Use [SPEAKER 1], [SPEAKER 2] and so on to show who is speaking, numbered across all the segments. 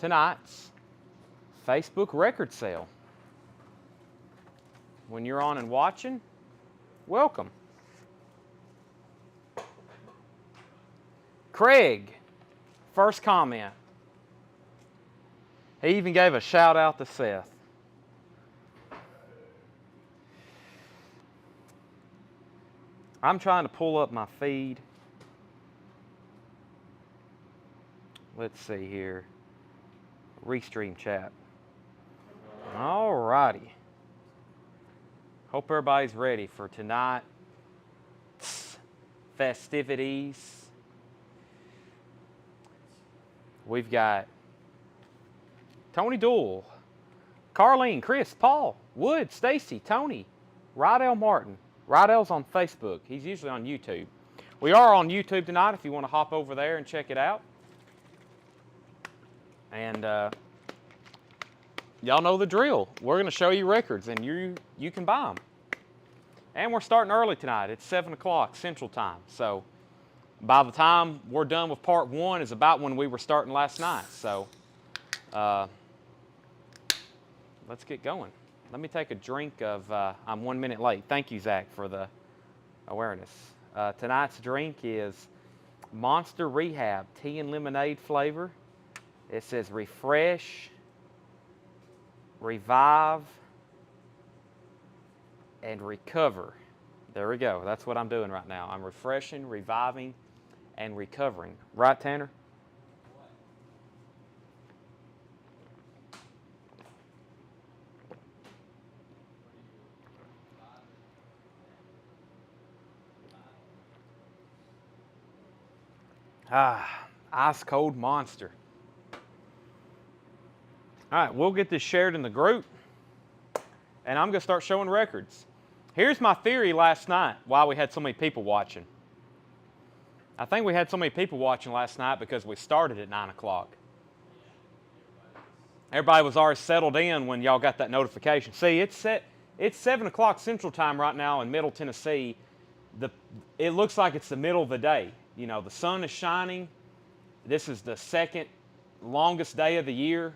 [SPEAKER 1] tonight's Facebook record sale. When you're on and watching, welcome. Craig, first comment. He even gave a shout out to Seth. I'm trying to pull up my feed. Let's see here. Restream chat. Alrighty. Hope everybody's ready for tonight's festivities. We've got Tony Doyle, Carlene, Chris, Paul, Wood, Stacy, Tony, Rydell Martin. Rydell's on Facebook. He's usually on YouTube. We are on YouTube tonight if you want to hop over there and check it out. And y'all know the drill. We're going to show you records, and you can buy them. And we're starting early tonight. It's 7 o'clock Central Time. So by the time we're done with part one is about when we were starting last night. So let's get going. Let me take a drink of, I'm 1 minute late. Thank you, Zach, for the awareness. Tonight's drink is Monster Rehab tea and lemonade flavor. It says refresh, revive, and recover. There we go. That's what I'm doing right now. I'm refreshing, reviving, and recovering. Right, Tanner? Ice cold monster. All right, we'll get this shared in the group, and I'm going to start showing records. Here's my theory last night why we had so many people watching. I think we had so many people watching last night because we started at 9 o'clock. Everybody was already settled in when y'all got that notification. See, it's 7 o'clock Central Time right now in Middle Tennessee. It looks like it's the middle of the day. You know, the sun is shining. This is the second longest day of the year.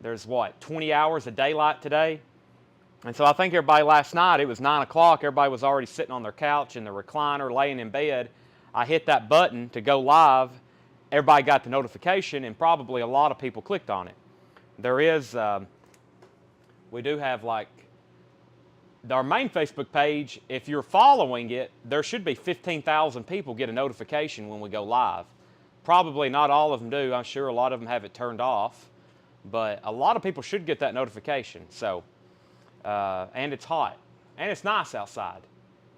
[SPEAKER 1] There's, 20 hours of daylight today? And so I think everybody last night, it was 9 o'clock, everybody was already sitting on their couch in the recliner, laying in bed. I hit that button to go live. Everybody got the notification, and probably a lot of people clicked on it. There is, we do have our main Facebook page, if you're following it, there should be 15,000 people get a notification when we go live. Probably not all of them do. I'm sure a lot of them have it turned off. But a lot of people should get that notification. So, and it's hot. And it's nice outside.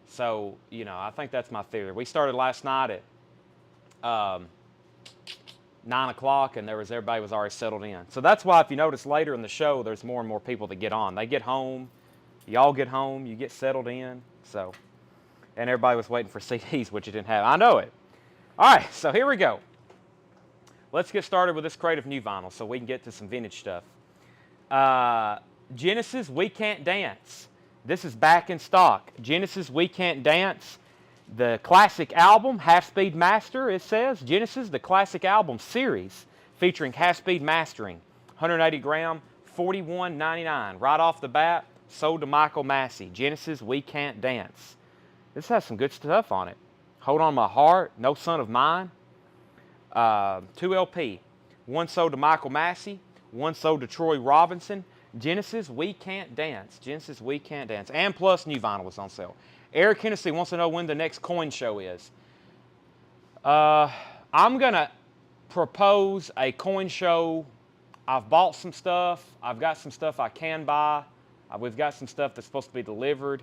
[SPEAKER 1] So, I think that's my theory. We started last night at 9 o'clock, and everybody was already settled in. So that's why if you notice later in the show, there's more and more people that get on. They get home. Y'all get home, you get settled in, so, and everybody was waiting for CDs, which you didn't have. I know it. All right, so here we go. Let's get started with this crate of new vinyl so we can get to some vintage stuff. Genesis, We Can't Dance. This is back in stock. Genesis, We Can't Dance. The classic album, Half-Speed Master, it says. Genesis, the classic album series featuring half-speed mastering. 180 gram, $41.99. Right off the bat. Sold to Michael Massey. Genesis, We Can't Dance. This has some good stuff on it. Hold On My Heart, No Son of Mine. 2 LP. One sold to Michael Massey. One sold to Troy Robinson. Genesis, We Can't Dance. Genesis, We Can't Dance. And plus new vinyl was on sale. Eric Hennessy wants to know when the next coin show is. I'm going to propose a coin show. I've bought some stuff. I've got some stuff I can buy. We've got some stuff that's supposed to be delivered.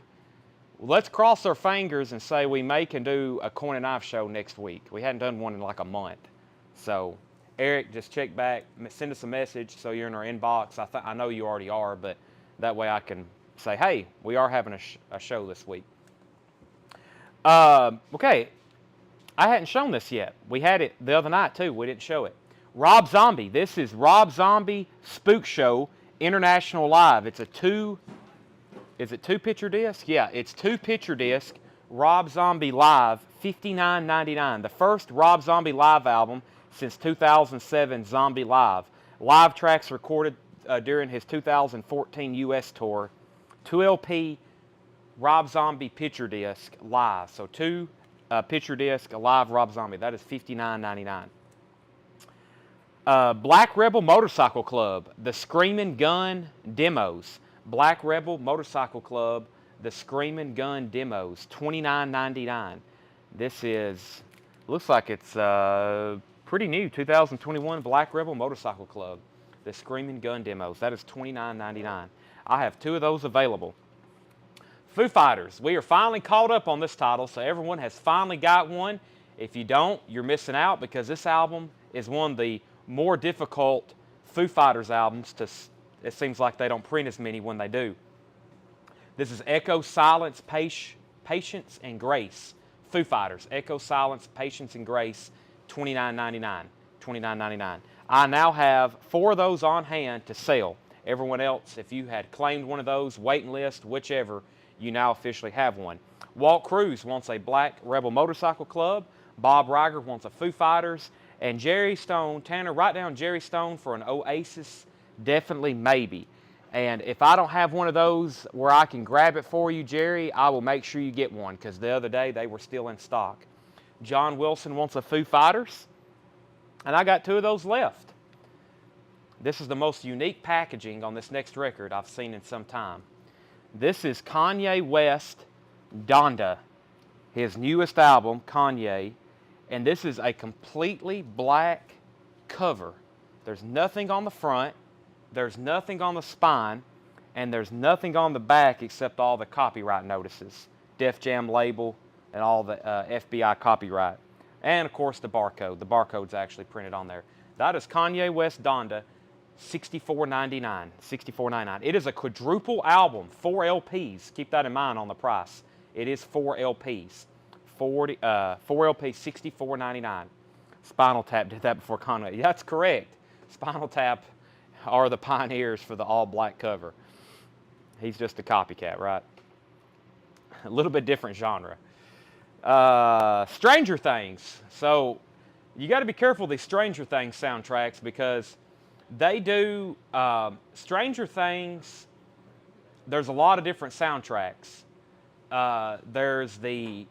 [SPEAKER 1] Let's cross our fingers and say we may can do a coin and knife show next week. We hadn't done one in like a month. So, Eric, just check back, send us a message so you're in our inbox. I know you already are, but that way I can say, hey, we are having a show this week. Okay, I hadn't shown this yet. We had it the other night too. We didn't show it. Rob Zombie. This is Rob Zombie Spook Show International Live. It's a is it 2-picture disc? Yeah, it's 2-picture disc. Rob Zombie Live, $59.99. The first Rob Zombie Live album since 2007, Zombie Live. live tracks recorded during his 2014 U.S. tour. 2 LP Rob Zombie picture disc live. So 2 picture disc, a live Rob Zombie. That is $59.99. Black Rebel Motorcycle Club, the Screamin' Gun Demos. Black Rebel Motorcycle Club, the Screamin' Gun Demos, $29.99. This is, looks like it's pretty new, 2021 Black Rebel Motorcycle Club, the Screamin' Gun Demos. That is $29.99. I have 2 of those available. Foo Fighters, we are finally caught up on this title, so everyone has finally got one. If you don't, you're missing out, because this album is one of the more difficult Foo Fighters albums. It seems like they don't print as many when they do. This is Echo, Silence, Patience, and Grace. Foo Fighters, Echo, Silence, Patience, and Grace, $29.99. $29.99. I now have 4 of those on hand to sell. Everyone else, if you had claimed one of those, waiting list, whichever, you now officially have one. Walt Cruz wants a Black Rebel Motorcycle Club. Bob Riger wants a Foo Fighters. And Jerry Stone, Tanner, write down Jerry Stone for an Oasis, definitely, maybe. And if I don't have one of those where I can grab it for you, Jerry, I will make sure you get one, because the other day they were still in stock. John Wilson wants a Foo Fighters, and I got 2 of those left. This is the most unique packaging on this next record I've seen in some time. This is Kanye West, Donda, his newest album, Kanye. And this is a completely black cover. There's nothing on the front, there's nothing on the spine, and there's nothing on the back except all the copyright notices. Def Jam label and all the FBI copyright. And of course the barcode. The barcode's actually printed on there. That is Kanye West Donda, $64.99. $64.99. It is a quadruple album, 4 LPs. Keep that in mind on the price. It is 4 LPs. 4 LP, $64.99. Spinal Tap did that before Conway. That's correct. Spinal Tap are the pioneers for the all-black cover. He's just a copycat, right? A little bit different genre. Stranger Things. So you got to be careful of these Stranger Things soundtracks, because they do Stranger Things. There's a lot of different soundtracks. There's the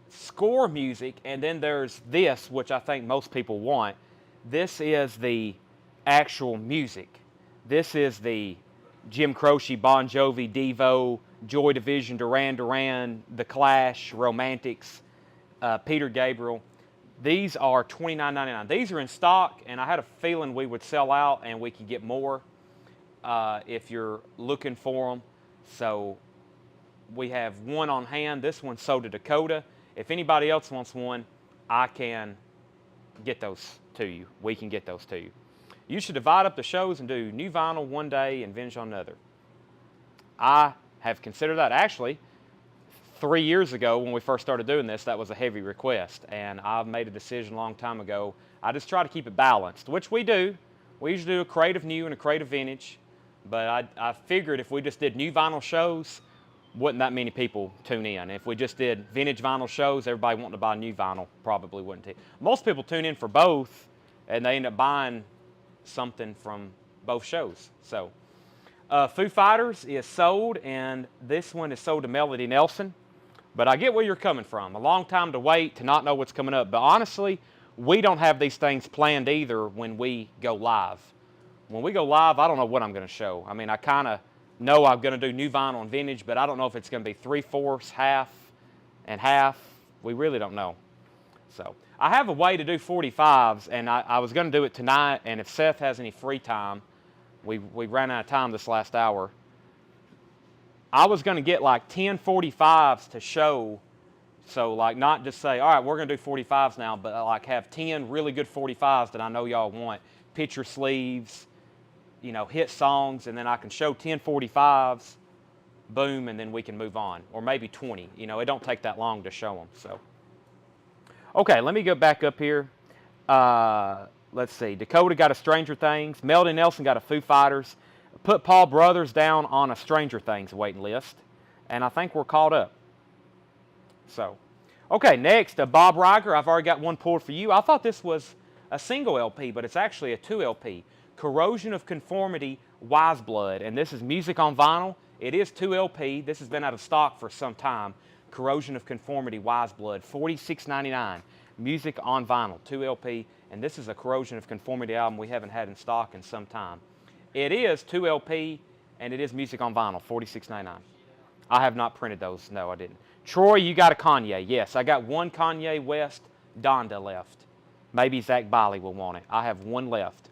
[SPEAKER 1] score music, and then there's this, which I think most people want. This is the actual music. This is the Jim Croce, Bon Jovi, Devo, Joy Division, Duran Duran, The Clash, Romantics, Peter Gabriel. These are $29.99. These are in stock, and I had a feeling we would sell out and we could get more if you're looking for them. So we have one on hand. This one sold to Dakota. If anybody else wants one, I can get those to you. We can get those to you. You should divide up the shows and do new vinyl one day and vintage on another. I have considered that. Actually, 3 years ago when we first started doing this, that was a heavy request. And I've made a decision a long time ago. I just try to keep it balanced, which we do. We usually do a creative new and a creative vintage. But I figured if we just did new vinyl shows, wouldn't that many people tune in. If we just did vintage vinyl shows, everybody wanting to buy new vinyl probably wouldn't. Most people tune in for both, and they end up buying something from both shows. So Foo Fighters is sold, and this one is sold to Melody Nelson. But I get where you're coming from. A long time to wait, to not know what's coming up. But honestly, we don't have these things planned either when we go live. When we go live, I don't know what I'm going to show. I mean, I kind of know I'm going to do new vinyl and vintage, but I don't know if it's going to be 3/4, half, and half. We really don't know. So I have a way to do 45s, and I was going to do it tonight, and if Seth has any free time, we ran out of time this last hour. I was going to get like 10 45s to show, so like not just say, all right, we're going to do 45s now, but like have 10 really good 45s that I know y'all want. Picture sleeves, you know, hit songs, and then I can show 10 45s, boom, and then we can move on. Or maybe 20. You know, it don't take that long to show them. So, okay, let me go back up here. Let's see. Dakota got a Stranger Things. Melody Nelson got a Foo Fighters. Put Paul Brothers down on a Stranger Things waiting list. And I think we're caught up. So, okay, next, Bob Riger. I've already got one pulled for you. I thought this was a single LP, but it's actually a 2 LP. Corrosion of Conformity, Wise Blood, and this is music on vinyl. It is 2 LP. This has been out of stock for some time. Corrosion of Conformity, Wise Blood, $46.99. Music on vinyl, 2 LP, and this is a Corrosion of Conformity album we haven't had in stock in some time. It is 2 LP, and it is music on vinyl, $46.99. I have not printed those. No, I didn't. Troy, you got a Kanye. Yes, I got one Kanye West Donda left. Maybe Zach Biley will want it. I have one left.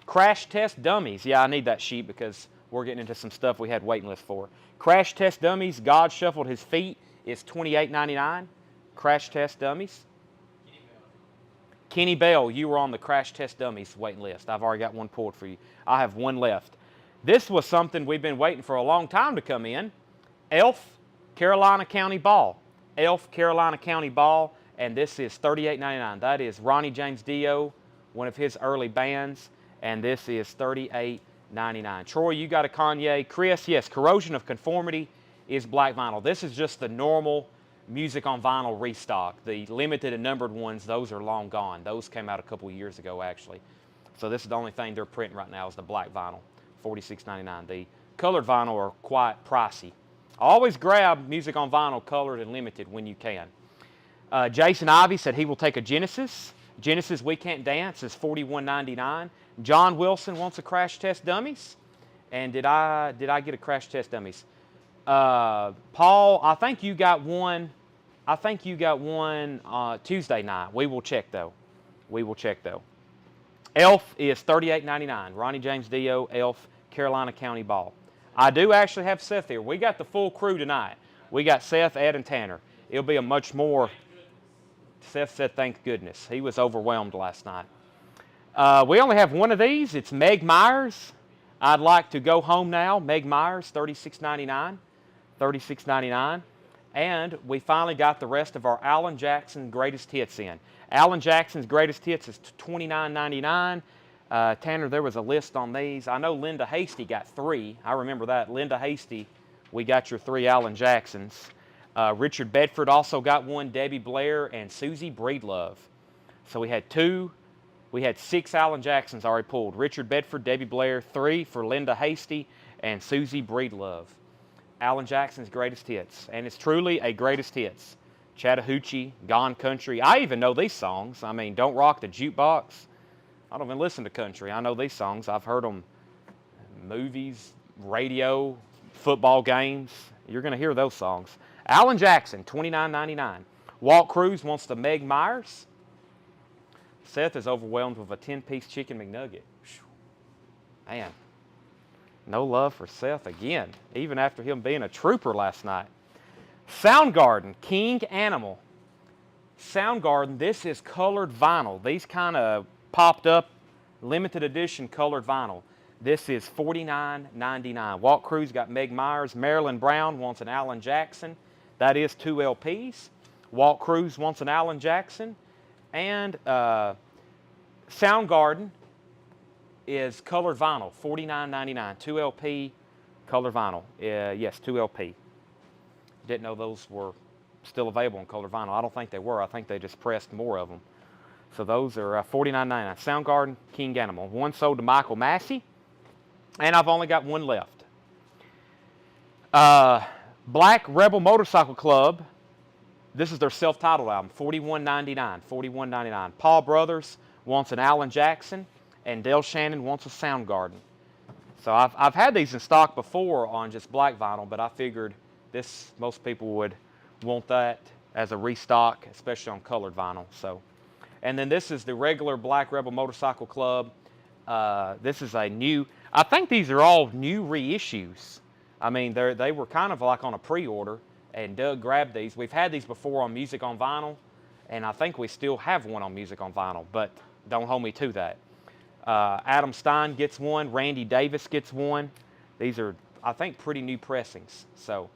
[SPEAKER 1] Crash Test Dummies. Yeah, I need that sheet because we're getting into some stuff we had waiting list for. Crash Test Dummies, God Shuffled His Feet is $28.99. Crash Test Dummies. Kenny Bell, you were on the Crash Test Dummies waiting list. I've already got one pulled for you. I have one left. This was something we've been waiting for a long time to come in. Elf, Carolina County Ball. Elf, Carolina County Ball, and this is $38.99. That is Ronnie James Dio, one of his early bands, and this is $38.99. Troy, you got a Kanye. Chris, yes, Corrosion of Conformity is black vinyl. This is just the normal music on vinyl restock. The limited and numbered ones, those are long gone. Those came out a couple years ago, actually. So this is the only thing they're printing right now is the black vinyl, $46.99. The colored vinyl are quite pricey. Always grab music on vinyl, colored and limited when you can. Jason Ivey said he will take a Genesis. Genesis We Can't Dance is $41.99. John Wilson wants a Crash Test Dummies. And did I get a Crash Test Dummies? Paul, I think you got one. I think you got one Tuesday night. We will check though. We will check though. Elf is $38.99. Ronnie James Dio, Elf, Carolina County Ball. I do actually have Seth here. We got the full crew tonight. We got Seth, Ed, and Tanner. It'll be a much more... Seth said, thank goodness. He was overwhelmed last night. We only have one of these. It's Meg Myers. I'd Like to Go Home Now. Meg Myers, $36.99. $36.99. And we finally got the rest of our Alan Jackson Greatest Hits in. Alan Jackson's Greatest Hits is $29.99. Tanner, there was a list on these. I know Linda Hasty got 3. I remember that. Linda Hasty, we got your 3 Alan Jacksons. Richard Bedford also got 1, Debbie Blair, and Susie Breedlove. So we had 2. We had 6 Alan Jacksons already pulled. Richard Bedford, Debbie Blair, 3 for Linda Hasty, and Susie Breedlove. Alan Jackson's Greatest Hits. And it's truly a Greatest Hits. Chattahoochee, Gone Country. I even know these songs. I mean, Don't Rock the Jukebox. I don't even listen to country. I know these songs. I've heard them in movies, radio, football games. You're going to hear those songs. Alan Jackson, $29.99. Walt Cruz wants the Meg Myers. Seth is overwhelmed with a 10-piece chicken McNugget. Man, no love for Seth again, even after him being a trooper last night. Soundgarden, King Animal. Soundgarden, this is colored vinyl. These kind of popped up, limited edition colored vinyl. This is $49.99. Walt Cruz got Meg Myers. Marilyn Brown wants an Alan Jackson. That is 2 LPs. Walt Cruz wants an Alan Jackson. And Soundgarden is colored vinyl, $49.99. 2 LP colored vinyl. Yes, 2 LP. Didn't know those were still available in colored vinyl. I don't think they were. I think they just pressed more of them. So those are $49.99. Soundgarden, King Animal. 1 sold to Michael Massey, and I've only got 1 left. Black Rebel Motorcycle Club. This is their self-titled album, $41.99. $41.99. Paul Brothers wants an Alan Jackson, and Del Shannon wants a Soundgarden. So I've had these in stock before on just black vinyl, but I figured most people would want that as a restock, especially on colored vinyl. So. And then this is the regular Black Rebel Motorcycle Club. This is a new, I think these are all new reissues. I mean, they were kind of like on a pre-order, and Doug grabbed these. We've had these before on Music on Vinyl, and I think we still have one on Music on Vinyl, but don't hold me to that. Adam Stein gets 1. Randy Davis gets 1. These are, I think, pretty new pressings. So,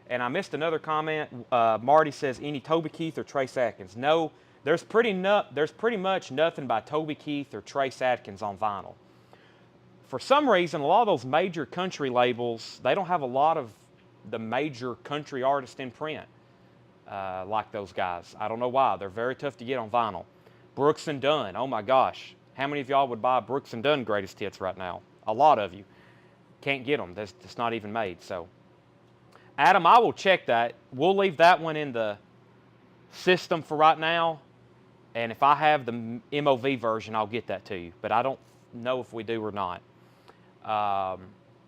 [SPEAKER 1] and I missed another comment. Marty says, any Toby Keith or Trace Atkins? No. There's pretty much nothing by Toby Keith or Trace Atkins on vinyl. For some reason, a lot of those major country labels, they don't have a lot of the major country artists in print like those guys. I don't know why. They're very tough to get on vinyl. Brooks and Dunn. Oh my gosh. How many of y'all would buy Brooks and Dunn greatest hits right now? A lot of you. Can't get them. It's not even made. So, Adam, I will check that. We'll leave that one in the system for right now. And if I have the MOV version, I'll get that to you. But I don't know if we do or not.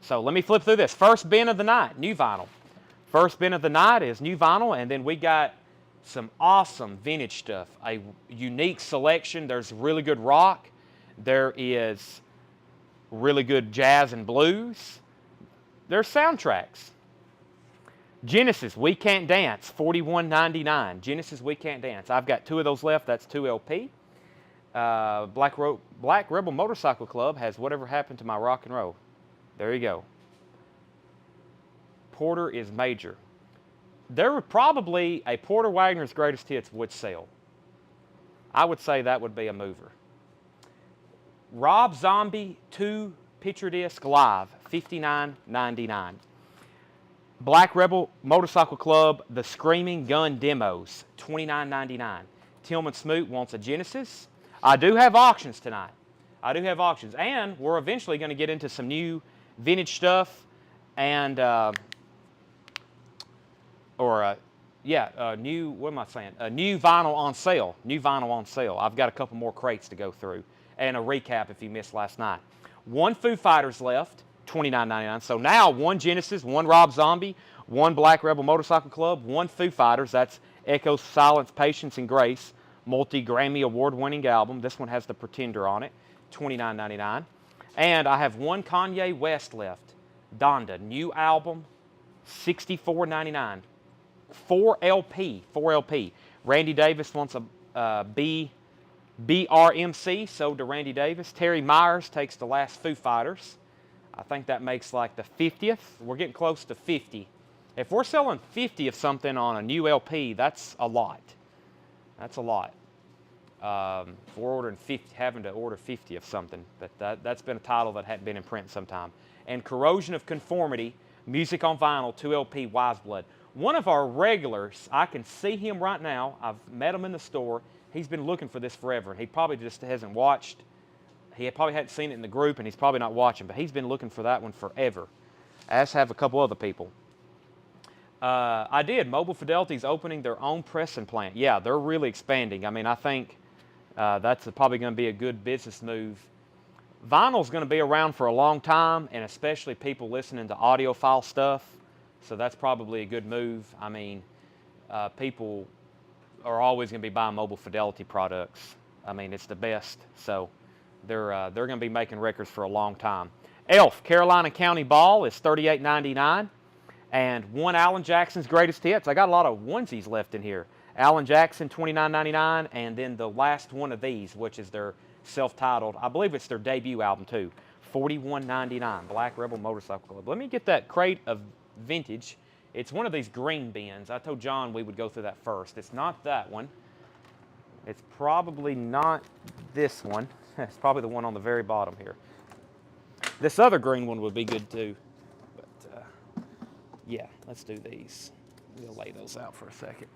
[SPEAKER 1] So let me flip through this. First bin of the night, new vinyl. First bin of the night is new vinyl, and then we got some awesome vintage stuff. A unique selection. There's really good rock. There is really good jazz and blues. There's soundtracks. Genesis, We Can't Dance, $41.99. Genesis, We Can't Dance. I've got 2 of those left. That's 2 LP. Black Rebel Motorcycle Club has Whatever Happened to My Rock and Roll. There you go. Porter is major. There would probably a Porter Wagoner's Greatest Hits would sell. I would say that would be a mover. Rob Zombie 2 Picture Disc Live, $59.99. Black Rebel Motorcycle Club, The Screaming Gun Demos, $29.99. Tillman Smoot wants a Genesis. I do have auctions tonight. I do have auctions. And we're eventually going to get into some new vintage stuff and, new, what am I saying? New vinyl on sale. New vinyl on sale. I've got a couple more crates to go through. And a recap if you missed last night. 1 Foo Fighters left, $29.99. So now 1 Genesis, 1 Rob Zombie, 1 Black Rebel Motorcycle Club, 1 Foo Fighters. That's Echo, Silence, Patience, and Grace. Multi-Grammy award-winning album. This one has The Pretender on it, $29.99. And I have 1 Kanye West left. Donda, new album, $64.99. 4 LP, 4 LP. Randy Davis wants a BRMC, sold to Randy Davis. Terry Myers takes the last Foo Fighters. I think that makes like the 50th. We're getting close to 50. If we're selling 50 of something on a new LP, that's a lot. That's a lot. If we're ordering 50, having to order 50 of something, that's been a title that hadn't been in print in some time. And Corrosion of Conformity, Music on Vinyl, 2 LP, Wise Blood. One of our regulars, I can see him right now. I've met him in the store. He's been looking for this forever, and he probably just hasn't watched. He probably hadn't seen it in the group, and he's probably not watching, but he's been looking for that one forever, as have a couple other people. I did. Mobile Fidelity's opening their own pressing plant. Yeah, they're really expanding. I mean, I think that's probably going to be a good business move. Vinyl's going to be around for a long time, and especially people listening to audiophile stuff, so that's probably a good move. I mean, people are always going to be buying Mobile Fidelity products. I mean, it's the best, so they're going to be making records for a long time. Elf, Carolina County Ball is $38.99. And 1 Alan Jackson's Greatest Hits. I got a lot of onesies left in here. Alan Jackson, $29.99, and then the last one of these, which is their self-titled, I believe it's their debut album too, $41.99, Black Rebel Motorcycle Club. Let me get that crate of vintage. It's one of these green bins. I told John we would go through that first. It's not that one. It's probably not this one. It's probably the one on the very bottom here. This other green one would be good too. Yeah, let's do these. We'll lay those out for a second.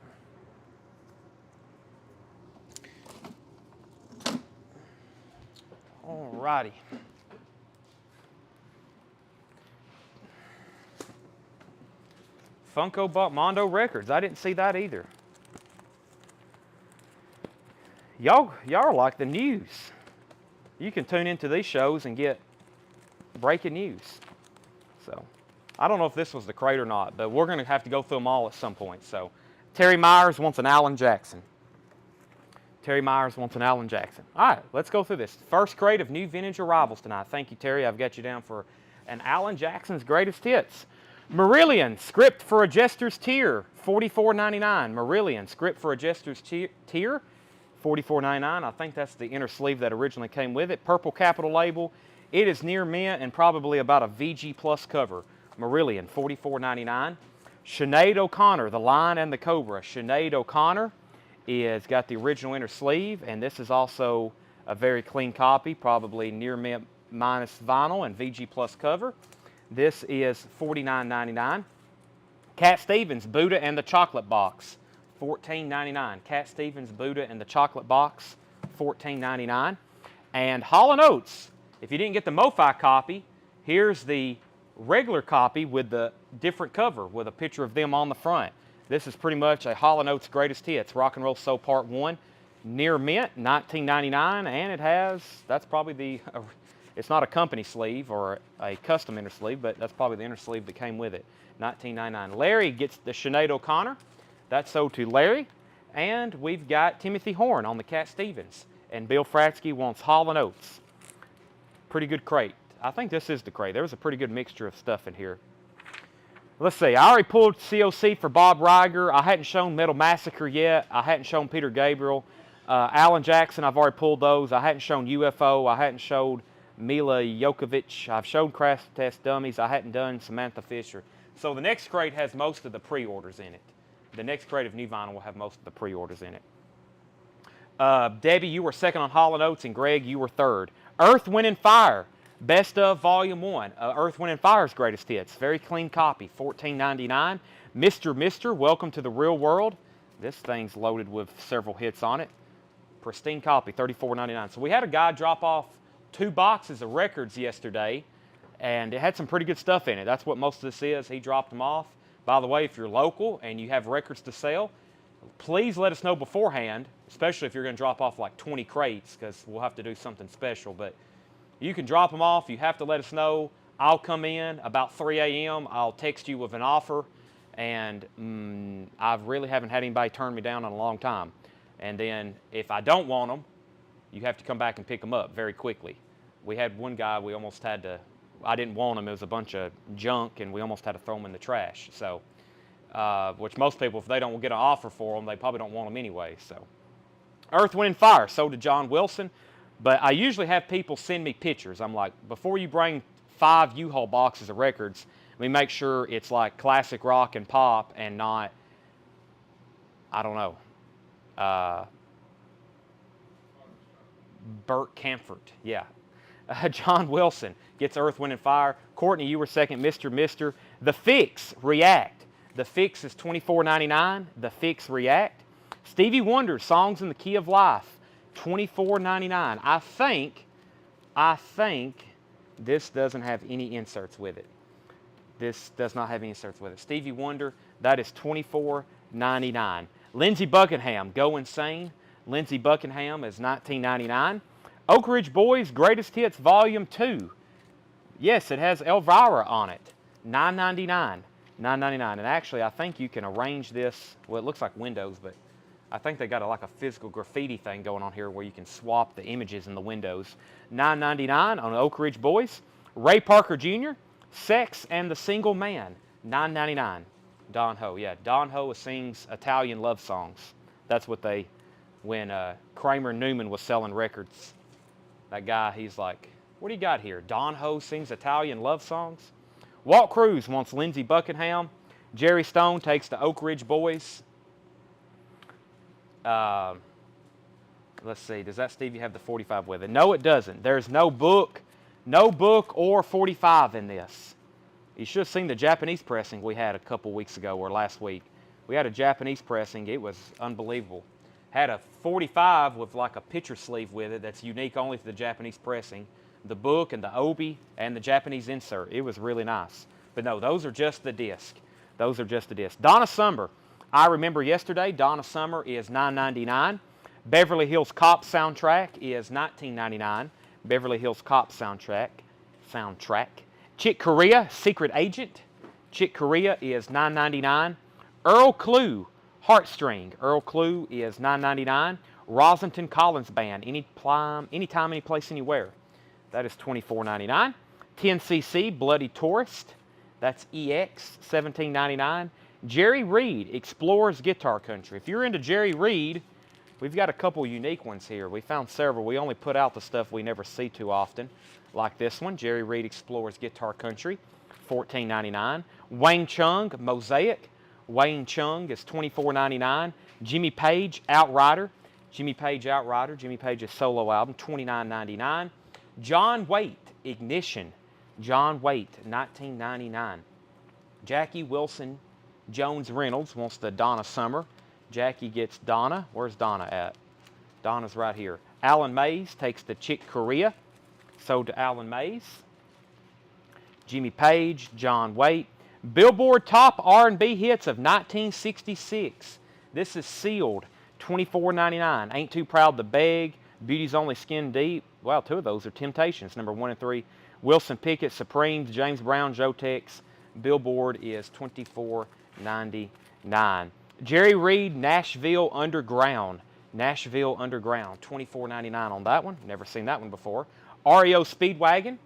[SPEAKER 1] All righty. Funko bought Mondo Records. I didn't see that either. Y'all are like the news. You can tune into these shows and get breaking news. So, I don't know if this was the crate or not, but we're going to have to go through them all at some point. So, Terry Myers wants an Alan Jackson. Terry Myers wants an Alan Jackson. All right, let's go through this. First crate of new vintage arrivals tonight. Thank you, Terry. I've got you down for an Alan Jackson's Greatest Hits. Marillion, Script for a Jester's Tear, $44.99. Marillion, Script for a Jester's Tear, $44.99. I think that's the inner sleeve that originally came with it. Purple capital label. It is near mint and probably about a VG Plus cover. Marillion, $44.99. Sinead O'Connor, The Lion and the Cobra. Sinead O'Connor is got the original inner sleeve, and this is also a very clean copy, probably near mint minus vinyl and VG Plus cover. This is $49.99. Cat Stevens, Buddha and the Chocolate Box, $14.99. Cat Stevens, Buddha and the Chocolate Box, $14.99. And Hall & Oates, if you didn't get the MoFi copy, here's the regular copy with the different cover with a picture of them on the front. This is pretty much a Hall & Oates Greatest Hits, Rock and Roll Soul Part 1, near mint, $19.99, and it has, that's probably the, it's not a company sleeve or a custom inner sleeve, but that's probably the inner sleeve that came with it, $19.99. Larry gets the Sinead O'Connor, that's sold to Larry, and we've got Timothy Horn on the Cat Stevens, and Bill Fratsky wants Hall & Oates. Pretty good crate. I think this is the crate. There was a pretty good mixture of stuff in here. Let's see. I already pulled COC for Bob Riger. I hadn't shown Metal Massacre yet. I hadn't shown Peter Gabriel. Alan Jackson, I've already pulled those. I hadn't shown UFO. I hadn't showed Mila Jokovic. I've showed Crash Test Dummies. I hadn't done Samantha Fisher. So the next crate has most of the pre-orders in it. The next crate of new vinyl will have most of the pre-orders in it. Debbie, you were second on Hall & Oates, and Greg, you were third. Earth, Wind & Fire, Best of Volume 1. Earth, Wind & Fire's Greatest Hits. Very clean copy, $14.99. Mr. Welcome to the Real World. This thing's loaded with several hits on it. Pristine copy, $34.99. So we had a guy drop off 2 boxes of records yesterday, and it had some pretty good stuff in it. That's what most of this is. He dropped them off. By the way, if you're local and you have records to sell, please let us know beforehand, especially if you're going to drop off like 20 crates, because we'll have to do something special. But you can drop them off. You have to let us know. I'll come in about 3 a.m. I'll text you with an offer, and I really haven't had anybody turn me down in a long time. And then if I don't want them, you have to come back and pick them up very quickly. We had one guy, we almost had to, I didn't want him. It was a bunch of junk, and we almost had to throw them in the trash. So, which most people, if they don't get an offer for them, they probably don't want them anyway. So, Earth, Wind & Fire, sold to John Wilson. But I usually have people send me pictures. I'm like, before you bring 5 U-Haul boxes of records, we make sure it's like classic rock and pop and not, I don't know, Burt Camford. Yeah. John Wilson gets Earth, Wind & Fire. Courtney, you were second. Mr. The Fix, React. The Fix is $24.99. The Fix, React. Stevie Wonder, Songs in the Key of Life, $24.99. I think this doesn't have any inserts with it. This does not have any inserts with it. Stevie Wonder, that is $24.99. Lindsey Buckingham, Go Insane. Lindsey Buckingham is $19.99. Oak Ridge Boys, Greatest Hits, Volume 2. Yes, it has Elvira on it. $9.99. $9.99. And actually, I think you can arrange this. Well, it looks like Windows, but I think they got like a physical graffiti thing going on here where you can swap the images in the windows. $9.99 on Oak Ridge Boys. Ray Parker Jr., Sex and the Single Man, $9.99. Don Ho, yeah, Don Ho sings Italian love songs. That's what they, when Kramer Newman was selling records, that guy, he's like, what do you got here? Don Ho sings Italian love songs? Walt Cruz wants Lindsey Buckingham. Jerry Stone takes the Oak Ridge Boys. Let's see, does that Stevie have the 45 with it? No, it doesn't. There's no book or 45 in this. You should have seen the Japanese pressing we had a couple weeks ago or last week. We had a Japanese pressing. It was unbelievable. Had a 45 with like a picture sleeve with it that's unique only to the Japanese pressing. The book and the obi and the Japanese insert. It was really nice. But no, those are just the disc. Those are just the disc. Donna Summer. I remember yesterday, Donna Summer is $9.99. Beverly Hills Cop soundtrack is $19.99. Beverly Hills Cop soundtrack. Chick Corea, Secret Agent. Chick Corea is $9.99. Earl Klugh, Heartstring. Earl Klugh is $9.99. Rosenton Collins Band, anytime, any place, anywhere. That is $24.99. 10cc, Bloody Tourist. That's EX, $17.99. Jerry Reed, Explorers Guitar Country. If you're into Jerry Reed, we've got a couple unique ones here. We found several. We only put out the stuff we never see too often, like this one, Jerry Reed Explorers Guitar Country, $14.99. Wayne Chung, Mosaic. Wayne Chung is $24.99. Jimmy Page, Outrider. Jimmy Page, Outrider. Jimmy Page's solo album, $29.99. John Waite, Ignition. John Waite, $19.99. Jackie Wilson Jones Reynolds wants the Donna Summer. Jackie gets Donna. Where's Donna at? Donna's right here. Alan Mays takes the Chick Corea, sold to Alan Mays. Jimmy Page, John Waite. Billboard Top R&B Hits of 1966. This is sealed, $24.99. Ain't Too Proud to Beg, Beauty's Only Skin Deep. Wow, 2 of those are Temptations, number 1 and 3. Wilson Pickett, Supremes, James Brown, Joe Tex. Billboard is $24.99. Jerry Reed, Nashville Underground. Nashville Underground, $24.99 on that one. Never seen that one before. Reo Speedwagon.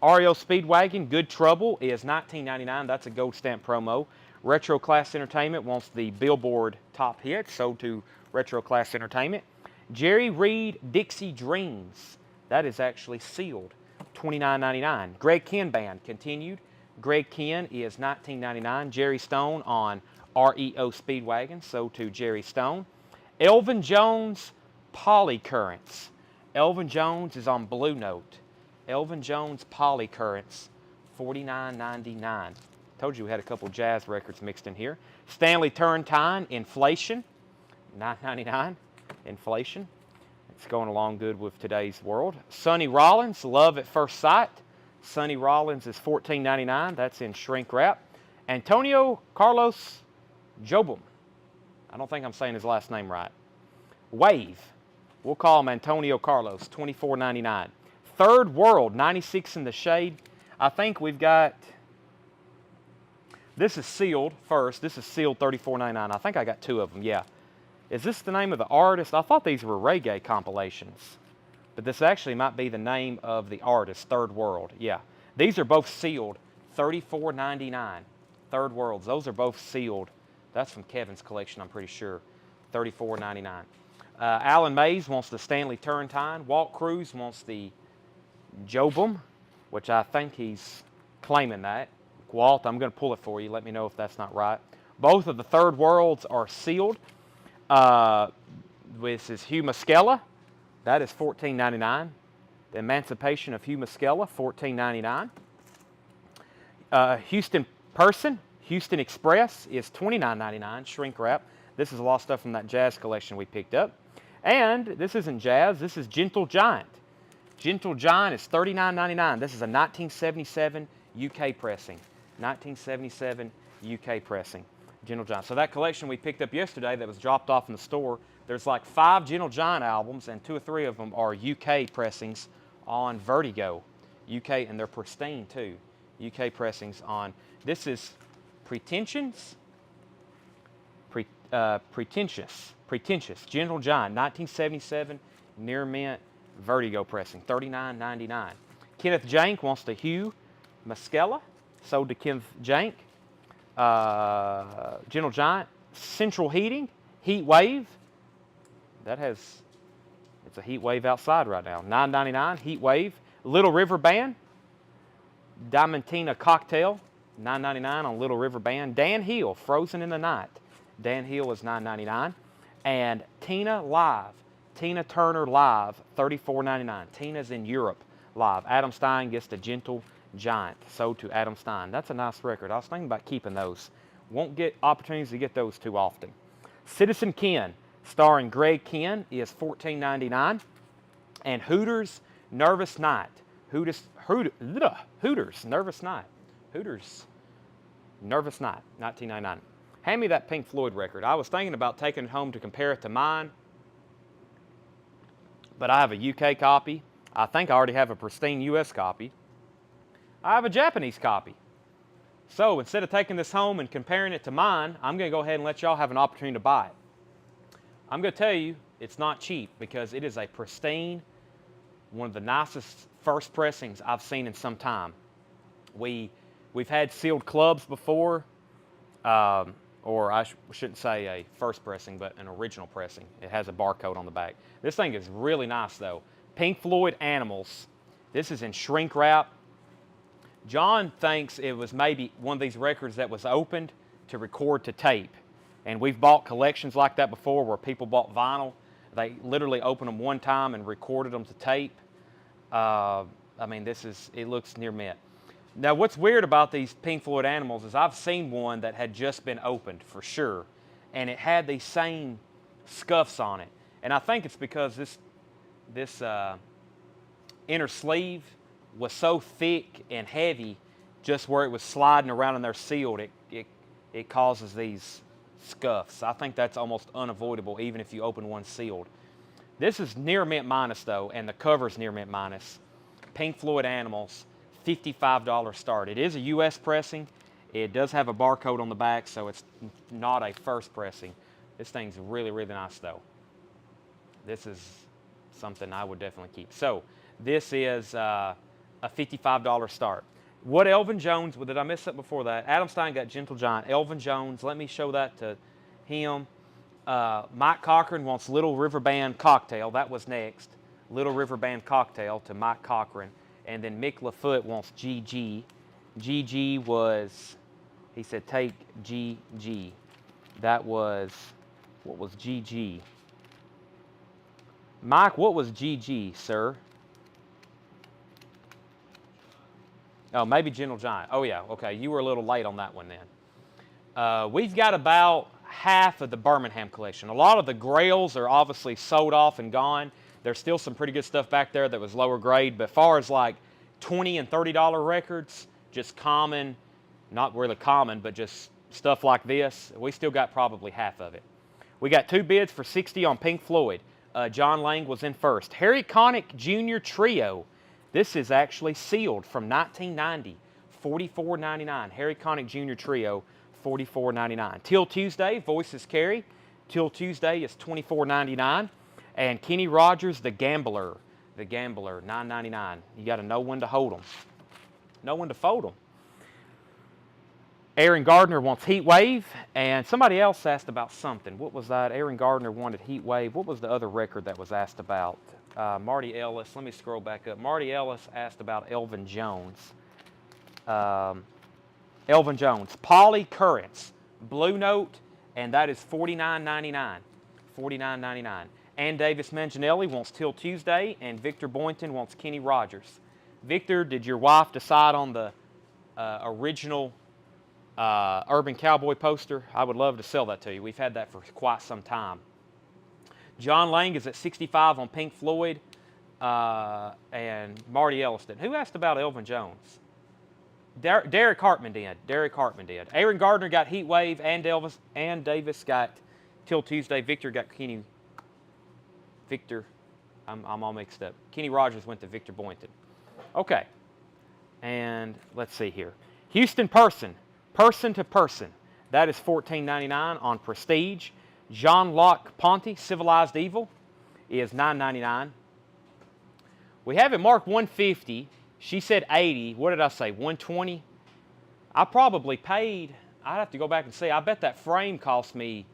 [SPEAKER 1] Reo Speedwagon, Good Trouble is $19.99. That's a gold stamp promo. Retro Class Entertainment wants the Billboard Top Hits, sold to Retro Class Entertainment. Jerry Reed, Dixie Dreams. That is actually sealed, $29.99. Greg Ken Band, continued. Greg Ken is $19.99. Jerry Stone on REO Speedwagon, sold to Jerry Stone. Elvin Jones, Polycurrents. Elvin Jones is on Blue Note. Elvin Jones Polycurrents, $49.99. Told you we had a couple jazz records mixed in here. Stanley Turrentine, Inflation, $9.99. Inflation. It's going along good with today's world. Sonny Rollins, Love at First Sight. Sonny Rollins is $14.99. That's in shrink wrap. Antonio Carlos Jobim. I don't think I'm saying his last name right. Wave. We'll call him Antonio Carlos, $24.99. Third World, 96 in the shade. I think we've got, this is sealed first. This is sealed $34.99. I think I got 2 of them, yeah. Is this the name of the artist? I thought these were reggae compilations. But this actually might be the name of the artist, Third World, yeah. These are both sealed, $34.99. Third Worlds, those are both sealed. That's from Kevin's collection, I'm pretty sure. $34.99. Alan Mays wants the Stanley Turrentine. Walt Cruz wants the Jobim, which I think he's claiming that. Walt, I'm going to pull it for you. Let me know if that's not right. Both of the Third Worlds are sealed. This is Hugh Muscella. That is $14.99. The Emancipation of Hugh Muscella, $14.99. Houston Person, Houston Express is $29.99, shrink wrap. This is a lot of stuff from that jazz collection we picked up. And this isn't jazz, this is Gentle Giant. Gentle Giant is $39.99. This is a 1977 UK pressing. 1977 UK pressing. Gentle Giant. So that collection we picked up yesterday that was dropped off in the store, there's like 5 Gentle Giant albums, and 2 or 3 of them are UK pressings on Vertigo. UK, and they're pristine too. UK pressings on, this is Pretensions? Pretentious. Gentle Giant, 1977, near mint, Vertigo pressing, $39.99. Kenneth Jank wants the Hugh Muscella, sold to Kenneth Jank. Gentle Giant, Central Heating, Heat Wave. It's a heat wave outside right now. $9.99, Heat Wave. Little River Band, Diamantina Cocktail, $9.99 on Little River Band. Dan Hill, Frozen in the Night. Dan Hill is $9.99. And Tina Live, Tina Turner Live, $34.99. Tina's in Europe live. Adam Stein gets the Gentle Giant, sold to Adam Stein. That's a nice record. I was thinking about keeping those. Won't get opportunities to get those too often. Citizen Ken, starring Greg Ken, is $14.99. And Hooters, Nervous Night. Hooters, Nervous Night. Hooters, Nervous Night, $19.99. Hand me that Pink Floyd record. I was thinking about taking it home to compare it to mine, but I have a UK copy. I think I already have a pristine US copy. I have a Japanese copy. So instead of taking this home and comparing it to mine, I'm going to go ahead and let y'all have an opportunity to buy it. I'm going to tell you, it's not cheap because it is a pristine, one of the nicest first pressings I've seen in some time. We've had sealed clubs before, or I shouldn't say a first pressing, but an original pressing. It has a barcode on the back. This thing is really nice though. Pink Floyd Animals. This is in shrink wrap. John thinks it was maybe one of these records that was opened to record to tape. And we've bought collections like that before where people bought vinyl. They literally opened them one time and recorded them to tape. I mean, it looks near mint. Now, what's weird about these Pink Floyd Animals is I've seen one that had just been opened for sure, and it had these same scuffs on it. And I think it's because inner sleeve was so thick and heavy, just where it was sliding around and they're sealed, it causes these scuffs. I think that's almost unavoidable even if you open one sealed. This is near mint minus though, and the cover's near mint minus. Pink Floyd Animals, $55 start. It is a US pressing. It does have a barcode on the back, so it's not a first pressing. This thing's really, really nice though. This is something I would definitely keep. So this is a $55 start. What Elvin Jones, did I miss something before that? Adam Stein got Gentle Giant. Elvin Jones, let me show that to him. Mike Cochran wants Little River Band Cocktail. That was next. Little River Band Cocktail to Mike Cochran. And then Mick LaFoot wants GG. GG was, he said take GG. That was, what was GG? Mike, what was GG, sir? Oh, maybe Gentle Giant. Oh, yeah. Okay, you were a little late on that one then. We've got about half of the Birmingham collection. A lot of the Grails are obviously sold off and gone. There's still some pretty good stuff back there that was lower grade. But as far as like $20 and $30 records, just common, not really common, but just stuff like this, we still got probably half of it. We got 2 bids for $60 on Pink Floyd. John Lang was in first. Harry Connick Jr. Trio. This is actually sealed from 1990, $44.99. Harry Connick Jr. Trio, $44.99. Till Tuesday, Voices carry. Till Tuesday is $24.99. And Kenny Rogers, The Gambler, $9.99. You got to know when to hold them, know when to fold them. Aaron Gardner wants Heat Wave, and somebody else asked about something. What was that? Aaron Gardner wanted Heat Wave. What was the other record that was asked about? Marty Ellis. Let me scroll back up. Marty Ellis asked about Elvin Jones. Elvin Jones. Polly Currents, Blue Note, and that is $49.99. $49.99. Ann Davis Manginelli wants Till Tuesday, and Victor Boynton wants Kenny Rogers. Victor, did your wife decide on the original Urban Cowboy poster? I would love to sell that to you. We've had that for quite some time. John Lang is at 65 on Pink Floyd, and Marty Ellis did. Who asked about Elvin Jones? Derek Hartman did. Derek Hartman did. Aaron Gardner got Heat Wave, and Davis got Till Tuesday. Victor got Kenny. Victor, I'm all mixed up. Kenny Rogers went to Victor Boynton. Okay, and let's see here. Houston Person to Person. That is $14.99 on Prestige. John Locke Ponte, Civilized Evil, is $9.99. We have it marked 150. She said 80. What did I say? 120. I probably paid. I'd have to go back and see. I bet that frame cost me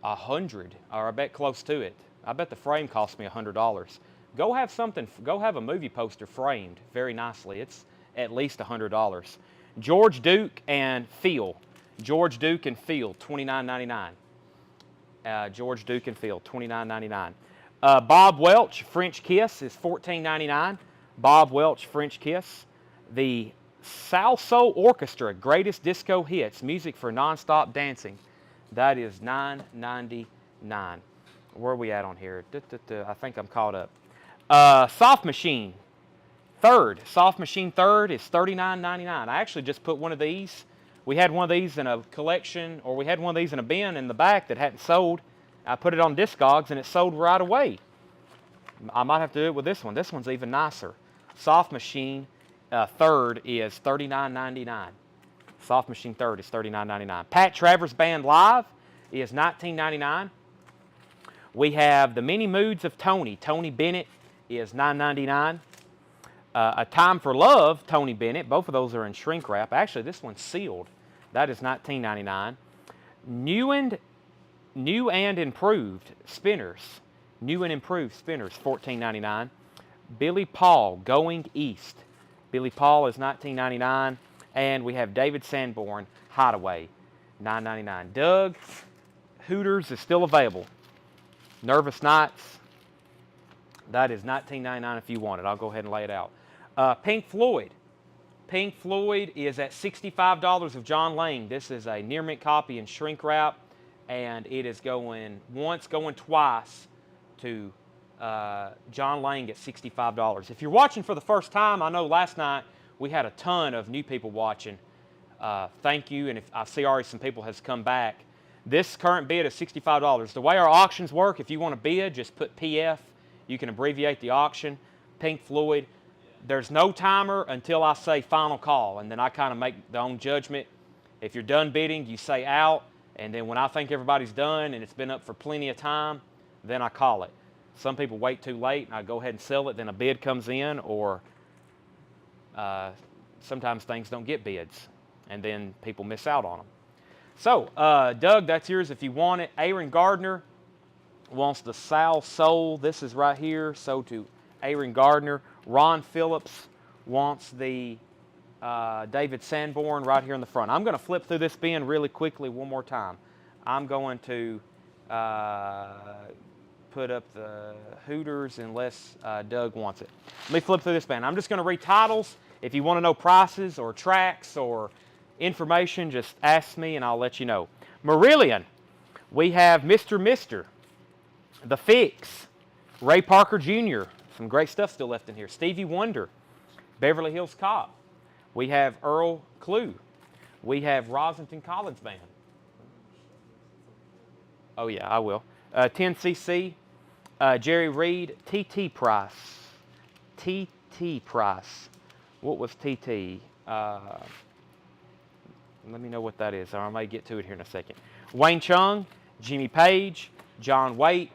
[SPEAKER 1] $100, or I bet close to it. I bet the frame cost me $100. Go have something. Go have a movie poster framed very nicely. It's at least $100. George Duke and Phil. George Duke and Phil, $29.99. George Duke and Phil, $29.99. Bob Welch, French Kiss, is $14.99. Bob Welch, French Kiss. The Salsoul Orchestra, Greatest Disco Hits, Music for Nonstop Dancing. That is $9.99. Where are we at on here? I think I'm caught up. Soft Machine Third. Soft Machine Third is $39.99. I actually just put one of these. We had one of these in a collection, or we had one of these in a bin in the back that hadn't sold. I put it on Discogs, and it sold right away. I might have to do it with this one. This one's even nicer. Soft Machine Third is $39.99. Soft Machine Third is $39.99. Pat Travers Band Live is $19.99. We have The Many Moods of Tony. Tony Bennett is $9.99. A Time for Love, Tony Bennett. Both of those are in shrink wrap. Actually, this one's sealed. That is $19.99. New and Improved Spinners. New and Improved Spinners, $14.99. Billy Paul, Going East. Billy Paul is $19.99. And we have David Sanborn, Hideaway, $9.99. Doug Hooters is still available. Nervous Nights, that is $19.99 if you want it. I'll go ahead and lay it out. Pink Floyd. Pink Floyd is at $65 of John Lang. This is a near mint copy in shrink wrap, and it is going once, going twice to John Lang at $65. If you're watching for the first time, I know last night we had a ton of new people watching. Thank you, and if I see already some people has come back. This current bid is $65. The way our auctions work, if you want to bid, just put PF. You can abbreviate the auction. Pink Floyd. There's no timer until I say final call, and then I kind of make the own judgment. If you're done bidding, you say out, and then when I think everybody's done and it's been up for plenty of time, then I call it. Some people wait too late, and I go ahead and sell it, then a bid comes in, or sometimes things don't get bids, and then people miss out on them. So, Doug, that's yours if you want it. Aaron Gardner wants the Sal Soul. This is right here, sold to Aaron Gardner. Ron Phillips wants the David Sanborn right here in the front. I'm going to flip through this bin really quickly one more time. I'm going to put up the Hooters unless Doug wants it. Let me flip through this bin. I'm just going to read titles. If you want to know prices or tracks or information, just ask me and I'll let you know. Marillion, we have Mr. Mister, The Fix, Ray Parker Jr., some great stuff still left in here. Stevie Wonder, Beverly Hills Cop. We have Earl Clue. We have Rosington Collins Band. Oh yeah, I will. 10cc, Jerry Reed, TT Price. TT Price. What was TT? Let me know what that is, or I may get to it here in a second. Wayne Chung, Jimmy Page, John Waite,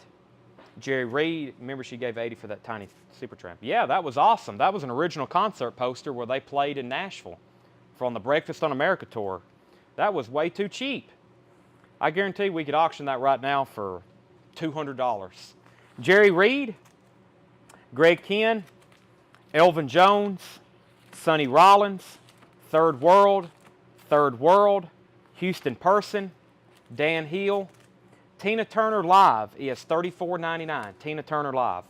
[SPEAKER 1] Jerry Reed. Remember she gave 80 for that tiny Supertramp. Yeah, that was awesome. That was an original concert poster where they played in Nashville from the Breakfast on America tour. That was way too cheap. I guarantee we could auction that right now for $200. Jerry Reed, Greg Kihn, Elvin Jones, Sonny Rollins, Third World, Houston Person, Dan Hill. Tina Turner Live is $34.99. Tina Turner Live.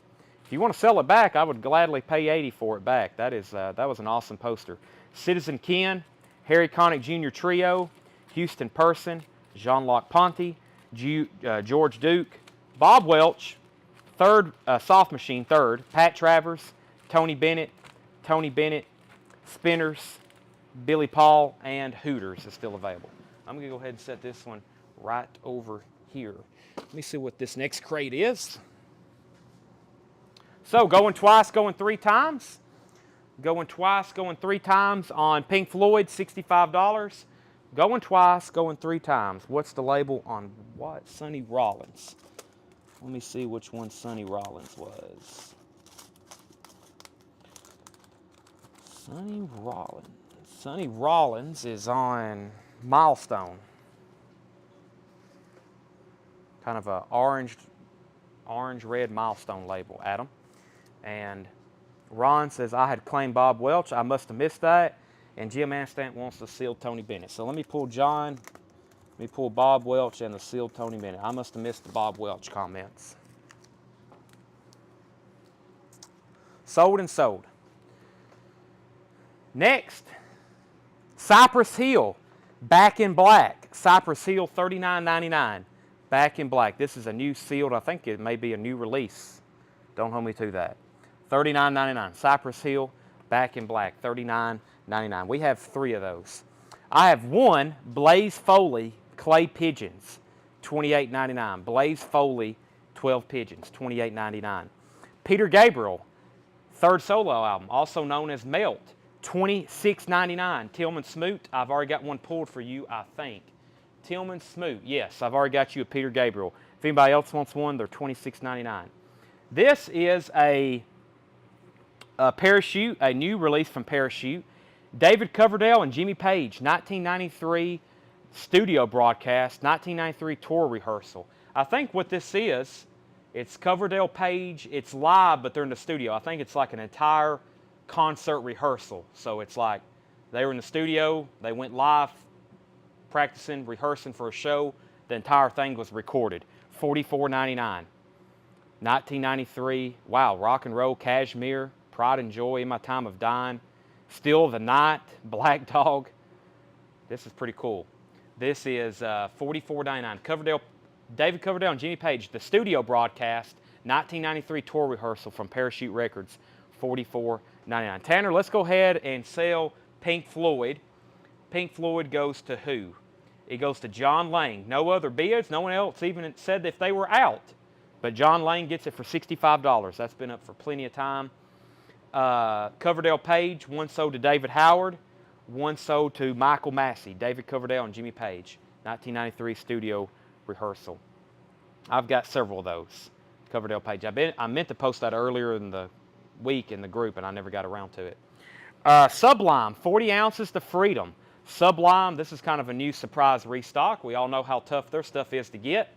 [SPEAKER 1] If you want to sell it back, I would gladly pay $80 for it back. That was an awesome poster. Citizen Ken, Harry Connick Jr. Trio, Houston Person, Jean-Luc Ponty, George Duke, Bob Welch, Soft Machine Third, Pat Travers, Tony Bennett, Spinners, Billy Paul, and Hooters is still available. I'm going to go ahead and set this one right over here. Let me see what this next crate is. So going twice, going three times. Going twice, going three times on Pink Floyd, $65. Going twice, going three times. What's the label on what? Sonny Rollins. Let me see which one Sonny Rollins was. Sonny Rollins. Sonny Rollins is on Milestone. Kind of a orange-red Milestone label, Adam. And Ron says, I had claimed Bob Welch. I must have missed that. And Jim Anstant wants the sealed Tony Bennett. So let me pull John. Let me pull Bob Welch and the sealed Tony Bennett. I must have missed the Bob Welch comments. Sold and sold. Next, Cypress Hill, Back in Black. Cypress Hill, $39.99. Back in Black. This is a new sealed. I think it may be a new release. Don't hold me to that. $39.99. Cypress Hill, Back in Black. $39.99. We have three of those. I have one, Blaze Foley, Clay Pigeons, $28.99. Blaze Foley, 12 Pigeons, $28.99. Peter Gabriel, third solo album, also known as Melt, $26.99. Tillman Smoot, I've already got one pulled for you, I think. Tillman Smoot, yes, I've already got you a Peter Gabriel. If anybody else wants one, they're $26.99. This is a Parachute, a new release from Parachute. David Coverdale and Jimmy Page, 1993 studio broadcast, 1993 tour rehearsal. I think what this is, it's Coverdale Page, it's live, but they're in the studio. I think it's like an entire concert rehearsal. So it's like they were in the studio, they went live, practicing, rehearsing for a show. The entire thing was recorded. $44.99. 1993, wow, Rock and Roll, Cashmere, Pride and Joy, In My Time of Dying, Still the Night, Black Dog. This is pretty cool. This is $44.99. David Coverdale and Jimmy Page, the studio broadcast, 1993 tour rehearsal from Parachute Records, $44.99. Tanner, let's go ahead and sell Pink Floyd. Pink Floyd goes to who? It goes to John Lang. No other bids. No one else even said if they were out. But John Lang gets it for $65. That's been up for plenty of time. Coverdale Page, one sold to David Howard, one sold to Michael Massey. David Coverdale and Jimmy Page, 1993 studio rehearsal. I've got several of those. Coverdale Page. I meant to post that earlier in the week in the group, and I never got around to it. Sublime, 40 ounces to Freedom. Sublime, this is kind of a new surprise restock. We all know how tough their stuff is to get.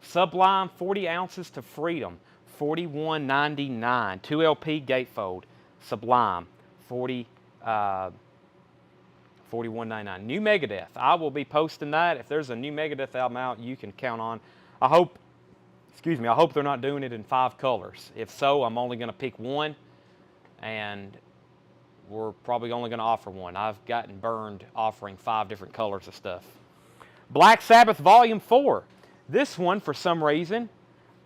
[SPEAKER 1] Sublime, 40 ounces to Freedom, $41.99. 2LP gatefold. Sublime, $41.99. New Megadeth. I will be posting that. If there's a new Megadeth album out, you can count on. I hope they're not doing it in 5 colors. If so, I'm only going to pick one, and we're probably only going to offer one. I've gotten burned offering 5 different colors of stuff. Black Sabbath Volume 4. This one, for some reason,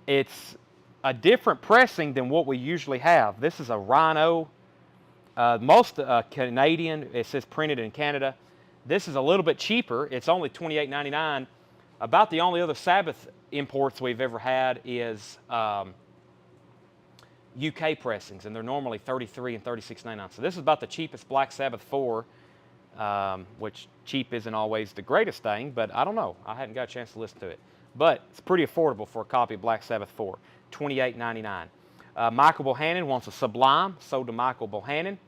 [SPEAKER 1] it's a different pressing than what we usually have. This is a Rhino, most Canadian. It says printed in Canada. This is a little bit cheaper. It's only $28.99. About the only other Sabbath imports we've ever had is UK pressings, and they're normally $33 and $36.99. So this is about the cheapest Black Sabbath 4, which cheap isn't always the greatest thing, but I don't know. I hadn't got a chance to listen to it. But it's pretty affordable for a copy of Black Sabbath 4, $28.99. Michael Bohannon wants a Sublime, sold to Michael Bohannon.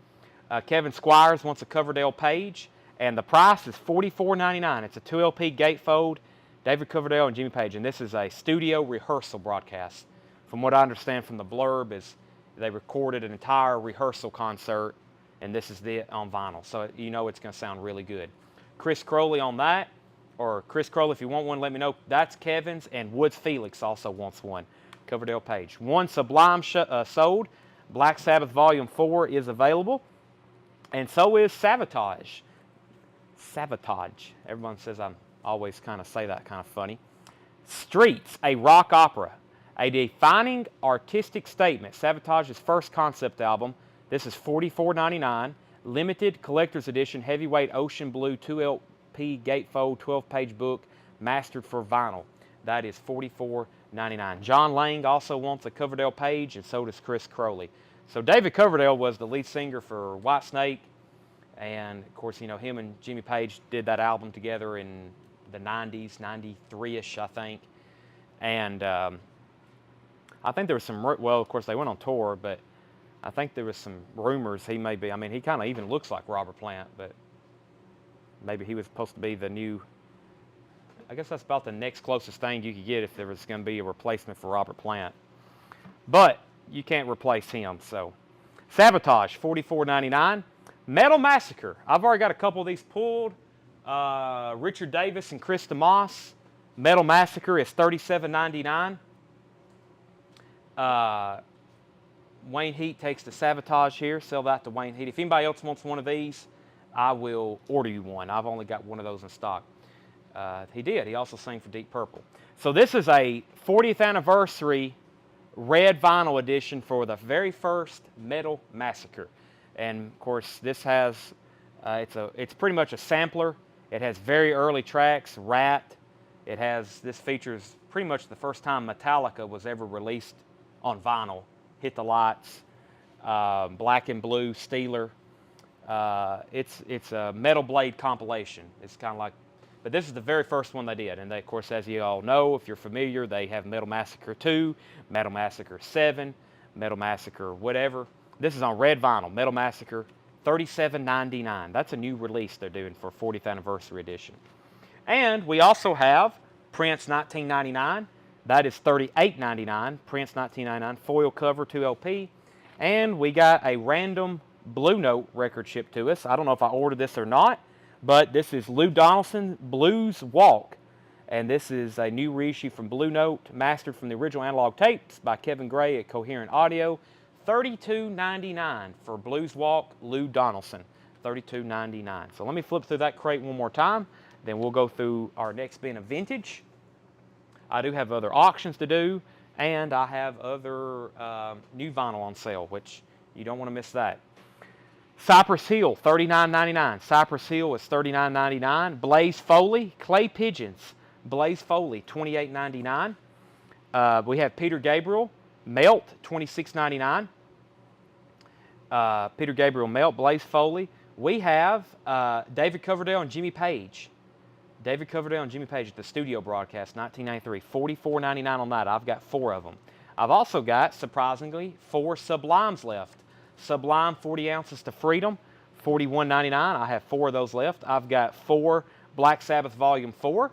[SPEAKER 1] Kevin Squires wants a Coverdale Page, and the price is $44.99. It's a 2LP gatefold, David Coverdale and Jimmy Page, and this is a studio rehearsal broadcast. From what I understand from the blurb is they recorded an entire rehearsal concert, and this is it on vinyl, so you know it's going to sound really good. Chris Crowley on that, or Chris Crowley, if you want one, let me know. That's Kevin's, and Woods Felix also wants one. Coverdale Page. One Sublime sold. Black Sabbath Volume 4 is available, and so is Sabotage. Sabotage. Everyone says I'm always kind of say that kind of funny. Streets, a rock opera. A defining artistic statement. Sabotage's first concept album. This is $44.99. Limited collector's edition heavyweight ocean blue 2LP gatefold 12-page book mastered for vinyl. That is $44.99. John Lang also wants a Coverdale Page, and so does Chris Crowley. So David Coverdale was the lead singer for Whitesnake, and of course, you know, him and Jimmy Page did that album together in the 90s, 93-ish, I think. And I think there was some, well, of course, they went on tour, but I think there was some rumors he may be, I mean, he kind of even looks like Robert Plant, but maybe he was supposed to be the new, I guess that's about the next closest thing you could get if there was going to be a replacement for Robert Plant. But you can't replace him, so. Sabotage, $44.99. Metal Massacre. I've already got a couple of these pulled. Richard Davis and Chris DeMoss. Metal Massacre is $37.99. Wayne Heat takes the Sabotage here. Sell that to Wayne Heat. If anybody else wants one of these, I will order you one. I've only got one of those in stock. He did. He also sang for Deep Purple. So this is a 40th anniversary red vinyl edition for the very first Metal Massacre. And of course, this has, it's pretty much a sampler. It has very early tracks, Rat. This features pretty much the first time Metallica was ever released on vinyl. Hit the Lights, Black and Blue, Steeler. It's a Metal Blade compilation. It's kind of like, but this is the very first one they did. And they, of course, as you all know, if you're familiar, they have Metal Massacre 2, Metal Massacre 7, Metal Massacre whatever. This is on red vinyl, Metal Massacre, $37.99. That's a new release they're doing for 40th anniversary edition. And we also have Prince 1999. That is $38.99. Prince 1999 foil cover 2LP. And we got a random Blue Note record shipped to us. I don't know if I ordered this or not, but this is Lou Donaldson Blues Walk. And this is a new reissue from Blue Note, mastered from the original analog tapes by Kevin Gray at Coherent Audio. $32.99 for Blues Walk, Lou Donaldson. $32.99. So let me flip through that crate one more time. Then we'll go through our next bin of vintage. I do have other auctions to do. And I have other new vinyl on sale, which you don't want to miss that. Cypress Hill, $39.99. Cypress Hill is $39.99. Blaze Foley, Clay Pigeons. Blaze Foley, $28.99. We have Peter Gabriel, Melt, $26.99. Peter Gabriel, Melt, Blaze Foley. We have David Coverdale and Jimmy Page. David Coverdale and Jimmy Page at the studio broadcast, 1993. $44.99 on that. I've got 4 of them. I've also got, surprisingly, 4 Sublimes left. Sublime 40 Ounces to Freedom, $41.99. I have 4 of those left. I've got 4 Black Sabbath Volume 4.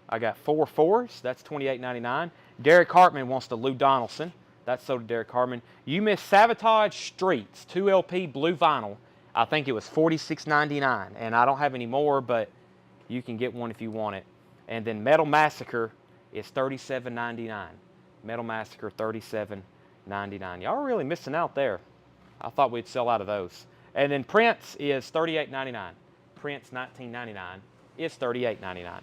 [SPEAKER 1] I got 4 4s. That's $28.99. Derek Hartman wants the Lou Donaldson. That's so to Derek Hartman. You missed Sabotage Streets, 2 LP blue vinyl. I think it was $46.99. And I don't have any more, but you can get one if you want it. And then Metal Massacre is $37.99. Metal Massacre, $37.99. Y'all are really missing out there. I thought we'd sell out of those. And then Prince is $38.99. Prince 1999 is $38.99.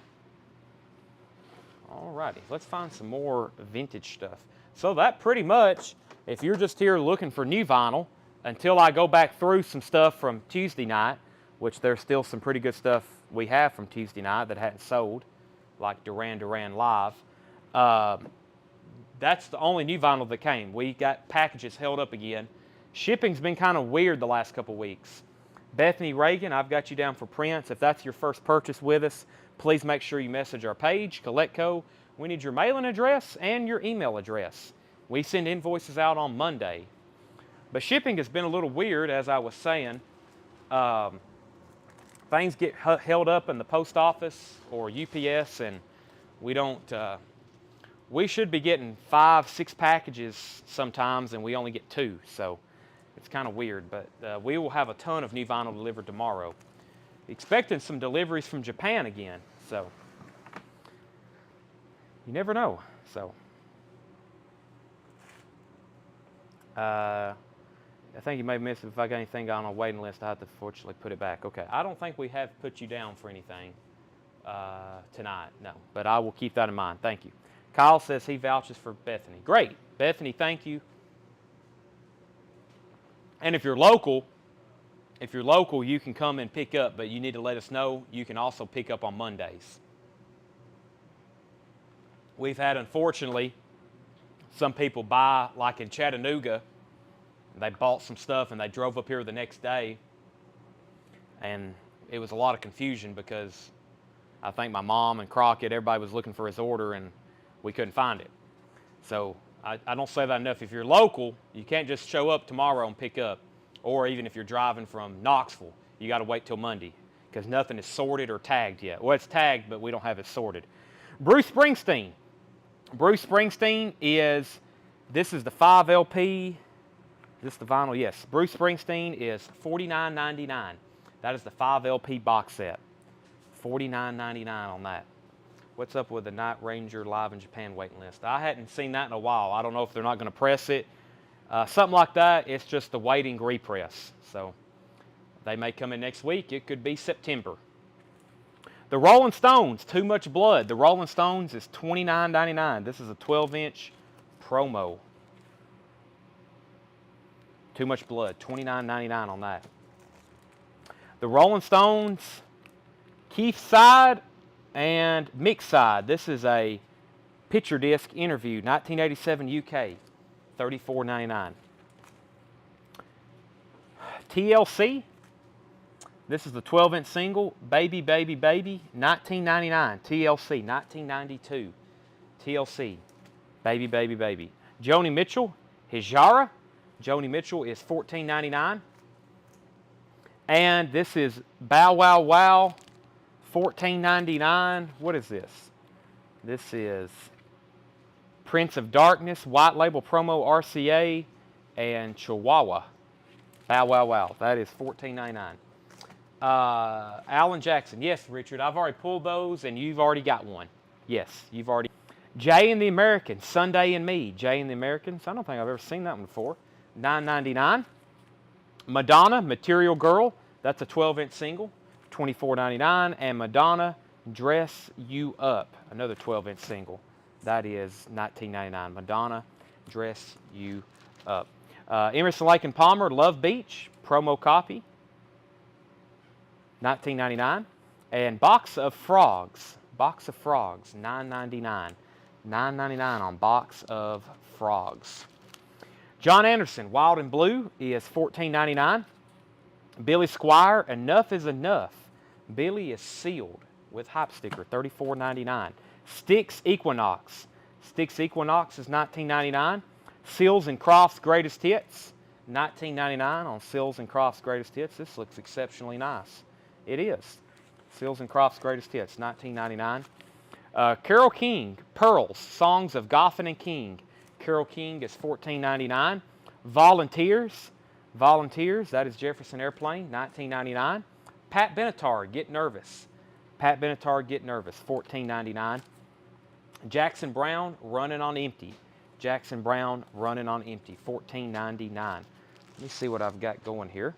[SPEAKER 1] Alrighty, let's find some more vintage stuff. So that pretty much, if you're just here looking for new vinyl, until I go back through some stuff from Tuesday night, which there's still some pretty good stuff we have from Tuesday night that hadn't sold, like Duran Duran Live. That's the only new vinyl that came. We got packages held up again. Shipping's been kind of weird the last couple weeks. Bethany Reagan, I've got you down for Prince. If that's your first purchase with us, please make sure you message our page, Coletco. We need your mailing address and your email address. We send invoices out on Monday. But shipping has been a little weird, as I was saying. Things get held up in the post office or UPS, and we don't... we should be getting 5, 6 packages sometimes, and we only get 2. So it's kind of weird. But we will have a ton of new vinyl delivered tomorrow. Expecting some deliveries from Japan again. So you never know. So I think you may have missed it. If I got anything on a waiting list, I have to fortunately put it back. Okay, I don't think we have put you down for anything tonight. No, but I will keep that in mind. Thank you. Kyle says he vouches for Bethany. Great. Bethany, thank you. And if you're local, you can come and pick up, but you need to let us know. You can also pick up on Mondays. We've had, unfortunately, some people buy, like in Chattanooga, they bought some stuff and they drove up here the next day. And it was a lot of confusion because I think my mom and Crockett, everybody was looking for his order and we couldn't find it. So I don't say that enough. If you're local, you can't just show up tomorrow and pick up. Or even if you're driving from Knoxville, you got to wait till Monday because nothing is sorted or tagged yet. Well, it's tagged, but we don't have it sorted. Bruce Springsteen. Bruce Springsteen is, this is the 5 LP. Is this the vinyl? Yes. Bruce Springsteen is $49.99. That is the 5 LP box set. $49.99 on that. What's up with the Night Ranger Live in Japan waiting list? I hadn't seen that in a while. I don't know if they're not going to press it. Something like that. It's just the waiting repress. So they may come in next week. It could be September. The Rolling Stones, Too Much Blood. The Rolling Stones is $29.99. This is a 12-inch promo. Too Much Blood, $29.99 on that. The Rolling Stones, Keith's side and Mick's side. This is a picture disc interview, 1987 UK, $34.99. TLC, this is the 12-inch single, Baby, Baby, Baby, $19.99. TLC, 1992. TLC, Baby, Baby, Baby. Joni Mitchell, Hijara. Joni Mitchell is $14.99. And this is Bow Wow Wow, $14.99. What is this? This is Prince of Darkness, White Label Promo RCA, and Chihuahua. Bow Wow Wow. That is $14.99. Alan Jackson. Yes, Richard, I've already pulled those, and you've already got one. Yes, you've already. Jay and the Americans, Sunday and Me. Jay and the Americans. I don't think I've ever seen that one before. $9.99. Madonna, Material Girl. That's a 12-inch single, $24.99. And Madonna, Dress You Up, another 12-inch single, That is $19.99. Madonna, Dress You Up. Emerson, Lake and Palmer, Love Beach, promo copy, $19.99. And Box of Frogs, $9.99. $9.99 on Box of Frogs. John Anderson, Wild and Blue, is $14.99. Billy Squire, Enough is Enough. Billy is sealed with hype sticker, $34.99. Styx Equinox. Styx Equinox is $19.99. Seals and Crofts Greatest Hits, $19.99 on Seals and Crofts Greatest Hits. This looks exceptionally nice. It is. Seals and Crofts Greatest Hits, $19.99. Carole King, Pearls, Songs of Goffin and King. Carole King is $14.99. Volunteers, that is Jefferson Airplane, $19.99. Pat Benatar, Get Nervous. Pat Benatar, Get Nervous, $14.99. Jackson Browne, Running on Empty. Jackson Browne, Running on Empty, $14.99. Let me see what I've got going here.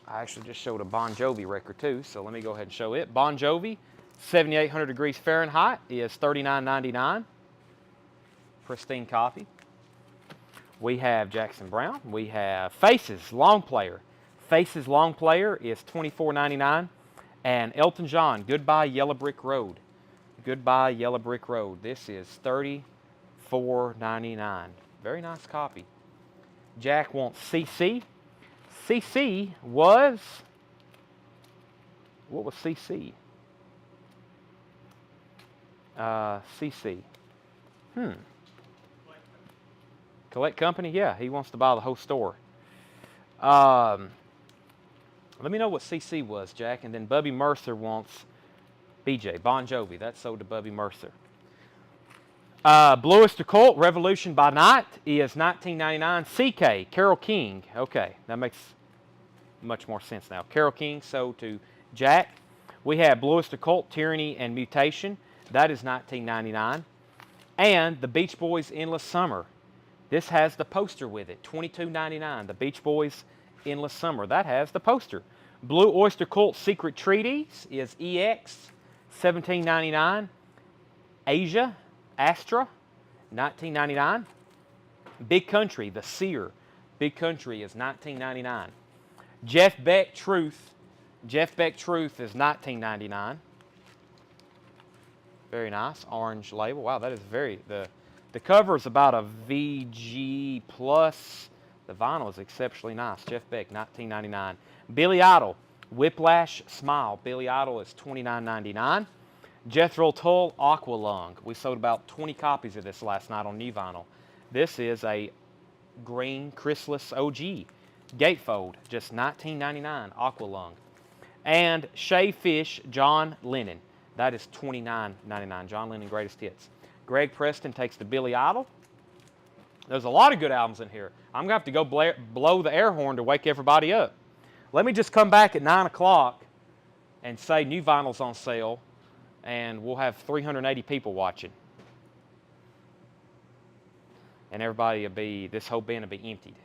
[SPEAKER 1] I actually just showed a Bon Jovi record too, so let me go ahead and show it. Bon Jovi, 7,800 degrees Fahrenheit, is $39.99. Pristine copy. We have Jackson Browne. We have Faces, Long Player. Faces, Long Player is $24.99. And Elton John, Goodbye Yellow Brick Road. Goodbye Yellow Brick Road. This is $34.99. Very nice copy. Jack wants CC. CC was, what was CC? CC. Collect Company? Yeah, he wants to buy the whole store. Let me know what CC was, Jack. And then Bubby Mercer wants BJ, Bon Jovi. That's sold to Bubby Mercer. Blue Oyster Cult, Revolution by Night is $19.99. CK, Carole King. Okay, that makes much more sense now. Carole King sold to Jack. We have Blue Oyster Cult, Tyranny and Mutation. That is $19.99. And the Beach Boys, Endless Summer. This has the poster with it, $22.99. The Beach Boys, Endless Summer. That has the poster. Blue Oyster Cult, Secret Treaties is EX, $17.99. Asia, Astra, $19.99. Big Country, The Seer. Big Country is $19.99. Jeff Beck, Truth. Jeff Beck, Truth is $19.99. Very nice. Orange label. Wow, that is very... The cover is about a VG plus. The vinyl is exceptionally nice. Jeff Beck, $19.99. Billy Idol, Whiplash, Smile. Billy Idol is $29.99. Jethro Tull, Aqualung. We sold about 20 copies of this last night on new vinyl. This is a green chrysalis OG. Gatefold, just $19.99. Aqualung. And Shea Fish, John Lennon. That is $29.99. John Lennon Greatest Hits. Greg Preston takes the Billy Idol. There's a lot of good albums in here. I'm going to have to go blow the air horn to wake everybody up. Let me just come back at 9 o'clock and say new vinyl's on sale, and we'll have 380 people watching. And everybody will be, this whole bin will be emptied.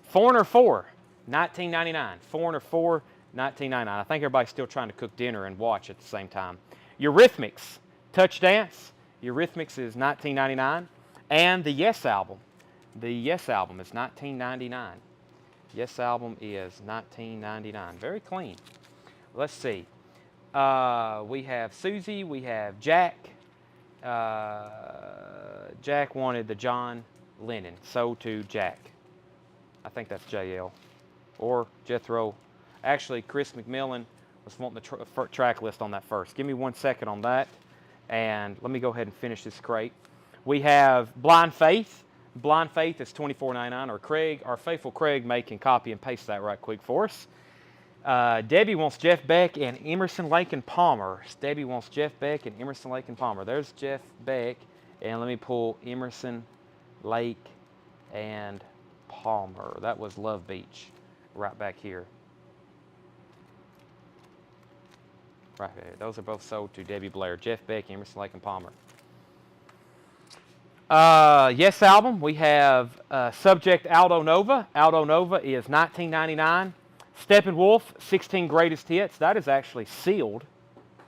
[SPEAKER 1] Foreigner 4, $19.99. Foreigner 4, $19.99. I think everybody's still trying to cook dinner and watch at the same time. Eurythmics, Touch Dance. Eurythmics is $19.99. And the Yes album. The Yes album is $19.99. Yes album is $19.99. Very clean. Let's see. We have Susie. We have Jack. Jack wanted the John Lennon. Sold to Jack. I think that's JL. Or Jethro. Actually, Chris McMillan was wanting the track list on that first. Give me 1 second on that. And let me go ahead and finish this crate. We have Blind Faith. Blind Faith is $24.99. Or Craig, our faithful Craig, can copy and paste that right quick for us. Debbie wants Jeff Beck and Emerson, Lake and Palmer. Debbie wants Jeff Beck and Emerson, Lake and Palmer. There's Jeff Beck. And let me pull Emerson, Lake, and Palmer. That was Love Beach right back here. Right there. Those are both sold to Debbie Blair. Jeff Beck, Emerson, Lake, and Palmer. Yes album. We have Subject Aldo Nova. Aldo Nova is $19.99. Steppenwolf, 16 Greatest Hits. That is actually sealed.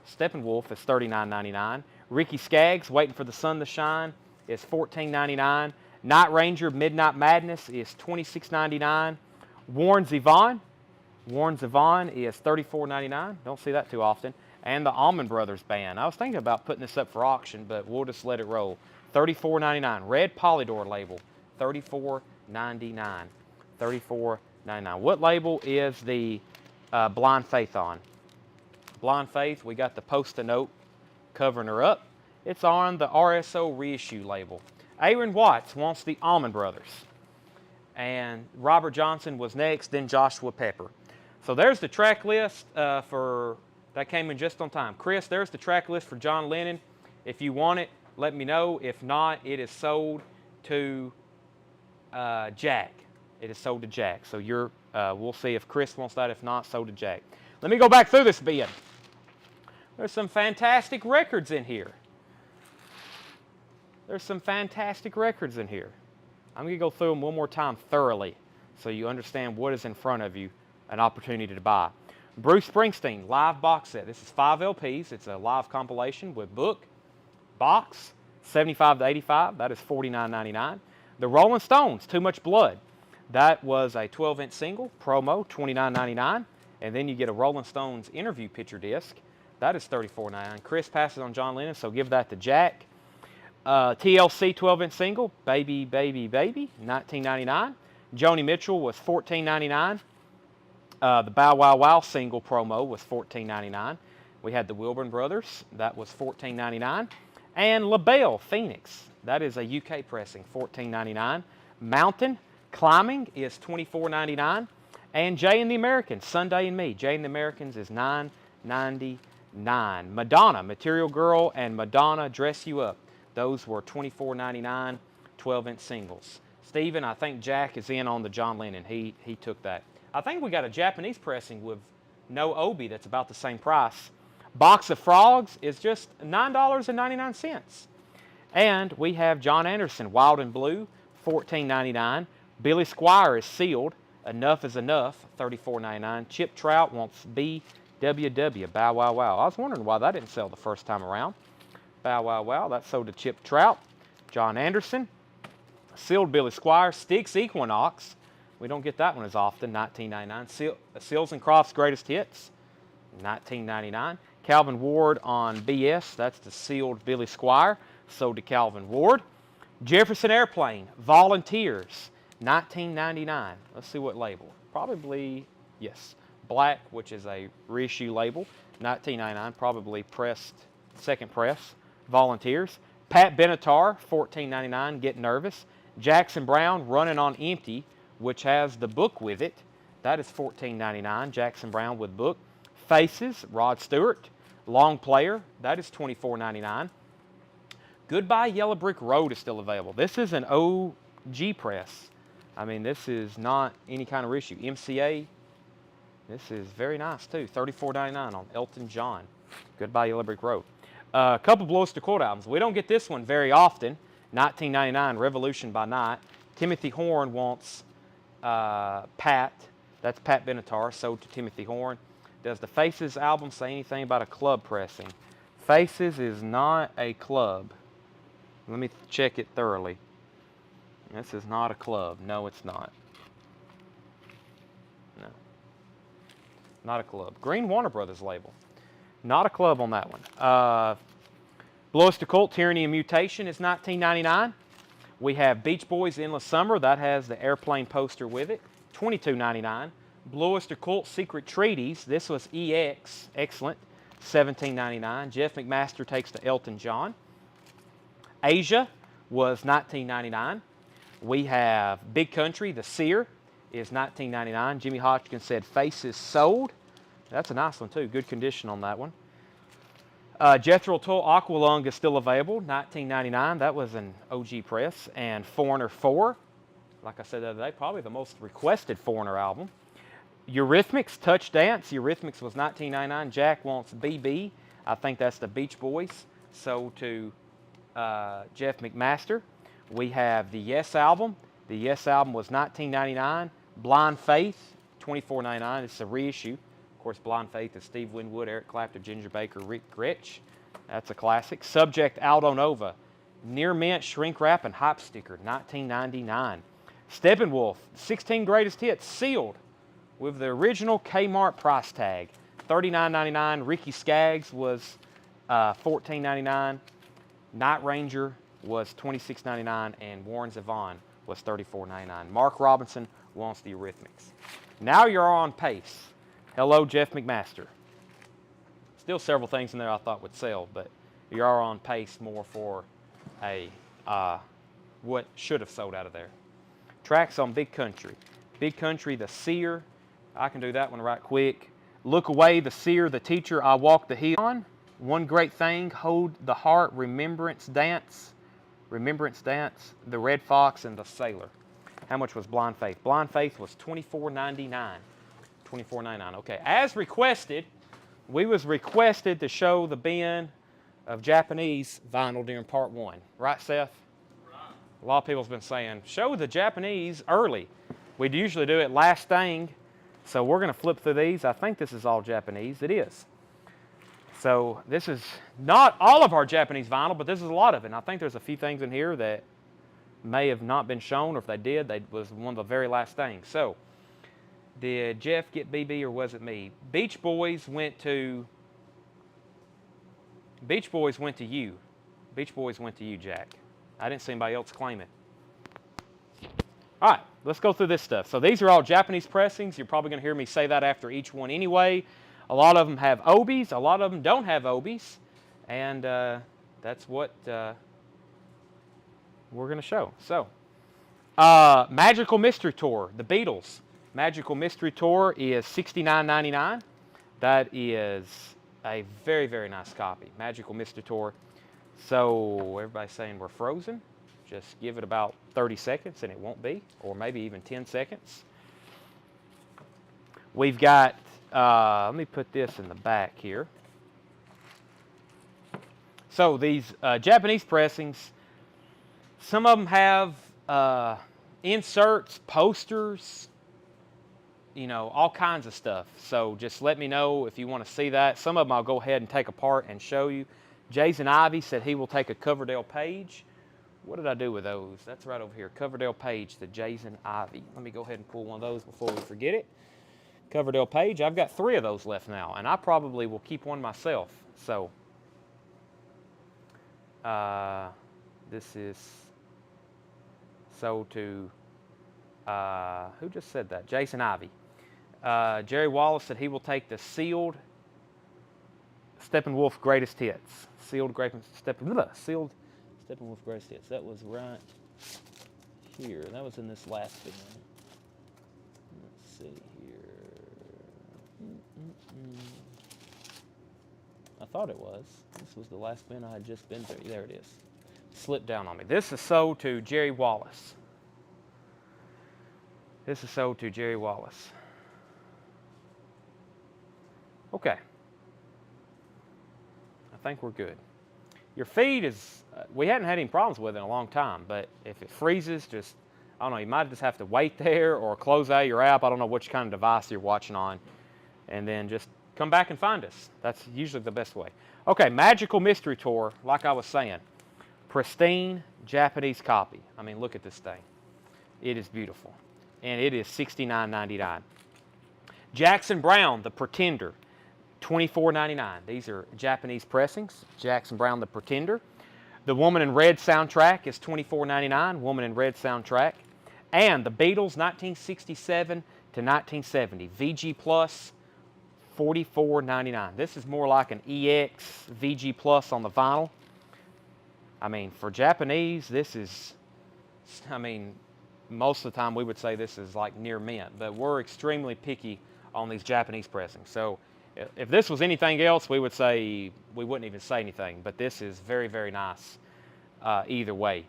[SPEAKER 1] Steppenwolf is $39.99. Ricky Skaggs, Waiting for the Sun to Shine, is $14.99. Night Ranger, Midnight Madness is $26.99. Warren Zevon is $34.99. Don't see that too often. And the Allman Brothers Band. I was thinking about putting this up for auction, but we'll just let it roll. $34.99. Red Polydor label, $34.99. $34.99. What label is the Blind Faith on? Blind Faith, we got the Post-a Note covering her up. It's on the RSO reissue label. Aaron Watts wants the Allman Brothers. And Robert Johnson was next, then Joshua Pepper. So there's the track list that came in just on time. Chris, there's the track list for John Lennon. If you want it, let me know. If not, it is sold to Jack. It is sold to Jack. So we'll see if Chris wants that. If not, sold to Jack. Let me go back through this bin. There's some fantastic records in here. I'm going to go through them one more time thoroughly so you understand what is in front of you, an opportunity to buy. Bruce Springsteen live box set. This is 5 LPs. It's a live compilation with book, box, 75 to 85. That is $49.99. The Rolling Stones, Too Much Blood. That was a 12-inch single, promo, $29.99. And then you get a Rolling Stones interview picture disc. That is $34.99. Chris passes on John Lennon, so give that to Jack. TLC 12-inch single, Baby, Baby, Baby, $19.99. Joni Mitchell was $14.99. The Bow Wow Wow single promo was $14.99. We had the Wilburn Brothers. That was $14.99. And LaBelle Phoenix. That is a UK pressing, $14.99. Mountain Climbing is $24.99. And Jay and the Americans, Sunday and Me. Jay and the Americans is $9.99. Madonna, Material Girl, and Madonna, Dress You Up. Those were $24.99, 12-inch singles. Steven, I think Jack is in on the John Lennon. He took that. I think we got a Japanese pressing with no obi that's about the same price. Box of Frogs is just $9.99. And we have John Anderson, Wild and Blue, $14.99. Billy Squier is sealed. Enough is Enough, $34.99. Chip Trout wants BWW, Bow Wow Wow. I was wondering why that didn't sell the first time around. Bow Wow Wow, that sold to Chip Trout. John Anderson, sealed Billy Squier. Styx Equinox, we don't get that one as often, $19.99. Seals and Crofts Greatest Hits, $19.99. Calvin Ward on BS, that's the sealed Billy Squier, sold to Calvin Ward. Jefferson Airplane, Volunteers, $19.99. Let's see what label. Probably, yes, Black, which is a reissue label, $19.99, probably pressed, second press. Volunteers. Pat Benatar, $14.99, Get Nervous. Jackson Brown, Running on Empty, which has the book with it. That is $14.99, Jackson Brown with book. Faces, Rod Stewart. Long Player, that is $24.99. Goodbye Yellow Brick Road is still available. This is an OG press. I mean, this is not any kind of reissue. MCA, this is very nice too. $34.99 on Elton John. Goodbye Yellow Brick Road. A couple Blow Us to Court albums. We don't get this one very often. $19.99, Revolution by Night. Timothy Horn wants Pat. That's Pat Benatar, sold to Timothy Horn. Does the Faces album say anything about a club pressing? Faces is not a club. Let me check it thoroughly. This is not a club. No, it's not. No. Not a club. Green Warner Brothers label. Not a club on that one. Blow Us to Cult, Tyranny and Mutation is $19.99. We have Beach Boys, Endless Summer. That has the airplane poster with it. $22.99. Blow Us to Cult, Secret Treaties. This was EX. Excellent. $17.99. Jeff McMaster takes to Elton John. Asia was $19.99. We have Big Country, The Seer is $19.99. Jimmy Hodgkins said Faces sold. That's a nice one too. Good condition on that one. Jethro Tull, Aqualung is still available. $19.99. That was an OG press. And Foreigner 4, like I said the other day, probably the most requested Foreigner album. Eurythmics, Touch Dance. Eurythmics was $19.99. Jack wants BB. I think that's the Beach Boys. Sold to Jeff McMaster. We have the Yes album. The Yes album was $19.99. Blind Faith, $24.99. It's a reissue. Of course, Blind Faith is Steve Winwood, Eric Clapton, Ginger Baker, Rick Gretsch. That's a classic. Subject, Aldo Nova. Near Mint, Shrink Wrap, and Hype Sticker, 1999. Steppenwolf, 16 Greatest Hits, sealed with the original Kmart price tag, $39.99. Ricky Skaggs was $14.99. Night Ranger was $26.99, and Warren Zevon was $34.99. Mark Robinson wants the Eurythmics. Now you're on pace. Hello, Jeff McMaster. Still several things in there I thought would sell, but you are on pace more for a what should have sold out of there. Tracks on Big Country. Big Country, The Seer. I can do that one right quick. Look Away, The Seer, The Teacher, I Walk the Hill. One Great Thing, Hold the Heart, Remembrance Dance, The Red Fox, and The Sailor. How much was Blind Faith? Blind Faith was $24.99. $24.99. Okay, as requested, we was requested to show the bin of Japanese vinyl during part 1. Right, Seth? Right. A lot of people's been saying, show the Japanese early. We'd usually do it last thing, so we're going to flip through these. I think this is all Japanese. It is. So this is not all of our Japanese vinyl, but this is a lot of it. And I think there's a few things in here that may have not been shown, or if they did, they was one of the very last things. So, did Jeff get BB or was it me? Beach Boys went to you. Beach Boys went to you, Jack. I didn't see anybody else claim it. All right, let's go through this stuff. So these are all Japanese pressings. You're probably going to hear me say that after each one anyway. A lot of them have obies. A lot of them don't have obies. And that's what we're going to show. So, Magical Mystery Tour, the Beatles. Magical Mystery Tour is $69.99. That is a very, very nice copy. Magical Mystery Tour. So, everybody's saying we're frozen. Just give it about 30 seconds and it won't be, or maybe even 10 seconds. We've got, let me put this in the back here. So, these Japanese pressings, some of them have inserts, posters, you know, all kinds of stuff. So just let me know if you want to see that. Some of them I'll go ahead and take apart and show you. Jason Ivey said he will take a Coverdale page. What did I do with those? That's right over here. Coverdale page to Jason Ivey. Let me go ahead and pull one of those before we forget it. Coverdale page. I've got 3 of those left now, and I probably will keep one myself. So this is sold to, who just said that? Jason Ivey. Jerry Wallace said he will take the sealed Steppenwolf Greatest Hits. Sealed Steppenwolf Greatest Hits. That was right here. That was in this last bin. Let's see here. I thought it was. This was the last bin I had just been through. There it is. Slipped down on me. This is sold to Jerry Wallace. This is sold to Jerry Wallace. Okay. I think we're good. Your feed is, we hadn't had any problems with it in a long time, but if it freezes, just, I don't know, you might just have to wait there or close out your app. I don't know which kind of device you're watching on. And then just come back and find us. That's usually the best way. Okay, Magical Mystery Tour, like I was saying. Pristine Japanese copy. I mean, look at this thing. It is beautiful. And it is $69.99. Jackson Browne, The Pretender, $24.99. These are Japanese pressings. Jackson Browne, The Pretender. The Woman in Red soundtrack is $24.99. Woman in Red soundtrack. And the Beatles, 1967 to 1970. VG Plus, $44.99. This is more like an EX VG Plus on the vinyl. I mean, for Japanese, this is, I mean, most of the time we would say this is like near mint, but we're extremely picky on these Japanese pressings. So if this was anything else, we would say, we wouldn't even say anything, but this is very, very nice either way.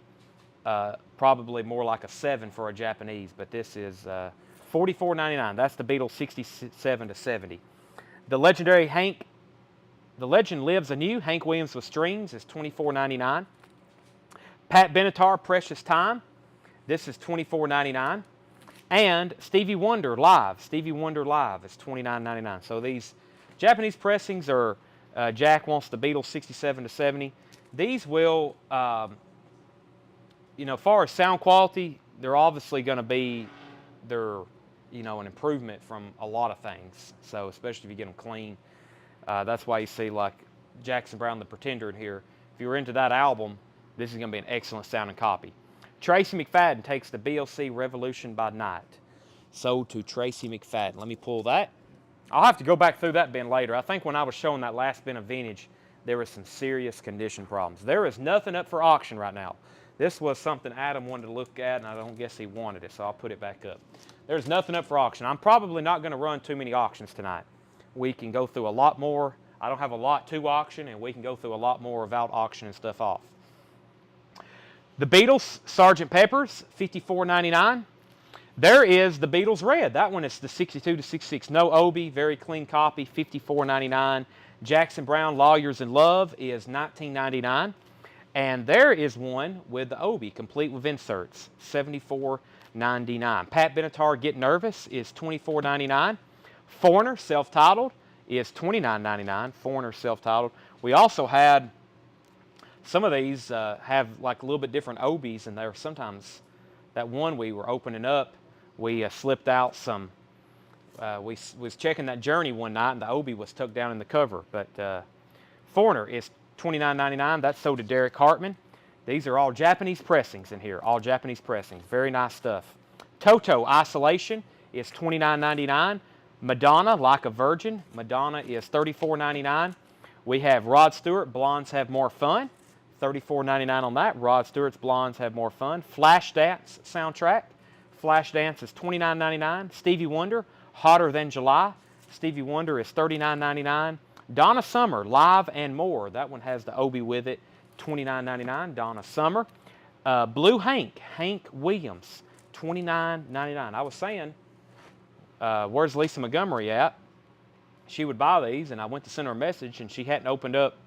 [SPEAKER 1] Probably more like a 7 for a Japanese, but this is $44.99. That's the Beatles 67 to 70. The legendary The Legend Lives Anew, Hank Williams with Strings, is $24.99. Pat Benatar, Precious Time. This is $24.99. And Stevie Wonder Live. Stevie Wonder Live is $29.99. So these Japanese pressings are, Jack wants the Beatles 67 to 70. These will, you know, as far as sound quality, they're obviously going to be, you know, an improvement from a lot of things. So especially if you get them clean. That's why you see like Jackson Browne, The Pretender in here. If you were into that album, this is going to be an excellent sounding copy. Tracy McFadden takes the BLC Revolution by Night. Sold to Tracy McFadden. Let me pull that. I'll have to go back through that bin later. I think when I was showing that last bin of vintage, there was some serious condition problems. There is nothing up for auction right now. This was something Adam wanted to look at, and I don't guess he wanted it, so I'll put it back up. There's nothing up for auction. I'm probably not going to run too many auctions tonight. We can go through a lot more. I don't have a lot to auction, and we can go through a lot more without auctioning stuff off. The Beatles, Sgt. Pepper's, $54.99. There is the Beatles Red. That one is the 62 to 66. No Obi, very clean copy, $54.99. Jackson Browne, Lawyers in Love is $19.99. And there is one with the Obi, complete with inserts, $74.99. Pat Benatar, Get Nervous is $24.99. Foreigner, self-titled, is $29.99. Foreigner, self-titled. We also had some of these have like a little bit different Obis, and there sometimes that one we were opening up, we slipped out some. We was checking that Journey one night, and the Obi was tucked down in the cover. But Foreigner is $29.99. That's sold to Derek Hartman. These are all Japanese pressings in here. All Japanese pressings. Very nice stuff. Toto Isolation is $29.99. Madonna, Like a Virgin. Madonna is $34.99. We have Rod Stewart, Blondes Have More Fun. $34.99 on that. Rod Stewart's Blondes Have More Fun. Flashdance soundtrack. Flashdance is $29.99. Stevie Wonder, Hotter Than July. Stevie Wonder is $39.99. Donna Summer, Live and More. That one has the Obi with it. $29.99. Donna Summer. Blue Hank, Hank Williams, $29.99. I was saying, where's Lisa Montgomery at? She would buy these, and I went to send her a message, and she hadn't opened up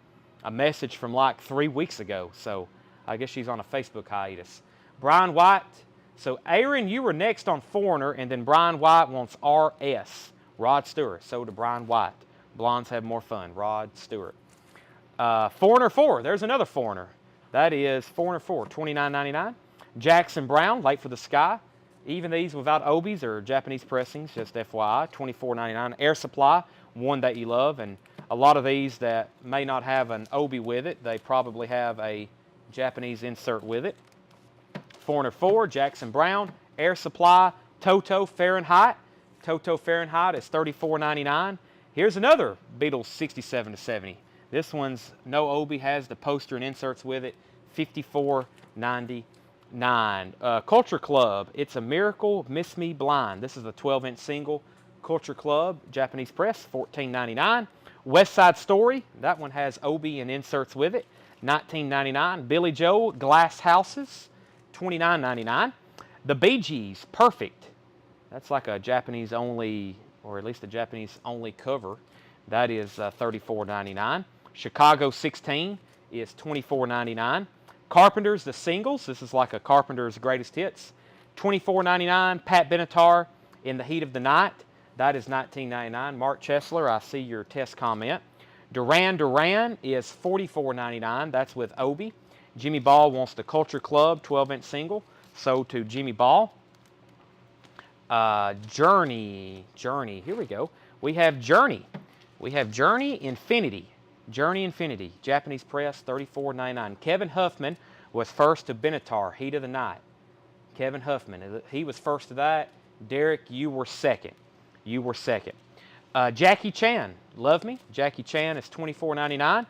[SPEAKER 1] a message from like 3 weeks ago. So I guess she's on a Facebook hiatus. Brian White. So Aaron, you were next on Foreigner, and then Brian White wants RS. Rod Stewart. So to Brian White. Blondes Have More Fun. Rod Stewart. Foreigner 4. There's another Foreigner. That is Foreigner 4. $29.99. Jackson Browne. Late for the Sky. Even these without Obis are Japanese pressings. Just FYI. $24.99. Air Supply. One that you love. And a lot of these that may not have an Obi with it, they probably have a Japanese insert with it. Foreigner 4, Jackson Browne, Air Supply, Toto Fahrenheit. Toto Fahrenheit is $34.99. Here's another Beatles 67 to 70. This one's no Obi, has the poster and inserts with it, $54.99. Culture Club, It's a Miracle, Miss Me Blind. This is a 12-inch single. Culture Club, Japanese press, $14.99. West Side Story, that one has Obi and inserts with it, $19.99. Billy Joel, Glass Houses, $29.99. The Bee Gees, Perfect. That's like a Japanese only, or at least a Japanese only cover. That is $34.99. Chicago 16 is $24.99. Carpenters, the singles. This is like a Carpenter's Greatest Hits. $24.99. Pat Benatar, In the Heat of the Night. That is $19.99. Mark Chesler, I see your test comment. Duran Duran is $44.99. That's with Obi. Jimmy Ball wants the Culture Club 12-inch single. Sold to Jimmy Ball. Journey. Here we go. We have Journey. We have Journey Infinity. Journey Infinity. Japanese press, $34.99. Kevin Huffman was first to Benatar, Heat of the Night. Kevin Huffman. He was first to that. Derek, you were second. You were second. Jackie Chan, Love Me. Jackie Chan is $24.99.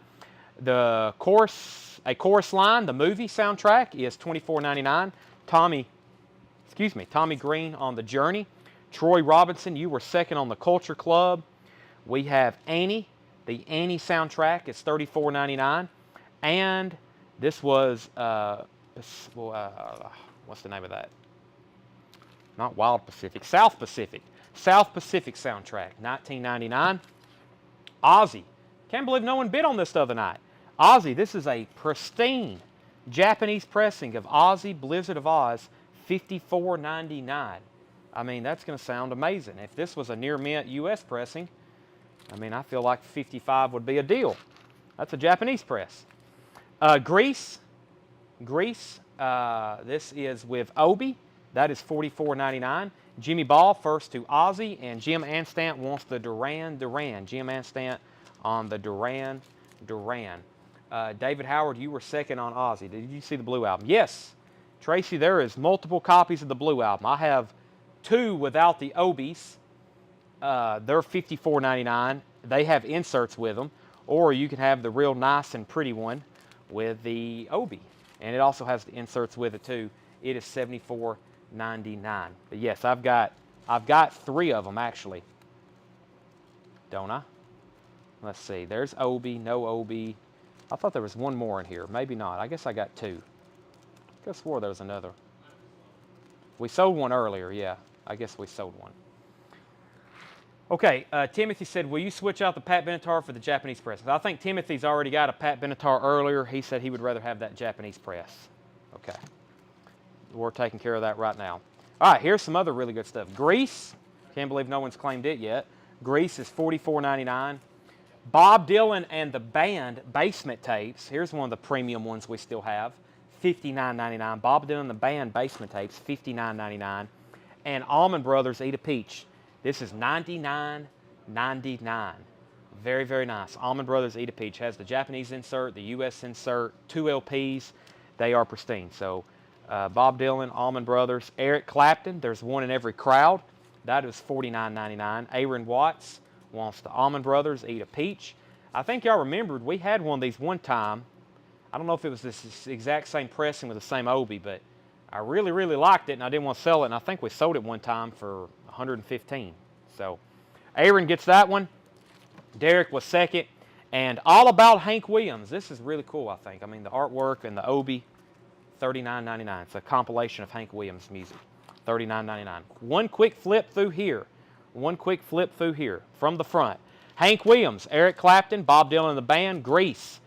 [SPEAKER 1] A Chorus Line, the movie soundtrack, is $24.99. Tommy Green on The Journey. Troy Robinson, you were second on the Culture Club. We have Annie. The Annie soundtrack is $34.99. And this was, what's the name of that? Not Wild Pacific, South Pacific. South Pacific soundtrack, $19.99. Ozzy. Can't believe no one bid on this the other night. Ozzy, this is a pristine Japanese pressing of Ozzy, Blizzard of Oz, $54.99. I mean, that's going to sound amazing. If this was a near mint U.S. pressing, I mean, I feel like 55 would be a deal. That's a Japanese press. Greece. This is with Obi. That is $44.99. Jimmy Ball first to Ozzy, and Jim Anstant wants the Duran Duran. Jim Anstant on the Duran Duran. David Howard, you were second on Ozzy. Did you see the Blue Album? Yes. Tracy, there is multiple copies of the Blue Album. I have 2 without the Obies. They're $54.99. They have inserts with them. Or you can have the real nice and pretty one with the Obi. And it also has the inserts with it too. It is $74.99. But yes, I've got 3 of them actually. Don't I? Let's see. There's Obi, no Obi. I thought there was one more in here. Maybe not. I guess I got 2. I could have swore there was another. We sold one earlier, yeah. I guess we sold one. Okay, Timothy said, will you switch out the Pat Benatar for the Japanese press? I think Timothy's already got a Pat Benatar earlier. He said he would rather have that Japanese press. Okay. We're taking care of that right now. All right, here's some other really good stuff. Grease. Can't believe no one's claimed it yet. Grease is $44.99. Bob Dylan and the Band basement tapes. Here's one of the premium ones we still have. $59.99. Bob Dylan and the Band basement tapes, $59.99. And Allman Brothers Eat a Peach. This is $99.99. Very, very nice. Allman Brothers Eat a Peach has the Japanese insert, the U.S. insert, 2 LPs. They are pristine. So Bob Dylan, Allman Brothers, Eric Clapton. There's one in every crowd. That is $49.99. Aaron Watts wants the Allman Brothers Eat a Peach. I think y'all remembered we had one of these one time. I don't know if it was this exact same pressing with the same Obi, but I really, really liked it, and I didn't want to sell it, and I think we sold it one time for $115. So Aaron gets that one. Derek was second. And All About Hank Williams. This is really cool, I think. I mean, the artwork and the Obi, $39.99. It's a compilation of Hank Williams music, $39.99. One quick flip through here. From the front. Hank Williams, Eric Clapton, Bob Dylan and the Band, Grease,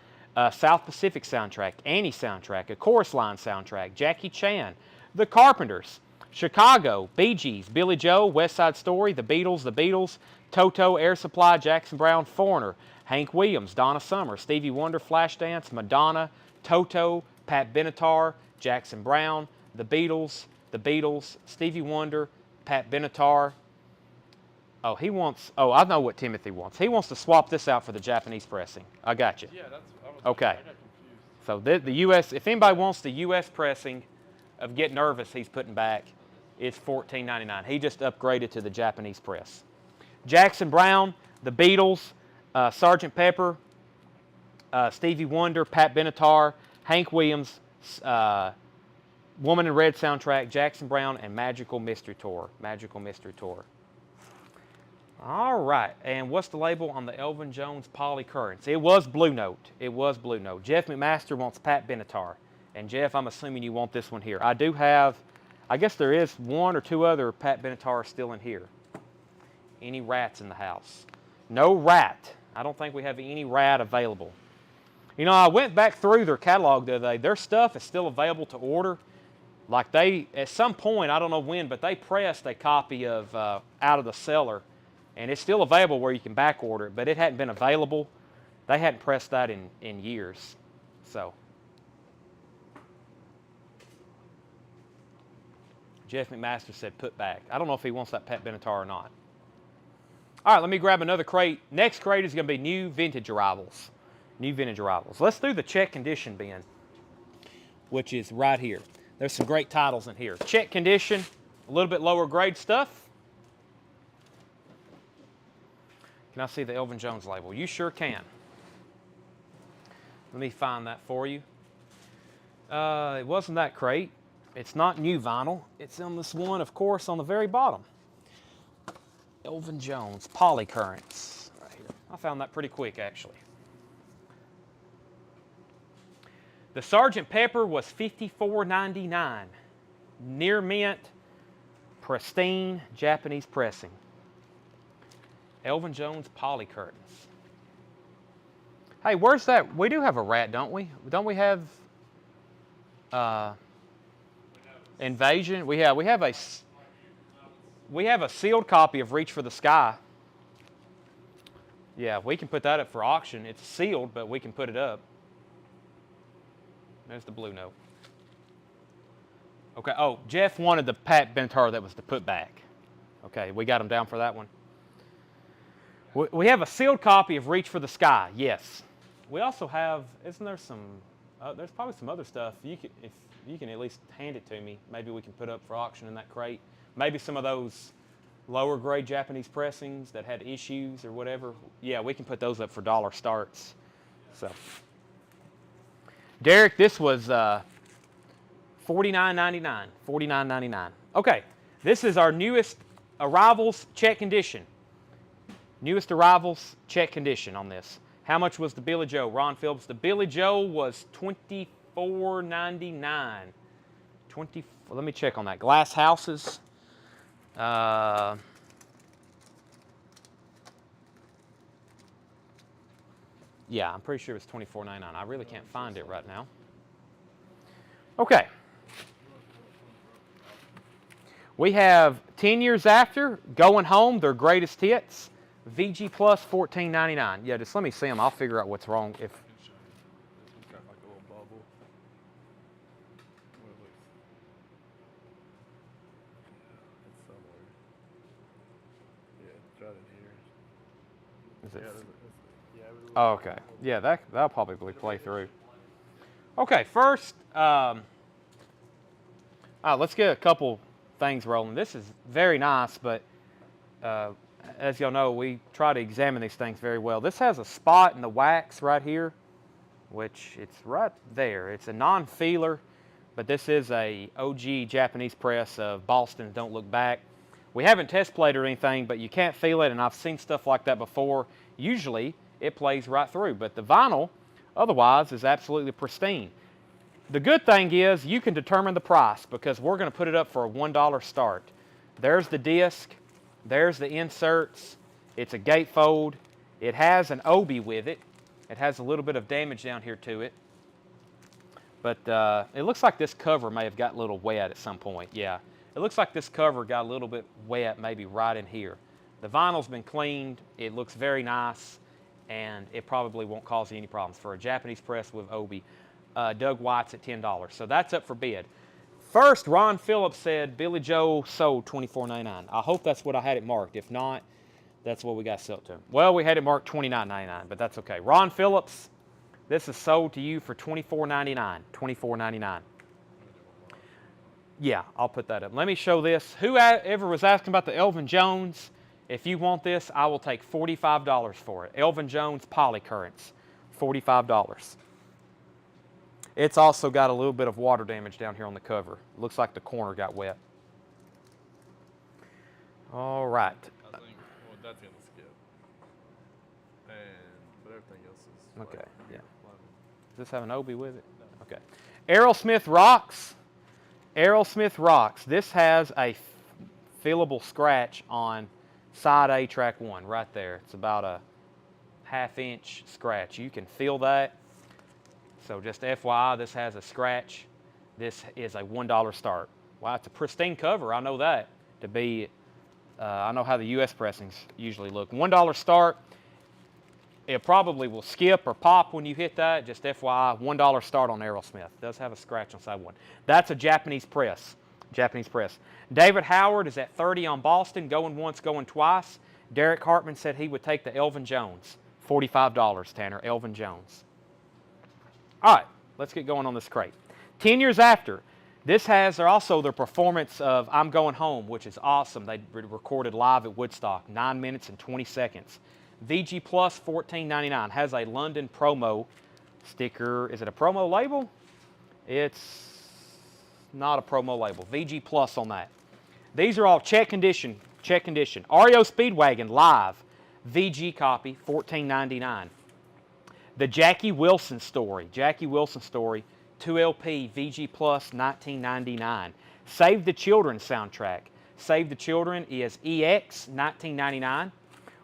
[SPEAKER 1] South Pacific soundtrack, Annie soundtrack, a Chorus Line soundtrack, Jackie Chan, The Carpenters, Chicago, Bee Gees, Billy Joe, West Side Story, The Beatles, Toto, Air Supply, Jackson Browne, Foreigner, Hank Williams, Donna Summer, Stevie Wonder, Flashdance, Madonna, Toto, Pat Benatar, Jackson Browne, The Beatles, Stevie Wonder, Pat Benatar. Oh, I know what Timothy wants. He wants to swap this out for the Japanese pressing. I got you.
[SPEAKER 2] Yeah,
[SPEAKER 1] okay.
[SPEAKER 2] I got confused.
[SPEAKER 1] So the U.S., if anybody wants the U.S. pressing of Get Nervous he's putting back, it's $14.99. He just upgraded to the Japanese press. Jackson Browne, The Beatles, Sgt. Pepper, Stevie Wonder, Pat Benatar, Hank Williams, Woman in Red soundtrack, Jackson Browne, and Magical Mystery Tour. All right, and what's the label on the Elvin Jones Polycurrents? It was Blue Note. Jeff McMaster wants Pat Benatar. And Jeff, I'm assuming you want this one here. I do have, I guess there is 1 or 2 other Pat Benatars still in here. Any rats in the house? No rat. I don't think we have any rat available. You know, I went back through their catalog the other day. Their stuff is still available to order. Like at some point, I don't know when, but they pressed a copy of Out of the Cellar. And it's still available where you can back order it, but it hadn't been available. They hadn't pressed that in years. So Jeff McMaster said put back. I don't know if he wants that Pat Benatar or not. All right, let me grab another crate. Next crate is going to be new vintage arrivals. Let's do the check condition bin, which is right here. There's some great titles in here. Check condition, a little bit lower grade stuff. Can I see the Elvin Jones label? You sure can. Let me find that for you. It wasn't that crate. It's not new vinyl. It's on this one, of course, on the very bottom. Elvin Jones, Polycurrents. Right here. I found that pretty quick, actually. The Sgt. Pepper was $54.99. Near mint, pristine, Japanese pressing. Elvin Jones Polycurrents. Hey, where's that? We do have a rat, don't we? Don't we have Invasion? We have a... we have a sealed copy of Reach for the Sky. Yeah, we can put that up for auction. It's sealed, but we can put it up. There's the blue note. Okay, oh, Jeff wanted the Pat Benatar that was the put back. Okay, we got him down for that one. We have a sealed copy of Reach for the Sky, yes. We also have, isn't there some, there's probably some other stuff. If you can at least hand it to me, maybe we can put up for auction in that crate. Maybe some of those lower grade Japanese pressings that had issues or whatever. Yeah, we can put those up for dollar starts. So, Derek, this was $49.99. $49.99. Okay, this is our newest arrivals check condition. Newest arrivals check condition on this. How much was the Billy Joe, Ron Phillips? The Billy Joe was $24.99. Let me check on that. Glass houses. Yeah, I'm pretty sure it was $24.99. I really can't find it right now. Okay. We have 10 Years After, Going Home, Their Greatest Hits. VG Plus $14.99. Yeah, just let me see them. I'll figure out what's wrong. If
[SPEAKER 2] It's got like a little bubble. It's somewhere. Yeah, it's right in here.
[SPEAKER 1] is it?
[SPEAKER 2] Yeah,
[SPEAKER 1] Oh, okay. Yeah, that'll probably play through. Okay, first, let's get a couple things rolling. This is very nice, but as y'all know, we try to examine these things very well. This has a spot in the wax right here, which it's right there. It's a non-feeler, but this is a OG Japanese press of Boston Don't Look Back. We haven't test played or anything, but you can't feel it, and I've seen stuff like that before. Usually, it plays right through, but the vinyl, otherwise, is absolutely pristine. The good thing is you can determine the price because we're going to put it up for a $1 start. There's the disc. There's the inserts. It's a gatefold. It has an obi with it. It has a little bit of damage down here to it. But it looks like this cover may have got a little wet at some point. Yeah, it looks like this cover got a little bit wet maybe right in here. The vinyl's been cleaned. It looks very nice, and it probably won't cause you any problems. For a Japanese press with obi, Doug White's at $10. So that's up for bid. First, Ron Phillips said Billy Joe sold $24.99. I hope that's what I had it marked. If not, that's what we got sold to him. Well, we had it marked $29.99, but that's okay. Ron Phillips, this is sold to you for $24.99. $24.99. Yeah, I'll put that up. Let me show this. Whoever was asking about the Elvin Jones, if you want this, I will take $45 for it. Elvin Jones Polycurrents, $45. It's also got a little bit of water damage down here on the cover. Looks like the corner got wet. All right.
[SPEAKER 2] I think, well, that's going to skip. But everything else is
[SPEAKER 1] Okay,
[SPEAKER 2] like,
[SPEAKER 1] yeah. Does this have an obi with it? No. Okay. Aerosmith Rocks. Aerosmith Rocks. This has a feelable scratch on side A, track 1, right there. It's about a half-inch scratch. You can feel that. So just FYI, this has a scratch. This is a $1 start. Wow, it's a pristine cover. I know that to be. I know how the U.S. pressings usually look. $1 start. It probably will skip or pop when you hit that. Just FYI, $1 start on Aerosmith. It does have a scratch on side 1. That's a Japanese press. Japanese press. David Howard is at 30 on Boston. Going once, going twice. Derek Hartman said he would take the Elvin Jones. $45, Tanner. Elvin Jones. All right, let's get going on this crate. 10 Years After. This has also their performance of I'm Going Home, which is awesome. They recorded live at Woodstock, 9 minutes and 20 seconds. VG Plus $14.99. Has a London promo sticker. Is it a promo label? It's not a promo label. VG Plus on that. These are all check condition. Check condition. Reo Speedwagon live. VG copy $14.99. The Jackie Wilson Story. Jackie Wilson Story. 2LP VG Plus $19.99. Save the Children soundtrack. Save the Children is EX $19.99.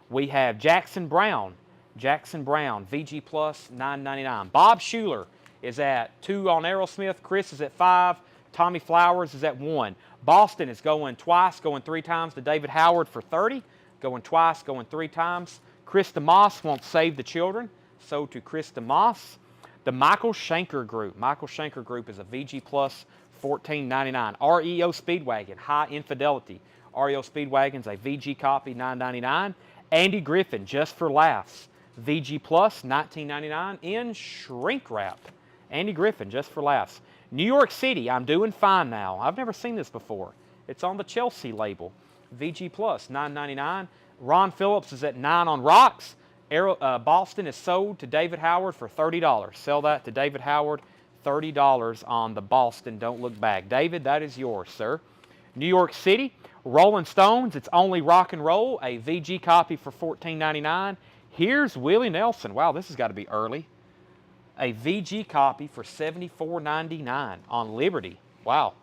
[SPEAKER 1] We have Jackson Brown. Jackson Brown VG Plus $9.99. Bob Schuler is at 2 on Aerosmith. Chris is at 5. Tommy Flowers is at 1. Boston is going twice, going 3 times to David Howard for 30. Going twice, going 3 times. Krista Moss wants Save the Children. So to Krista Moss. The Michael Schenker Group. Michael Schenker Group is a VG Plus, $14.99. Reo Speedwagon, High Infidelity. Reo Speedwagon's a VG copy, $9.99. Andy Griffin, Just for Laughs. VG Plus, $19.99 in shrink wrap. Andy Griffin, Just for Laughs. New York City, I'm Doing Fine Now. I've never seen this before. It's on the Chelsea label. VG Plus, $9.99. Ron Phillips is at 9 on rocks. Boston is sold to David Howard for $30. Sell that to David Howard, $30 on the Boston Don't Look Back. David, that is yours, sir. New York City, Rolling Stones, It's Only Rock and Roll, a VG copy for $14.99. Here's Willie Nelson. Wow, this has got to be early. A VG copy for $74.99 on Liberty. Wow.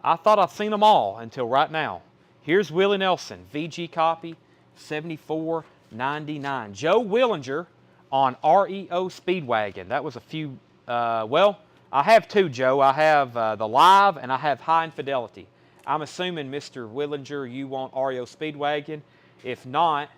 [SPEAKER 1] I thought I'd seen them all until right now. Here's Willie Nelson, VG copy, $74.99. Joe Willinger on Reo Speedwagon. That was a few, well, I have 2, Joe. I have the Live and I have High Infidelity. I'm assuming, Mr. Willinger, you want Reo Speedwagon. If not,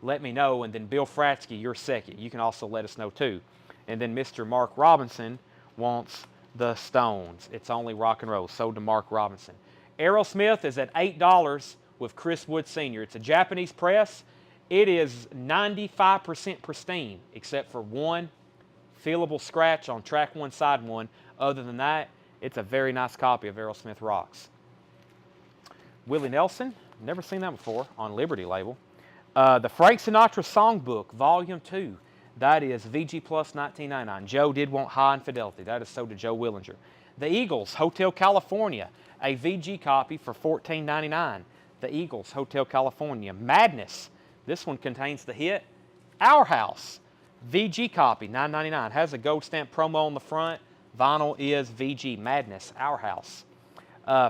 [SPEAKER 1] let me know. And then Bill Fratsky, you're second. You can also let us know too. And then Mr. Mark Robinson wants the Stones. It's Only Rock and Roll. Sold to Mark Robinson. Aerosmith is at $8 with Chris Wood Sr. It's a Japanese press. It is 95% pristine, except for one feelable scratch on track 1, side 1. Other than that, it's a very nice copy of Aerosmith Rocks. Willie Nelson, never seen that before, on Liberty label. The Frank Sinatra Songbook, Volume 2. That is VG Plus, $19.99. Joe did want High Infidelity. That is sold to Joe Willinger. The Eagles, Hotel California, a VG copy for $14.99. The Eagles, Hotel California. Madness. This one contains the hit Our House. VG copy, $9.99. Has a gold stamp promo on the front. Vinyl is VG. Madness, Our House.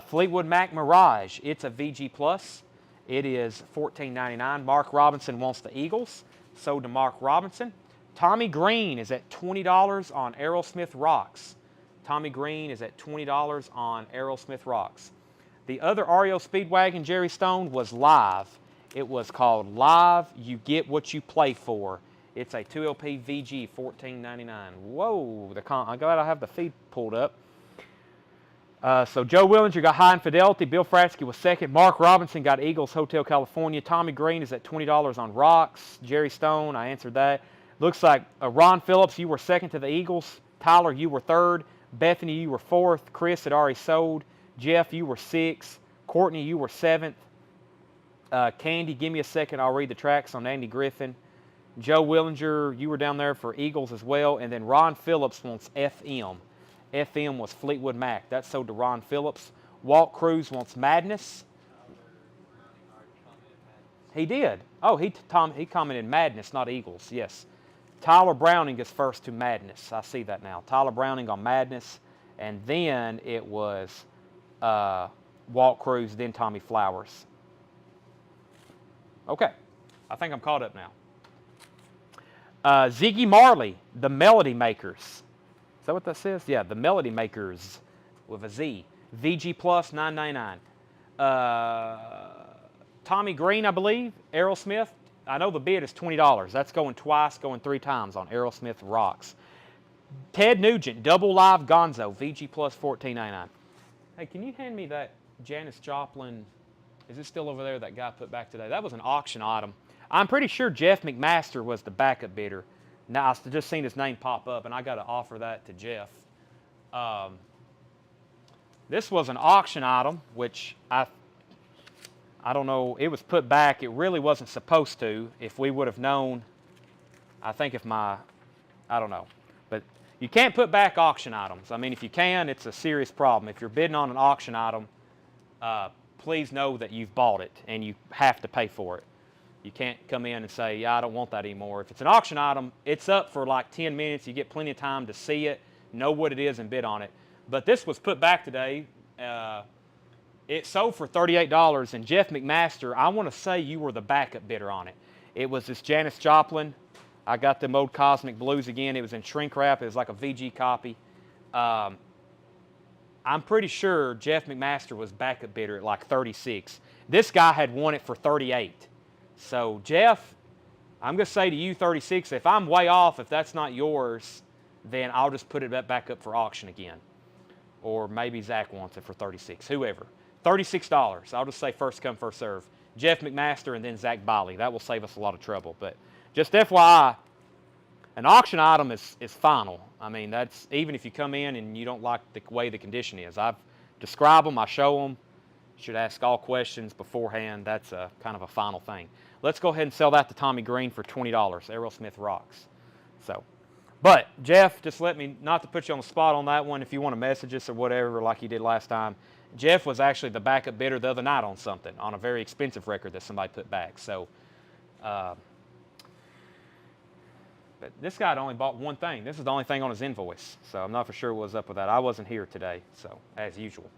[SPEAKER 1] Fleetwood Mac Mirage. It's a VG Plus. It is $14.99. Mark Robinson wants the Eagles. Sold to Mark Robinson. Tommy Green is at $20 on Aerosmith Rocks. Tommy Green is at $20 on Aerosmith Rocks. The other Reo Speedwagon Jerry Stone was Live. It was called Live, You Get What You Play For. It's a 2LP VG, $14.99. Whoa, I'm glad I have the feed pulled up. So Joe Willinger got High Infidelity. Bill Fratsky was second. Mark Robinson got Eagles, Hotel California. Tommy Green is at $20 on Rocks. Jerry Stone, I answered that. Looks like Ron Phillips, you were second to the Eagles. Tyler, you were third. Bethany, you were fourth. Chris had already sold. Jeff, you were sixth. Courtney, you were seventh. Candy, give me a second. I'll read the tracks on Andy Griffin. Joe Willinger, you were down there for Eagles as well. And then Ron Phillips wants FM. FM was Fleetwood Mac. That's sold to Ron Phillips. Walt Cruz wants Madness. He did. Oh, he commented Madness, not Eagles. Yes. Tyler Browning is first to Madness. I see that now. Tyler Browning on Madness. And then it was Walt Cruz, then Tommy Flowers. Okay. I think I'm caught up now. Ziggy Marley, The Melody Makers. Is that what that says? Yeah, The Melody Makers with a Z. VG Plus, $9.99. Tommy Green, I believe, Aerosmith. I know the bid is $20. That's going twice, going 3 times on Aerosmith Rocks. Ted Nugent, Double Live Gonzo, VG Plus, $14.99. Hey, can you hand me that Janis Joplin? Is it still over there that guy put back today? That was an auction item. I'm pretty sure Jeff McMaster was the backup bidder. Now, I've just seen his name pop up, and I got to offer that to Jeff. This was an auction item, which I don't know. It was put back. It really wasn't supposed to. If we would have known, I think I don't know. But you can't put back auction items. I mean, if you can, it's a serious problem. If you're bidding on an auction item, please know that you've bought it, and you have to pay for it. You can't come in and say, yeah, I don't want that anymore. If it's an auction item, it's up for like 10 minutes. You get plenty of time to see it, know what it is, and bid on it. But this was put back today. It sold for $38, and Jeff McMaster, I want to say you were the backup bidder on it. It was this Janis Joplin. I got them old Cosmic Blues again. It was in shrink wrap. It was like a VG copy. I I'm pretty sure Jeff McMaster was backup bidder at like 36. This guy had won it for 38. So Jeff, I'm going to say to you 36. If I'm way off, if that's not yours, then I'll just put it back up for auction again. Or maybe Zach wants it for 36, whoever. $36. I'll just say first come, first serve. Jeff McMaster and then Zach Biley. That will save us a lot of trouble. But just FYI, an auction item is final. I mean, that's even if you come in and you don't like the way the condition is. I've describe them, I show them. You should ask all questions beforehand. That's a kind of a final thing. Let's go ahead and sell that to Tommy Green for $20. Aerosmith rocks. So, but Jeff, just let me, not to put you on the spot on that one, if you want to message us or whatever like you did last time. Jeff was actually the backup bidder the other night on something, on a very expensive record that somebody put back. So, but this guy had only bought one thing. This is the only thing on his invoice. So I'm not for sure what was up with that. I wasn't here today, so as usual.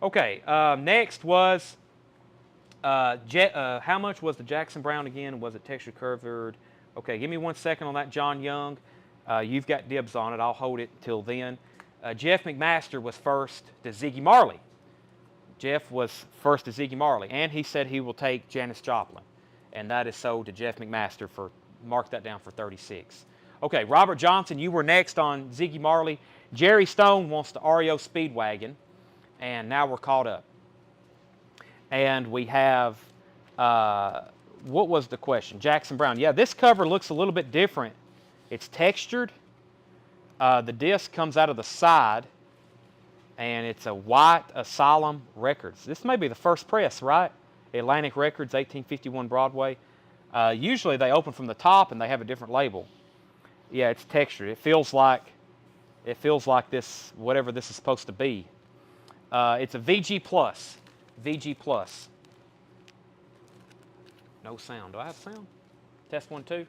[SPEAKER 1] Okay, next was, how much was the Jackson Brown again? Was it texture curved? Okay, give me 1 second on that, John Young. You've got dibs on it. I'll hold it till then. Jeff McMaster was first to Ziggy Marley. Jeff was first to Ziggy Marley, and he said he will take Janis Joplin. And that is sold to Jeff McMaster for, mark that down for 36. Okay, Robert Johnson, you were next on Ziggy Marley. Jerry Stone wants the Reo Speedwagon, and now we're caught up. And we have, what was the question? Jackson Brown. Yeah, this cover looks a little bit different. It's textured. The disc comes out of the side, and it's a white Asylum Records. This may be the first press, right? Atlantic Records, 1851 Broadway. Usually they open from the top and they have a different label. Yeah, it's textured. It feels like this, whatever this is supposed to be. It's a VG Plus. VG Plus. No sound. Do I have sound? Test 1, 2.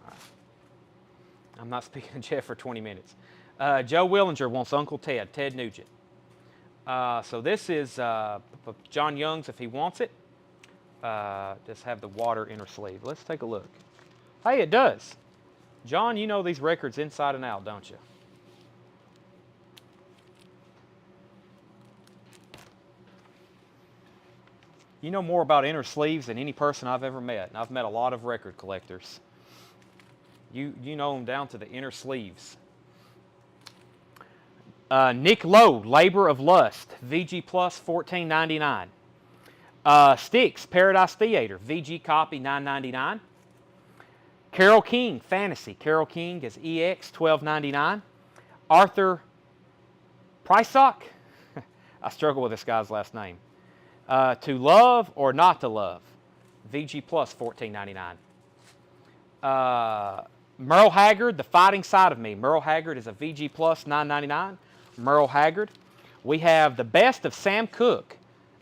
[SPEAKER 1] All right. I'm not speaking to Jeff for 20 minutes. Joe Willinger wants Uncle Ted, Ted Nugent. So this is John Young's if he wants it. Just have the water inner sleeve. Let's take a look. Hey, it does. John, you know these records inside and out, don't you? You know more about inner sleeves than any person I've ever met. And I've met a lot of record collectors. You know them down to the inner sleeves. Nick Lowe, Labor of Lust, VG Plus, $14.99. Styx, Paradise Theater, VG copy, $9.99. Carole King, Fantasy. Carole King is EX, $12.99. Arthur Prysock, I struggle with this guy's last name. To Love or Not to Love, VG Plus, $14.99. Merle Haggard, The Fighting Side of Me. Merle Haggard is a VG Plus, $9.99. Merle Haggard. We have The Best of Sam Cooke,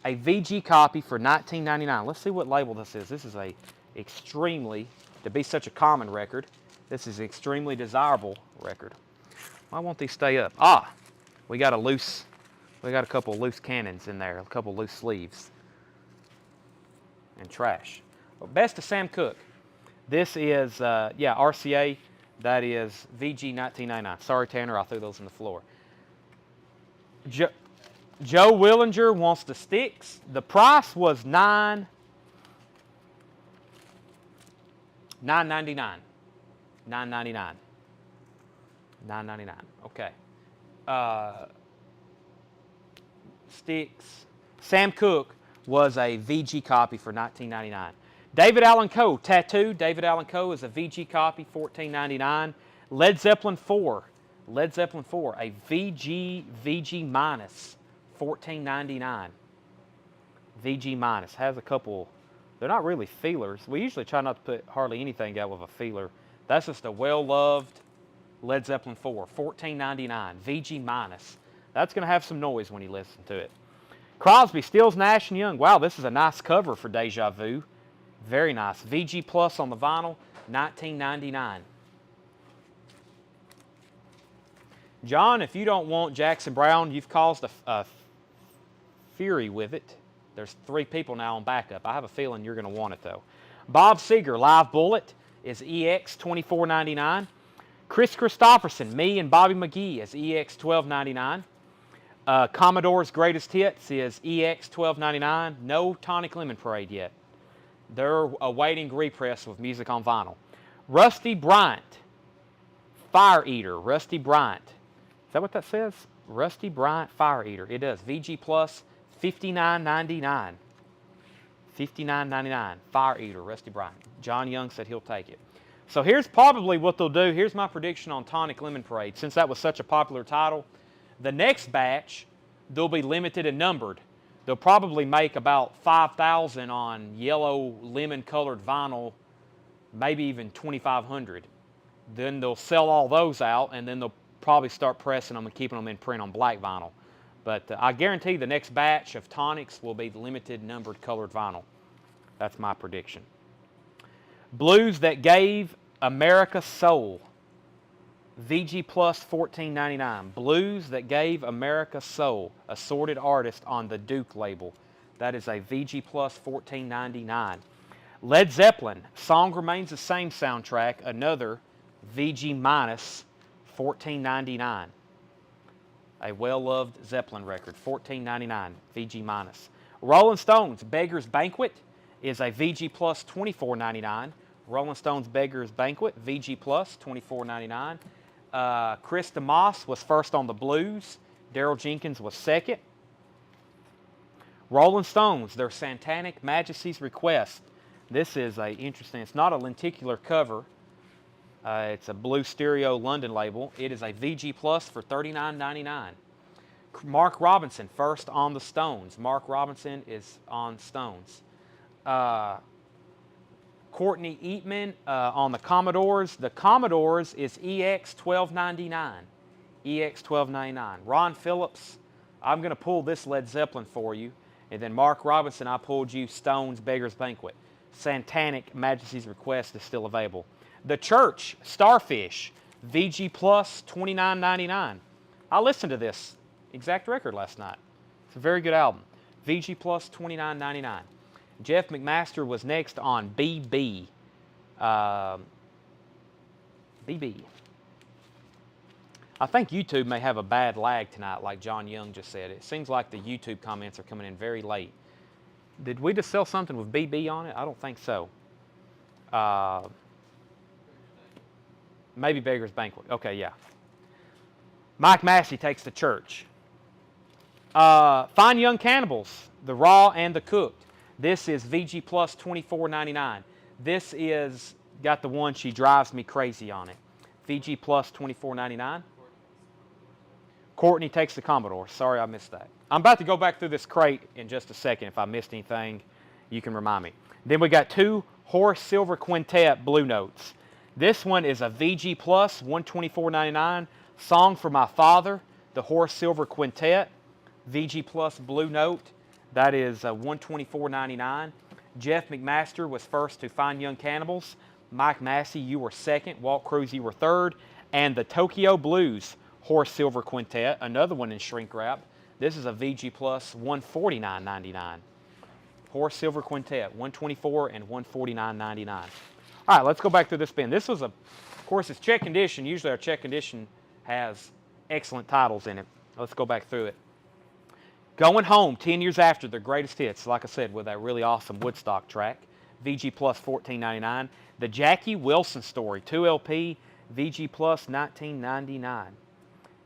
[SPEAKER 1] a VG copy for $19.99. Let's see what label this is. This is a extremely, to be such a common record, this is an extremely desirable record. Why won't these stay up? Ah, we got a couple loose cannons in there, a couple loose sleeves. And trash. Well, Best of Sam Cooke. This is, RCA. That is VG $19.99. Sorry, Tanner, I threw those on the floor. Joe Willinger wants the Styx. The price was $9.99. $9.99. $9.99. Okay. Styx. Sam Cooke was a VG copy for $19.99. David Allan Coe, Tattoo. David Allan Coe is a VG copy, $14.99. Led Zeppelin 4. Led Zeppelin 4, a VG minus, $14.99. VG minus. Has a couple, they're not really feelers. We usually try not to put hardly anything out with a feeler. That's just a well-loved Led Zeppelin 4, $14.99. VG minus. That's going to have some noise when you listen to it. Crosby, Stills, Nash & Young. Wow, this is a nice cover for Deja Vu. Very nice. VG Plus on the vinyl, $19.99. John, if you don't want Jackson Brown, you've caused a fury with it. There's 3 people now on backup. I have a feeling you're going to want it, though. Bob Seger, Live Bullet, is EX, $24.99. Chris Christopherson, Me and Bobby McGee is EX $12.99. Commodore's Greatest Hits is EX $12.99. No Tonic Lemon Parade yet. They're awaiting repress with music on vinyl. Rusty Bryant, Fire Eater. Rusty Bryant. Is that what that says? Rusty Bryant Fire Eater. It does. VG Plus, $59.99. $59.99. Fire Eater, Rusty Bryant. John Young said he'll take it. So here's probably what they'll do. Here's my prediction on Tonic Lemon Parade. Since that was such a popular title, the next batch, they'll be limited and numbered. They'll probably make about 5,000 on yellow lemon-colored vinyl, maybe even 2,500. Then they'll sell all those out, and then they'll probably start pressing them and keeping them in print on black vinyl. But I guarantee the next batch of tonics will be limited, numbered, colored vinyl. That's my prediction. Blues That Gave America Soul. VG Plus $14.99. Blues That Gave America Soul. Assorted artist on the Duke label. That is a VG Plus $14.99. Led Zeppelin, Song Remains the Same soundtrack. Another VG minus $14.99. A well-loved Zeppelin record. $14.99. VG minus. Rolling Stones, Beggar's Banquet is a VG Plus $24.99. Rolling Stones Beggar's Banquet, VG Plus $24.99. Chris DeMoss was first on the blues. Daryl Jenkins was second. Rolling Stones, their Satanic Majesty's Request. This is a interesting, it's not a lenticular cover. It's a blue stereo London label. It is a VG Plus for $39.99. Mark Robinson, first on the Stones. Mark Robinson is on Stones. Courtney Eatman on the Commodores. The Commodores is EX $12.99. EX $12.99. Ron Phillips, I'm going to pull this Led Zeppelin for you. And then Mark Robinson, I pulled you Stones Beggar's Banquet. Satanic Majesty's Request is still available. The Church, Starfish, VG Plus $29.99. I listened to this exact record last night. It's a very good album. VG Plus $29.99. Jeff McMaster was next on BB. BB. I think YouTube may have a bad lag tonight, like John Young just said. It seems like the YouTube comments are coming in very late. Did we just sell something with BB on it? I don't think so. Maybe Beggar's Banquet. Okay, yeah. Mike Massey takes The Church. Fine Young Cannibals, The Raw and the Cooked. This is VG Plus $24.99. This is got the one She Drives Me Crazy on it. VG Plus $24.99. Courtney takes the Commodore. Sorry I missed that. I'm about to go back through this crate in just a second. If I missed anything, you can remind me. Then we got two Horace Silver Quintet Blue Notes. This one is a VG Plus $124.99. Song for My Father, the Horace Silver Quintet. VG Plus Blue Note. That is $124.99. Jeff McMaster was first to Fine Young Cannibals. Mike Massey, you were second. Walt Cruz, you were third. And the Tokyo Blues Horace Silver Quintet, another one in shrink wrap. This is a VG Plus $149.99. Horace Silver Quintet, $124 and $149.99. All right, let's go back through this bin. This was of course, it's check condition. Usually our check condition has excellent titles in it. Let's go back through it. Going Home, 10 years after their greatest hits, like I said, with that really awesome Woodstock track. VG Plus $14.99. The Jackie Wilson Story, 2LP, VG Plus $19.99.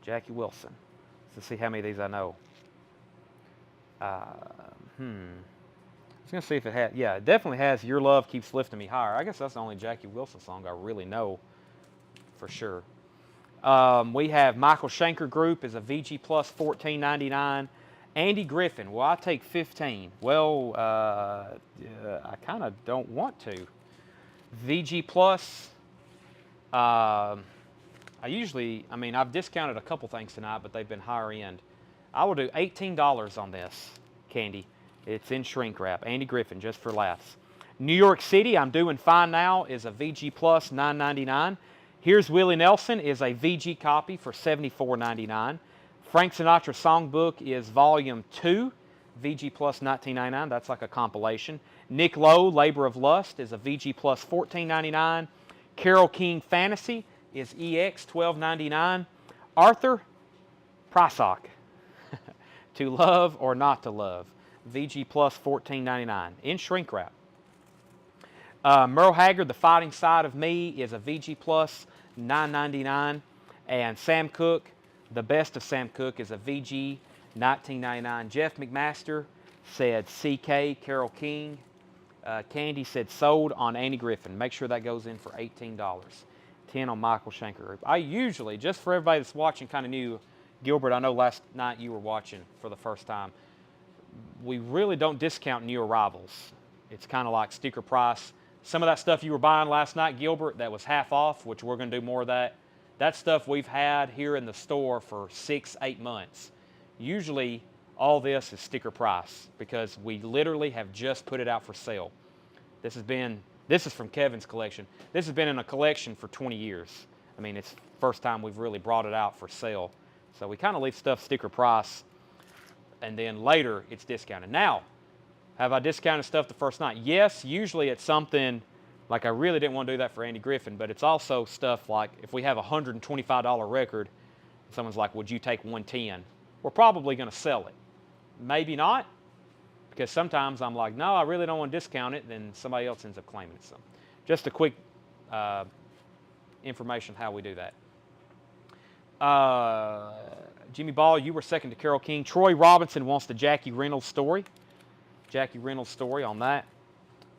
[SPEAKER 1] Jackie Wilson. Let's see how many of these I know. I was going to see if it had, yeah, it definitely has Your Love Keeps Lifting Me Higher. I guess that's the only Jackie Wilson song I really know for sure. We have Michael Schenker Group is a VG Plus $14.99. Andy Griffin, well, I take 15. Well, I kind of don't want to. VG Plus, I've discounted a couple things tonight, but they've been higher end. I will do $18 on this candy. It's in shrink wrap. Andy Griffin, just for laughs. New York City, I'm doing fine now, is a VG Plus $9.99. Here's Willie Nelson is a VG copy for $74.99. Frank Sinatra Songbook is Volume 2, VG Plus $19.99. That's like a compilation. Nick Lowe, Labor of Lust, is a VG Plus $14.99. Carole King Fantasy, is EX, $12.99. Arthur Prysock, To Love or Not to Love, VG Plus, $14.99 in shrink wrap. Merle Haggard, The Fighting Side of Me, is a VG Plus, $9.99. And Sam Cooke, The Best of Sam Cooke, is a VG, $19.99. Jeff McMaster said CK, Carole King. Candy said sold on Andy Griffin. Make sure that goes in for $18. 10 on Michael Schenker Group. I usually, just for everybody that's watching kind of new, Gilbert, I know last night you were watching for the first time. We really don't discount new arrivals. It's kind of like sticker price. Some of that stuff you were buying last night, Gilbert, that was half off, which we're going to do more of that. That stuff we've had here in the store for 6-8 months. Usually all this is sticker price because we literally have just put it out for sale. This is from Kevin's collection. This has been in a collection for 20 years. I mean, it's the first time we've really brought it out for sale. So we kind of leave stuff sticker price, and then later it's discounted. Now, have I discounted stuff the first night? Yes, usually it's something like I really didn't want to do that for Andy Griffin, but it's also stuff like if we have a $125 record, someone's like, would you take $110? We're probably going to sell it. Maybe not, because sometimes I'm like, no, I really don't want to discount it, then somebody else ends up claiming it. So just a quick information how we do that. Jimmy Ball, you were second to Carole King. Troy Robinson wants the Jackie Reynolds story. Jackie Reynolds story on that.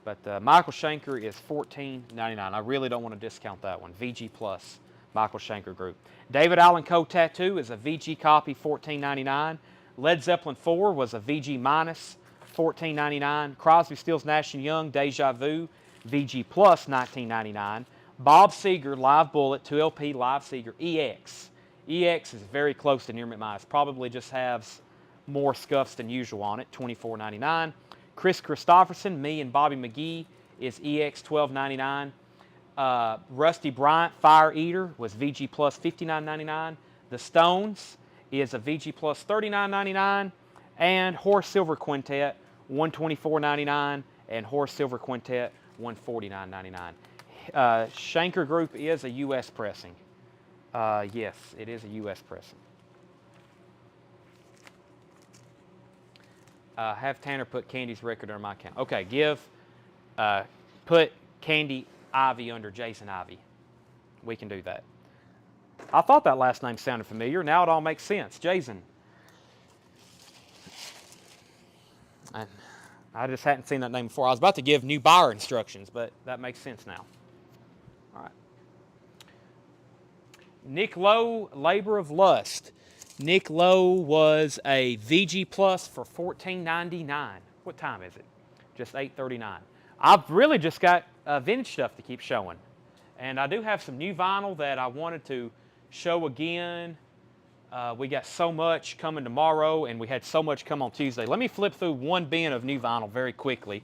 [SPEAKER 1] But Michael Schenker is $14.99. I really don't want to discount that one. VG Plus, Michael Schenker Group. David Allen Co. Tattoo is a VG copy, $14.99. Led Zeppelin 4 was a VG minus, $14.99. Crosby, Stills, Nash & Young, Deja Vu, VG Plus, $19.99. Bob Seger, Live Bullet, 2LP Live Seger, EX. EX is very close to Near Mint Minus. Probably just has more scuffs than usual on it, $24.99. Chris Christopherson, Me and Bobby McGee is EX, $12.99. Rusty Bryant, Fire Eater, was VG Plus, $59.99. The Stones is a VG Plus, $39.99. And Horace Silver Quintet, $124.99. And Horace Silver Quintet, $149.99. Schenker Group is a U.S. pressing. Yes, it is a U.S. pressing. Have Tanner put Candy's record under my account. Okay, put Candy Ivy under Jason Ivy. We can do that. I thought that last name sounded familiar. Now it all makes sense. Jason. I just hadn't seen that name before. I was about to give new buyer instructions, but that makes sense now. All right. Nick Lowe, Labor of Lust. Nick Lowe was a VG Plus for $14.99. What time is it? Just 8:39. I've really just got vintage stuff to keep showing. And I do have some new vinyl that I wanted to show again. We got so much coming tomorrow, and we had so much come on Tuesday. Let me flip through one bin of new vinyl very quickly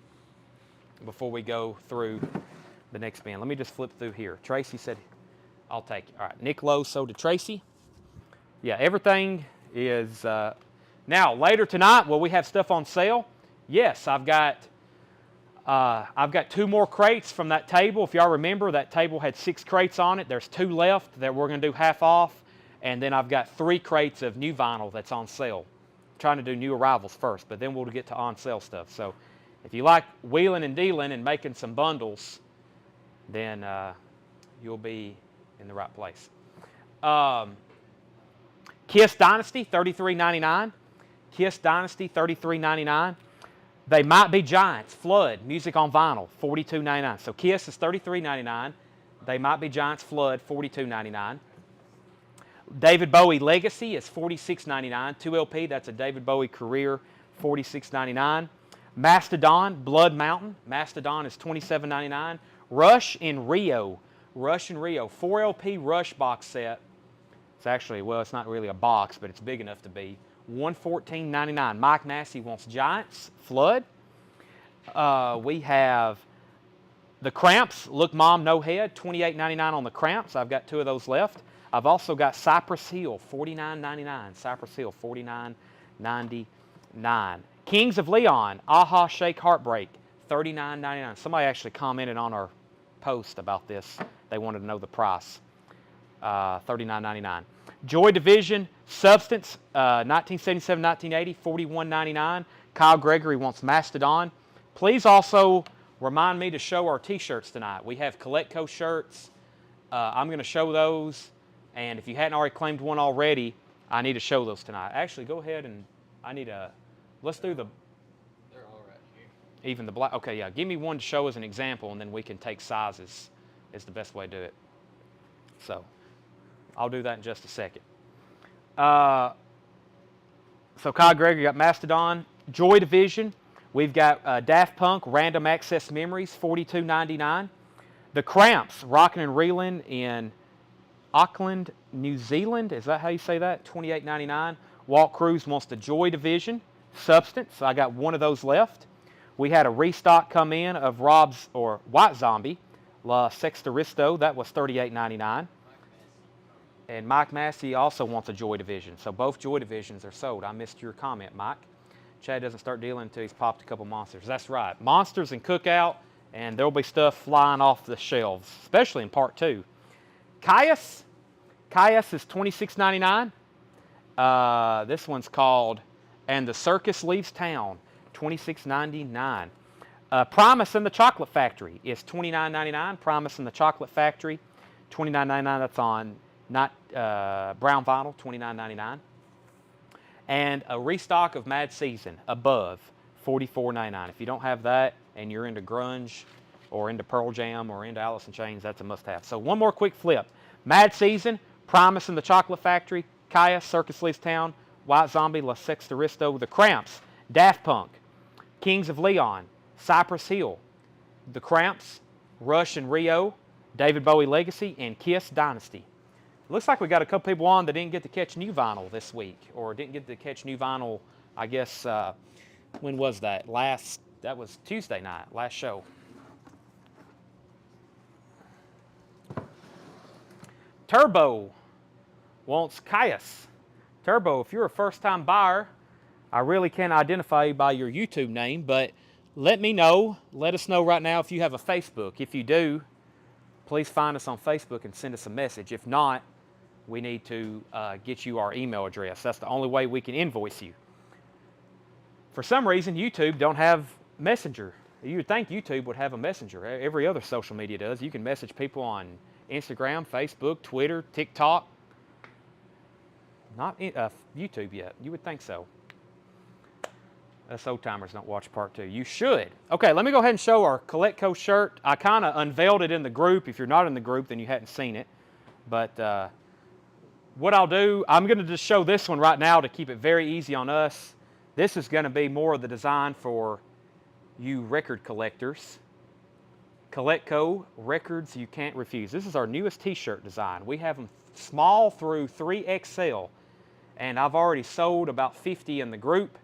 [SPEAKER 1] before we go through the next bin. Let me just flip through here. Tracy said, I'll take it. All right, Nick Lowe sold to Tracy. Yeah, everything is... now, later tonight, will we have stuff on sale? Yes, I've got 2 more crates from that table. If y'all remember, that table had 6 crates on it. There's 2 left that we're going to do half off. And then I've got 3 crates of new vinyl that's on sale. I'm trying to do new arrivals first, but then we'll get to on sale stuff. So if you like wheeling and dealing and making some bundles, then you'll be in the right place. Kiss Dynasty, $33.99. Kiss Dynasty, $33.99. They Might Be Giants, Flood, music on vinyl, $42.99. So Kiss is $33.99. They Might Be Giants, Flood, $42.99. David Bowie Legacy is $46.99. 2LP, that's a David Bowie career, $46.99. Mastodon, Blood Mountain. Mastodon is $27.99. Rush in Rio. 4LP Rush box set. It's actually, well, it's not really a box, but it's big enough to be. $114.99. Mike Massey wants Giants, Flood. We have the Cramps, Look Mom, No Head, $28.99 on the Cramps. I've got 2 of those left. I've also got Cypress Hill, $49.99. Cypress Hill, $49.99. Kings of Leon, Aha Shake Heartbreak, $39.99. Somebody actually commented on our post about this. They wanted to know the price. $39.99. Joy Division Substance, 1977-1980, $41.99. Kyle Gregory wants Mastodon. Please also remind me to show our T-shirts tonight. We have Coletco shirts. I'm going to show those, and if you hadn't already claimed one already, I need to show those tonight. Actually, go ahead and let's do the.
[SPEAKER 3] They're all right here.
[SPEAKER 1] Even the black. Okay, yeah. Give me one to show as an example, and then we can take sizes. Is the best way to do it. So, I'll do that in just a second. So Kyle Gregory got Mastodon. Joy Division. We've got Daft Punk, Random Access Memories, $42.99. The Cramps, Rockin' and Reelin' in Auckland, New Zealand. Is that how you say that? $28.99. Walt Cruz wants the Joy Division. Substance. I got one of those left. We had a restock come in of Rob's, or White Zombie, La Sextoristo. That was $38.99. And Mike Massey also wants a Joy Division. So both Joy Divisions are sold. I missed your comment, Mike. Chad doesn't start dealing until he's popped a couple monsters. That's right. Monsters and Cookout, and there'll be stuff flying off the shelves, especially in part 2. Caius is $26.99. This one's called And the Circus Leaves Town, $26.99. Primus and the Chocolate Factory is $29.99. Primus and the Chocolate Factory, $29.99. That's on not brown vinyl, $29.99. And a restock of Mad Season, Above, $44.99. If you don't have that and you're into grunge or into Pearl Jam or into Alice in Chains, that's a must-have. So one more quick flip. Mad Season, Primus and the Chocolate Factory, Kaya, Circus Leaves Town, White Zombie, La Sextoristo, The Cramps, Daft Punk, Kings of Leon, Cypress Hill, The Cramps, Rush and Rio, David Bowie Legacy, and Kiss Dynasty. Looks like we got a couple people on that didn't get to catch new vinyl this week, or didn't get to catch new vinyl, I guess, when was that? That was Tuesday night, last show. Turbo wants Caius. Turbo, if you're a first-time buyer, I really can't identify you by your YouTube name, but let me know. Let us know right now if you have a Facebook. If you do, please find us on Facebook and send us a message. If not, we need to get you our email address. That's the only way we can invoice you. For some reason, YouTube don't have Messenger. You would think YouTube would have a Messenger. Every other social media does. You can message people on Instagram, Facebook, Twitter, TikTok. Not YouTube yet. You would think so. Us old timers don't watch part 2. You should. Okay, let me go ahead and show our Coletco shirt. I kind of unveiled it in the group. If you're not in the group, then you hadn't seen it. But what I'll do, I'm going to just show this one right now to keep it very easy on us. This is going to be more of the design for you record collectors. Coletco Records You Can't Refuse. This is our newest t-shirt design. We have them small through 3XL, and I've already sold about 50 in the group.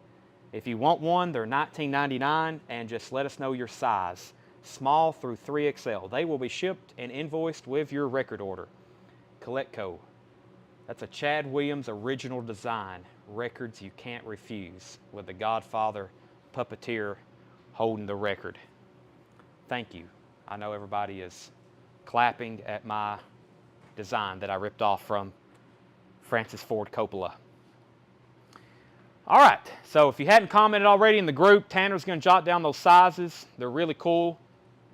[SPEAKER 1] If you want one, they're $19.99, and just let us know your size. Small through 3XL. They will be shipped and invoiced with your record order. Coletco. That's a Chad Williams original design. Records You Can't Refuse, with the Godfather puppeteer holding the record. Thank you. I know everybody is clapping at my design that I ripped off from Francis Ford Coppola. All right, so if you hadn't commented already in the group, Tanner's going to jot down those sizes. They're really cool.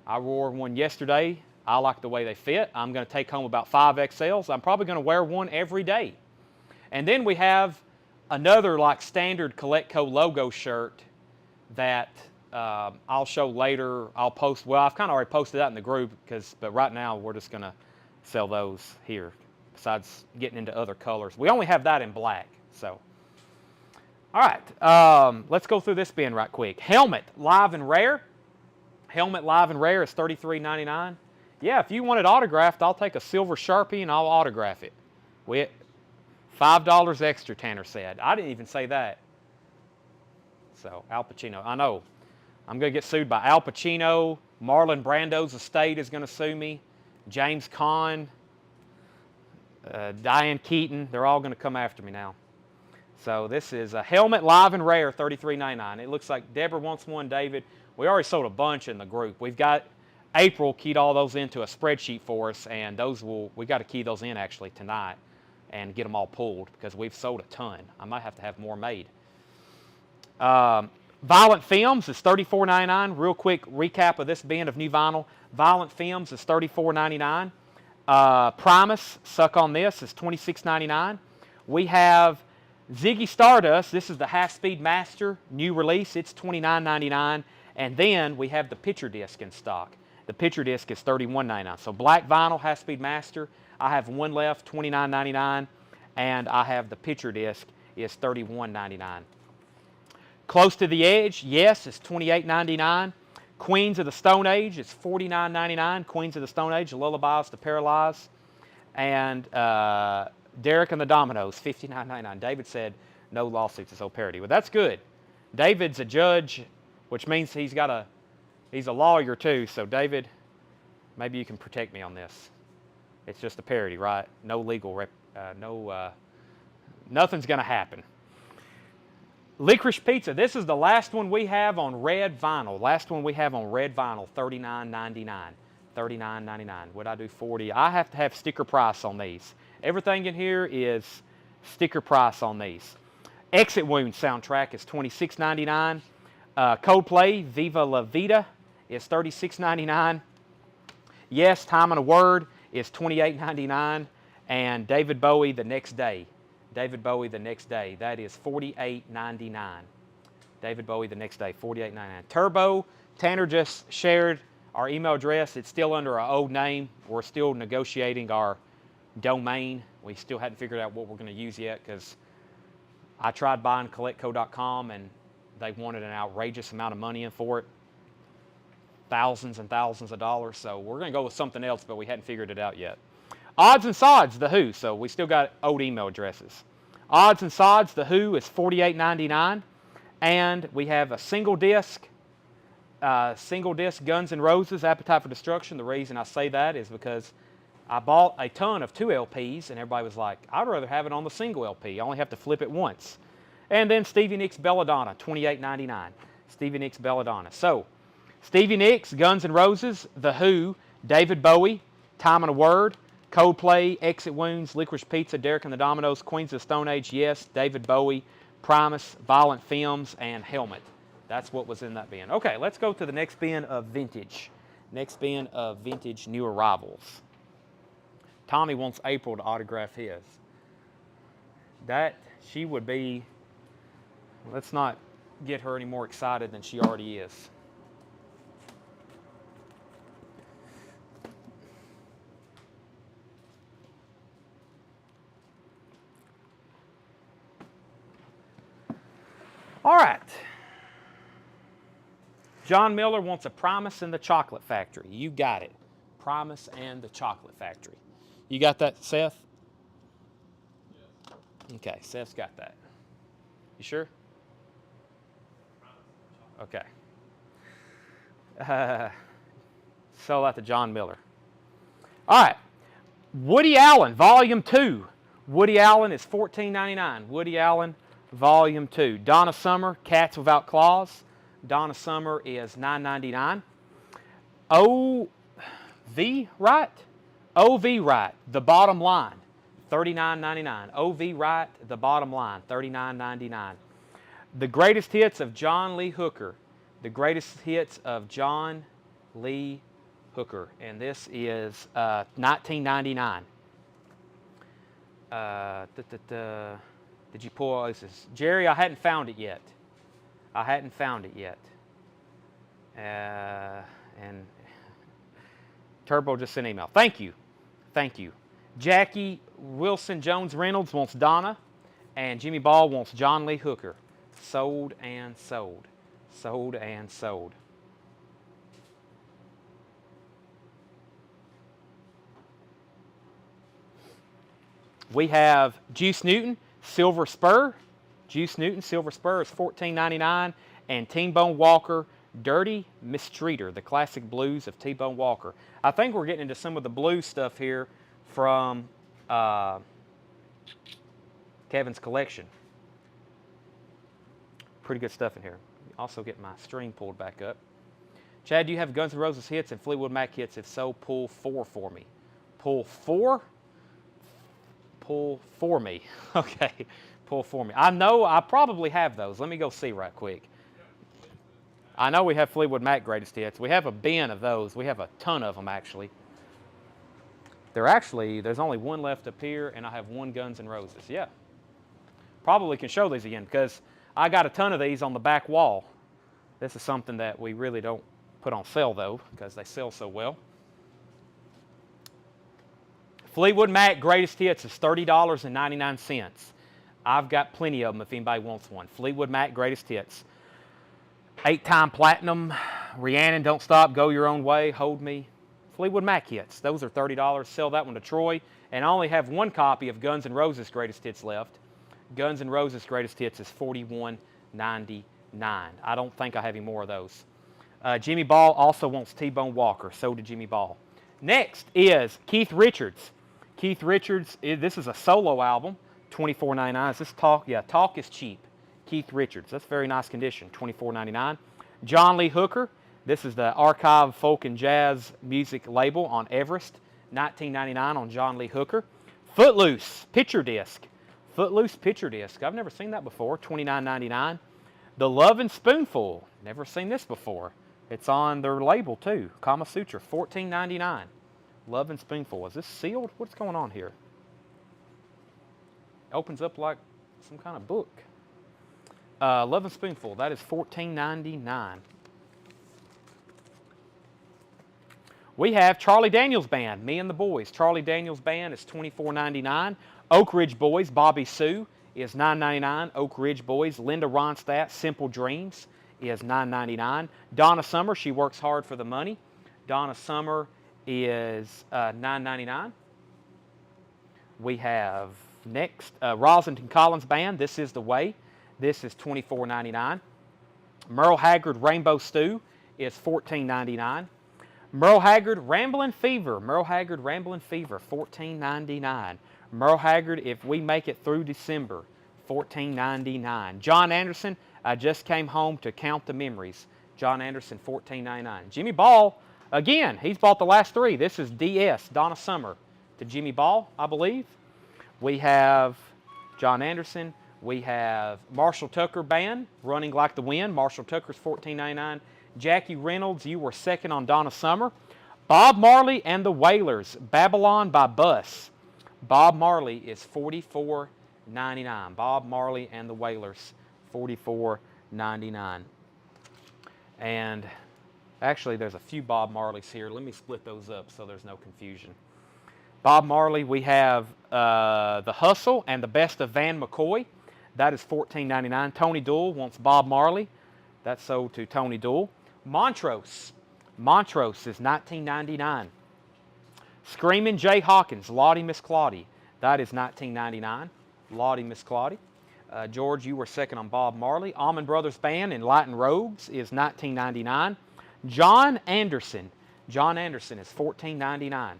[SPEAKER 1] I wore one yesterday. I like the way they fit. I'm going to take home about 5XLs. I'm probably going to wear one every day. And then we have another like standard Coletco logo shirt that I'll show later. I'll post. Well, I've kind of already posted that in the group, but right now we're just going to sell those here. Besides getting into other colors, we only have that in black. So, all right, let's go through this bin right quick. Helmet Live and Rare. Helmet Live and Rare is $33.99. Yeah, if you want it autographed, I'll take a silver Sharpie and I'll autograph it. $5 extra, Tanner said. I didn't even say that. So, Al Pacino. I know. I'm going to get sued by Al Pacino. Marlon Brando's estate is going to sue me. James Caan. Diane Keaton. They're all going to come after me now. So, this is a Helmet Live and Rare, $33.99. It looks like Deborah wants one, David. We already sold a bunch in the group. We've got April keyed all those into a spreadsheet for us, and we got to key those in actually tonight and get them all pulled because we've sold a ton. I might have to have more made. Violent Films is $34.99. Real quick recap of this bin of new vinyl. Violent Films is $34.99. Primus, Suck on This, is $26.99. We have Ziggy Stardust. This is the half-speed master, new release. It's $29.99. And then we have the picture disc in stock. The picture disc is $31.99. So black vinyl, half-speed master. I have one left, $29.99. And I have the picture disc is $31.99. Close to the Edge, yes, it's $28.99. Queens of the Stone Age, it's $49.99. Queens of the Stone Age, Lullabies to Paralyze. And Derek and the Dominoes, $59.99. David said no lawsuits, it's all parody. Well, that's good. David's a judge, which means he's a lawyer too. So David, maybe you can protect me on this. It's just a parody, right? No legal, nothing's going to happen. Licorice Pizza. This is the last one we have on red vinyl. Last one we have on red vinyl, $39.99. $39.99. Would I do $40? I have to have sticker price on these. Everything in here is sticker price on these. Exit Wound soundtrack is $26.99. Coldplay, Viva La Vida, is $36.99. Yes, Time and a Word is $28.99. And David Bowie, The Next Day. David Bowie, The Next Day. That is $48.99. David Bowie, The Next Day, $48.99. Turbo, Tanner just shared our email address. It's still under our old name. We're still negotiating our domain. We still hadn't figured out what we're going to use yet because I tried buying Coletco.com and they wanted an outrageous amount of money in for it. Thousands and thousands of dollars. So we're going to go with something else, but we hadn't figured it out yet. Odds and Sods, The Who. So we still got old email addresses. Odds and Sods, The Who is $48.99. And we have a single disc Guns N' Roses, Appetite for Destruction. The reason I say that is because I bought a ton of 2 LPs, and everybody was like, I'd rather have it on the single LP. I only have to flip it once. And then Stevie Nicks Belladonna, $28.99. Stevie Nicks Belladonna. So, Stevie Nicks, Guns N' Roses, The Who, David Bowie, Time and a Word, Coldplay, Exit Wounds, Licorice Pizza, Derek and the Dominoes, Queens of the Stone Age, Yes, David Bowie, Primus, Violent Films, and Helmet. That's what was in that bin. Okay, let's go to the next bin of vintage. Next bin of vintage new arrivals. Tommy wants April to autograph his. She would be, let's not get her any more excited than she already is. All right. John Miller wants a Primus and the Chocolate Factory. You got it. Primus and the Chocolate Factory. You got that, Seth? Yes. Okay, Seth's got that. You sure? Okay. Sell that to John Miller. All right. Woody Allen, Volume 2. Woody Allen is $14.99. Woody Allen, Volume 2. Donna Summer, Cats Without Claws. Donna Summer is $9.99. OV Right? OV Right, The Bottom Line, $39.99. OV Right, The Bottom Line, $39.99. The Greatest Hits of John Lee Hooker. The Greatest Hits of John Lee Hooker. And this is $19.99. Did you pull Oasis? Jerry, I hadn't found it yet. I hadn't found it yet. And Turbo just sent an email. Thank you. Thank you. Jackie Wilson Jones Reynolds wants Donna, and Jimmy Ball wants John Lee Hooker. Sold and sold. Sold and sold. We have Juice Newton, Silver Spur. Juice Newton, Silver Spur is $14.99. And T-Bone Walker, Dirty Mistreater, the classic blues of T-Bone Walker. I think we're getting into some of the blues stuff here from Kevin's collection. Pretty good stuff in here. Also get my string pulled back up. Chad, do you have Guns N' Roses hits and Fleetwood Mac hits? If so, pull 4 for me. Pull 4? Pull for me. Okay, pull for me. I know I probably have those. Let me go see right quick. I know we have Fleetwood Mac greatest hits. We have a bin of those. We have a ton of them, actually. There's only one left up here, and I have one Guns N' Roses. Yeah. Probably can show these again, because I got a ton of these on the back wall. This is something that we really don't put on sale, though, because they sell so well. Fleetwood Mac greatest hits is $30.99. I've got plenty of them if anybody wants one. Fleetwood Mac greatest hits. 8-time platinum. Rhiannon, Don't Stop, Go Your Own Way, Hold Me. Fleetwood Mac hits. Those are $30. Sell that one to Troy. And I only have one copy of Guns N' Roses greatest hits left. Guns N' Roses greatest hits is $41.99. I don't think I have any more of those. Jimmy Ball also wants T-Bone Walker. So did Jimmy Ball. Next is Keith Richards. Keith Richards, this is a solo album, $24.99. Is this Talk? Yeah, Talk is Cheap. Keith Richards, that's very nice condition, $24.99. John Lee Hooker, this is the Archive Folk and Jazz Music label on Everest, $19.99 on John Lee Hooker. Footloose, picture disc. Footloose picture disc, I've never seen that before, $29.99. The Loving Spoonful, never seen this before. It's on their label too, Kama Sutra, $14.99. Loving Spoonful. Is this sealed? What's going on here? It opens up like some kind of book. Loving Spoonful. That is $14.99. We have Charlie Daniels Band, Me and the Boys. Charlie Daniels Band is $24.99. Oak Ridge Boys, Bobby Sue is $9.99. Oak Ridge Boys, Linda Ronstadt, Simple Dreams is $9.99. Donna Summer, She Works Hard for the Money. Donna Summer is $9.99. We have next Roslington Collins Band, This Is the Way. This is $24.99. Merle Haggard Rainbow Stew is $14.99. Merle Haggard Ramblin' Fever. Merle Haggard Ramblin' Fever, $14.99. Merle Haggard If We Make It Through December, $14.99. John Anderson, I Just Came Home to Count the Memories. John Anderson, $14.99. Jimmy Ball, again, he's bought the last 3. This is DS, Donna Summer, to Jimmy Ball, I believe. We have John Anderson. We have Marshall Tucker Band, Running Like the Wind. Marshall Tucker's $14.99. Jackie Reynolds, You Were Second on Donna Summer. Bob Marley and the Wailers, Babylon by Bus. Bob Marley is $44.99. Bob Marley and the Wailers, $44.99. And actually, there's a few Bob Marleys here. Let me split those up so there's no confusion. Bob Marley, we have The Hustle and the Best of Van McCoy. That is $14.99. Tony Doyle wants Bob Marley. That's sold to Tony Doyle. Montrose. Montrose is $19.99. Screaming Jay Hawkins, Lottie Miss Claudie. That is $19.99. Lottie Miss Claudie. George, You Were Second on Bob Marley. Allman Brothers Band, Enlightened Rogues is $19.99. John Anderson. John Anderson is $14.99.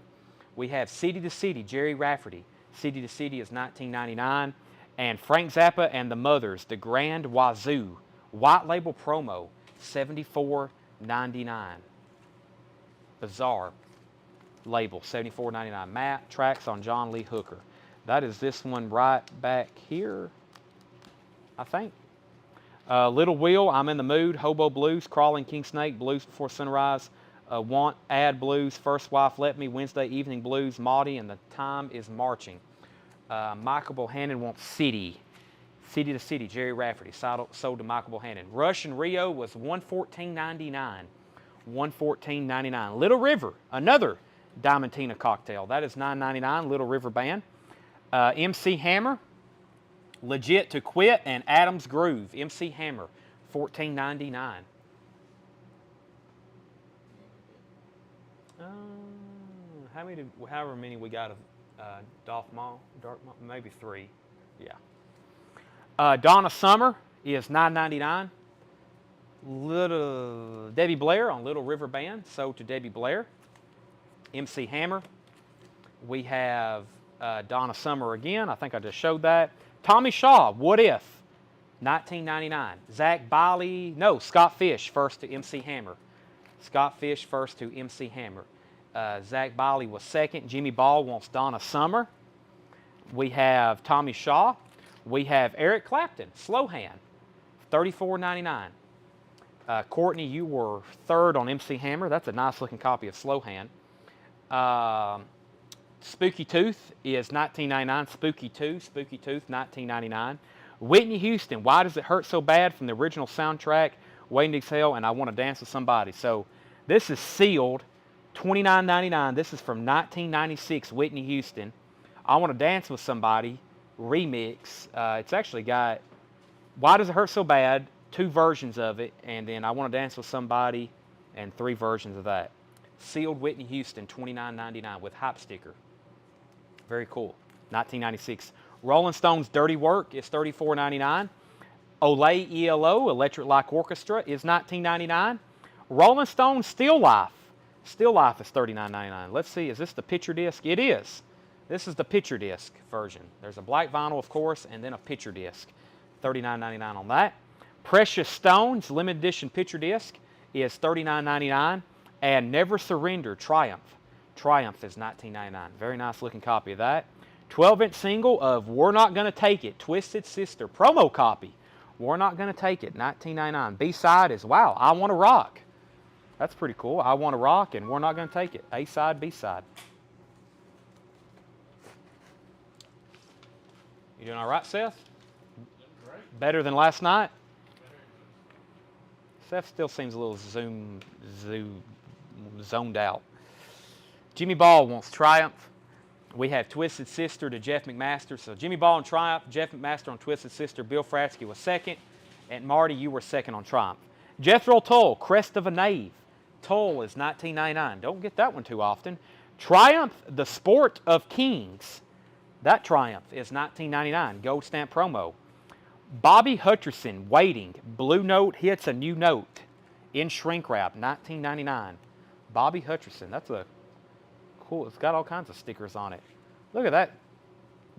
[SPEAKER 1] We have City to City, Jerry Rafferty. City to City is $19.99. And Frank Zappa and the Mothers, The Grand Wazoo. White label promo, $74.99. Bizarre label, $74.99. Matt tracks on John Lee Hooker. That is this one right back here, I think. Little Will, I'm in the Mood, Hobo Blues, Crawling King Snake, Blues Before Sunrise, Want, Ad Blues, First Wife Let Me, Wednesday Evening Blues, Maudie, and The Time Is Marching. Michael Bohannon wants City. City to City, Jerry Rafferty, sold to Michael Bohannon. Rush and Rio was $114.99. $114.99. Little River, another Diamantina cocktail. That is $9.99, Little River Band. MC Hammer, Legit to Quit, and Adam's Groove. MC Hammer, $14.99. However many we got of Dark Mall, maybe 3. Yeah. Donna Summer is $9.99. Little Debbie Blair on Little River Band, sold to Debbie Blair. MC Hammer. We have Donna Summer again. I think I just showed that. Tommy Shaw, What If, $19.99. Zach Biley, no, Scott Fish, first to MC Hammer. Scott Fish first to MC Hammer. Zach Biley was second. Jimmy Ball wants Donna Summer. We have Tommy Shaw. We have Eric Clapton, Slow Hand, $34.99. Courtney, you were third on MC Hammer. That's a nice looking copy of Slow Hand. Spooky Tooth is $19.99. Spooky Tooth, $19.99. Whitney Houston, Why Does It Hurt So Bad, from the original soundtrack, Waiting to Exhale, and I Want to Dance with Somebody. So this is sealed, $29.99. This is from 1996, Whitney Houston. I Want to Dance with Somebody remix. It's actually got Why Does It Hurt So Bad, 2 versions of it, and then I Want to Dance with Somebody, and 3 versions of that. Sealed Whitney Houston, $29.99 with hype sticker. Very cool. 1996. Rolling Stones Dirty Work is $34.99. Olay ELO, Electric Light Orchestra, is $19.99. Rolling Stones Still Life. Still Life is $39.99. Let's see, is this the picture disc? It is. This is the picture disc version. There's a black vinyl, of course, and then a picture disc. $39.99 on that. Precious Stones limited edition picture disc is $39.99. And Never Surrender Triumph. Triumph is $19.99. Very nice looking copy of that. 12-inch single of We're Not Gonna Take It, Twisted Sister promo copy. We're Not Gonna Take It, $19.99. B-side is, wow, I Want to Rock. That's pretty cool. I Want to Rock and We're Not Gonna Take It. A-side, B-side. You doing all right, Seth?
[SPEAKER 2] Great.
[SPEAKER 1] Better than last night? Seth still seems a little zoned out. Jimmy Ball wants Triumph. We have Twisted Sister to Jeff McMaster. So Jimmy Ball on Triumph, Jeff McMaster on Twisted Sister, Bill Fratsky was second, and Marty, you were second on Triumph. Jethro Tull, Crest of a Knave. Tull is $19.99. Don't get that one too often. Triumph, The Sport of Kings. That Triumph is $19.99. Gold stamp promo. Bobby Hutcherson, Waiting. Blue Note hits a new note. In shrink wrap, $19.99. Bobby Hutcherson. That's a cool. It's got all kinds of stickers on it. Look at that.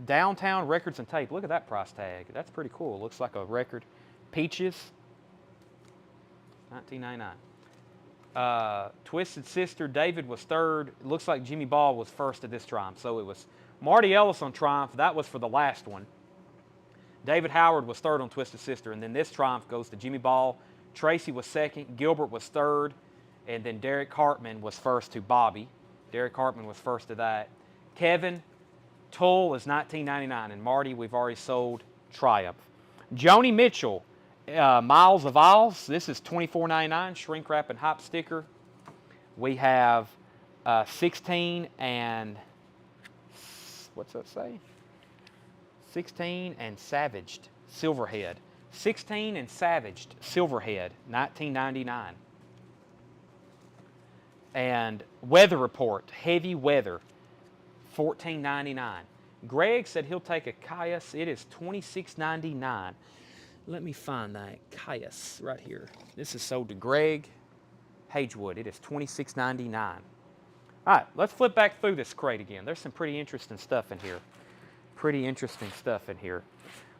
[SPEAKER 1] Downtown Records and Tape. Look at that price tag. That's pretty cool. Looks like a record. Peaches, $19.99. Twisted Sister, David was third. It looks like Jimmy Ball was first at this Triumph. So it was Marty Ellis on Triumph. That was for the last one. David Howard was third on Twisted Sister. And then this Triumph goes to Jimmy Ball. Tracy was second. Gilbert was third. And then Derek Hartman was first to Bobby. Derek Hartman was first to that. Kevin, Tull is $19.99. And Marty, we've already sold Triumph. Joni Mitchell, Miles of Isles. This is $24.99. Shrink wrap and hype sticker. We have 16 and, what's that say? 16 and Savaged Silverhead. 16 and Savaged Silverhead, $19.99. And Weather Report, Heavy Weather, $14.99. Greg said he'll take a Caius. It is $26.99. Let me find that Caius right here. This is sold to Greg Hagewood. It is $26.99. All right, let's flip back through this crate again. There's some pretty interesting stuff in here.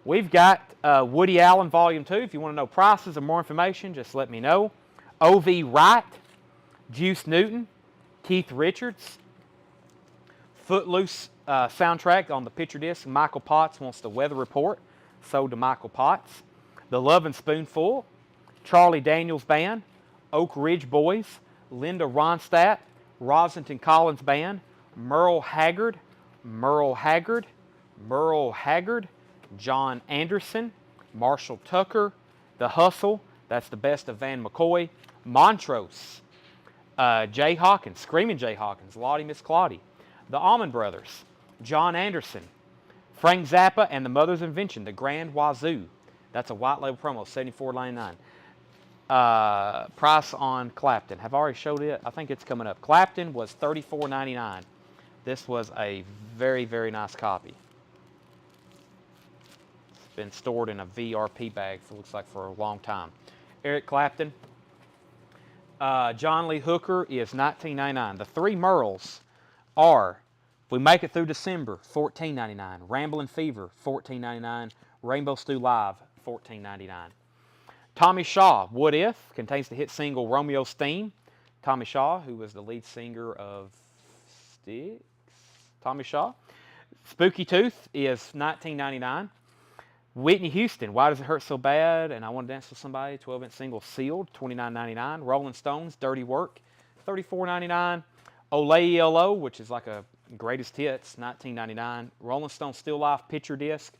[SPEAKER 1] We've got Woody Allen Volume 2. If you want to know prices or more information, just let me know. O.V. Wright, Juice Newton, Keith Richards. Footloose soundtrack on the picture disc. Michael Potts wants the Weather Report. Sold to Michael Potts. The Loving Spoonful, Charlie Daniels Band, Oak Ridge Boys, Linda Ronstadt, Rosington Collins Band, Merle Haggard, John Anderson, Marshall Tucker, The Hustle, that's the best of Van McCoy, Montrose, Jay Hawkins, Screaming Jay Hawkins, Lottie Miss Claudie, The Allman Brothers, John Anderson, Frank Zappa and the Mother's Invention, The Grand Wazoo. That's a white label promo, $74.99. Price on Clapton. Have I already showed it? I think it's coming up. Clapton was $34.99. This was a very, very nice copy. It's been stored in a VRP bag, it looks like, for a long time. Eric Clapton. John Lee Hooker is $19.99. The three Merles are We Make It Through December, $14.99. Ramblin' Fever, $14.99. Rainbow Stew Live, $14.99. Tommy Shaw, What If, contains the hit single Romeo's Theme, Tommy Shaw, who was the lead singer of Styx. Tommy Shaw. Spooky Tooth is $19.99. Whitney Houston, Why Does It Hurt So Bad? And I Want to Dance with Somebody, 12-inch single sealed, $29.99. Rolling Stones, Dirty Work, $34.99. Olay ELO, which is like a greatest hits, $19.99. Rolling Stones Still Life picture disc,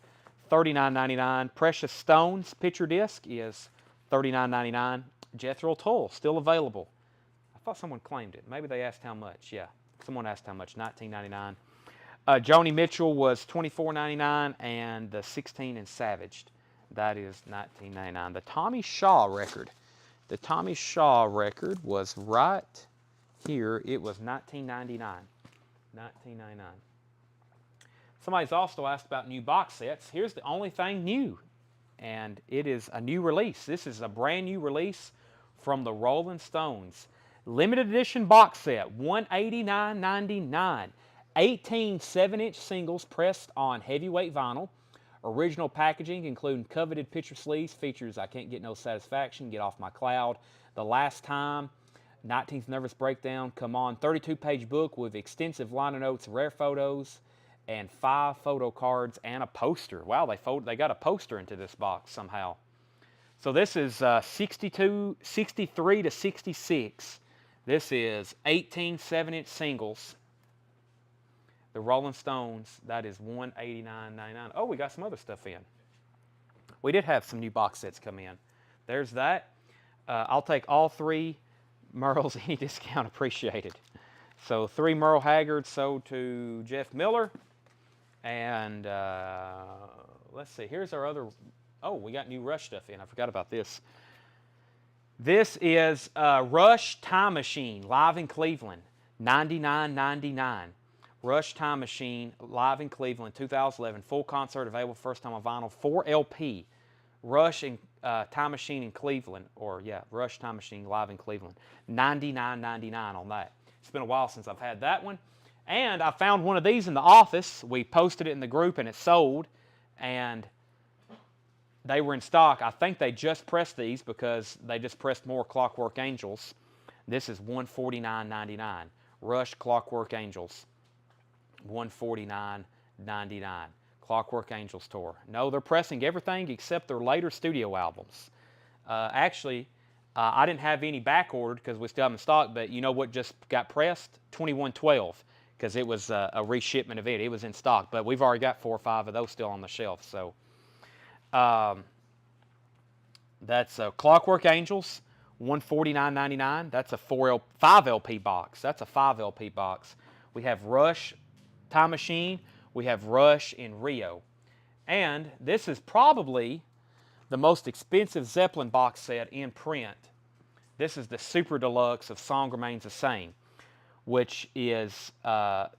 [SPEAKER 1] $39.99. Precious Stones picture disc is $39.99. Jethro Tull, still available. I thought someone claimed it. Maybe they asked how much. Yeah, someone asked how much, $19.99. Joni Mitchell was $24.99, and the 16 and Savaged, that is $19.99. The Tommy Shaw record. The Tommy Shaw record was right here. It was $19.99. $19.99. Somebody's also asked about new box sets. Here's the only thing new, and it is a new release. This is a brand new release from the Rolling Stones. Limited edition box set, $189.99. 18 7-inch singles pressed on heavyweight vinyl. Original packaging, including coveted picture sleeves, features I Can't Get No Satisfaction, Get Off My Cloud, The Last Time, 19th Nervous Breakdown, Come On, 32-page book with extensive liner notes, rare photos, and 5 photo cards and a poster. Wow, they got a poster into this box somehow. So this is 63 to 66. This is 18 7-inch singles. The Rolling Stones, that is $189.99. Oh, we got some other stuff in. We did have some new box sets come in. There's that. I'll take all 3 Merles, any discount appreciated. So 3 Merle Haggards sold to Jeff Miller. And let's see, here's our other, oh, we got new Rush stuff in. I forgot about this. This is Rush Time Machine, live in Cleveland, $99.99. Rush Time Machine, live in Cleveland, 2011. Full concert available first time on vinyl, 4 LP. Rush and Time Machine in Cleveland, or yeah, Rush Time Machine live in Cleveland. $99.99 on that. It's been a while since I've had that one. And I found one of these in the office. We posted it in the group and it sold. And they were in stock. I think they just pressed these because they just pressed more Clockwork Angels. This is $149.99. Rush Clockwork Angels. $149.99. Clockwork Angels tour. No, they're pressing everything except their later studio albums. Actually, I didn't have any back ordered because we still have them in stock, but you know what just got pressed? 2112, because it was a reshipment of it. It was in stock, but we've already got 4 or 5 of those still on the shelf. So that's Clockwork Angels, $149.99. That's a 5 LP box. That's a 5 LP box. We have Rush Time Machine, we have Rush in Rio. And this is probably the most expensive Zeppelin box set in print. This is the Super Deluxe of Song Remains the Same, which is the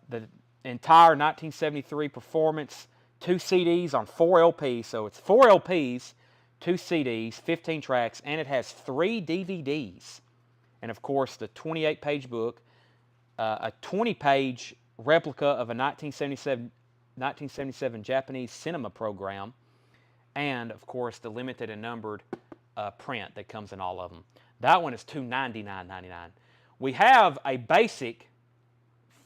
[SPEAKER 1] entire 1973 performance, 2 CDs on 4 LPs. So it's 4 LPs, 2 CDs, 15 tracks, and it has 3 DVDs. And of course, the 28-page book, a 20-page replica of a 1977 Japanese cinema program, and of course the limited and numbered print that comes in all of them. That one is $299.99. We have a basic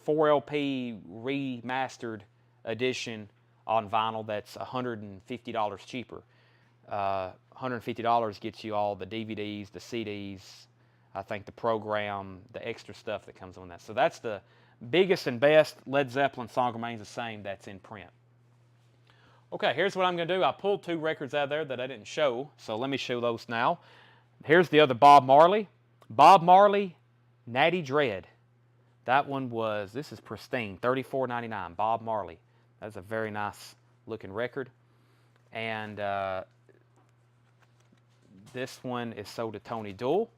[SPEAKER 1] 4 LP remastered edition on vinyl that's $150 cheaper. $150 gets you all the DVDs, the CDs, I think the program, the extra stuff that comes on that. So that's the biggest and best Led Zeppelin Song Remains the Same that's in print. Okay, here's what I'm going to do. I pulled 2 records out of there that I didn't show, so let me show those now. Here's the other Bob Marley. Bob Marley, Natty Dread. That one was, this is pristine, $34.99. Bob Marley. That's a very nice looking record. And this one is sold to Tony Doyle.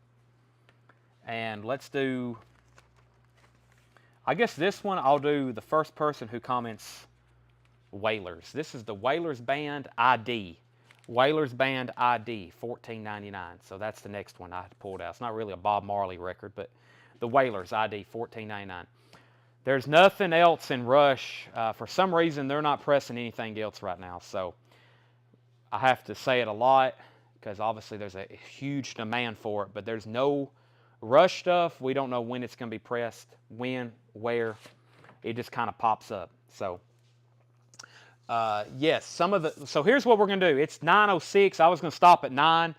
[SPEAKER 1] And let's do, I guess this one I'll do the first person who comments Wailers. This is the Wailers Band ID. Wailers Band ID, $14.99. So that's the next one I pulled out. It's not really a Bob Marley record, but the Wailers ID, $14.99. There's nothing else in Rush. For some reason, they're not pressing anything else right now. So I have to say it a lot because obviously there's a huge demand for it, but there's no Rush stuff, we don't know when it's going to be pressed, when, where. It just kind of pops up. So, yes, so here's what we're going to do. It's 9:06. I was going to stop at 9.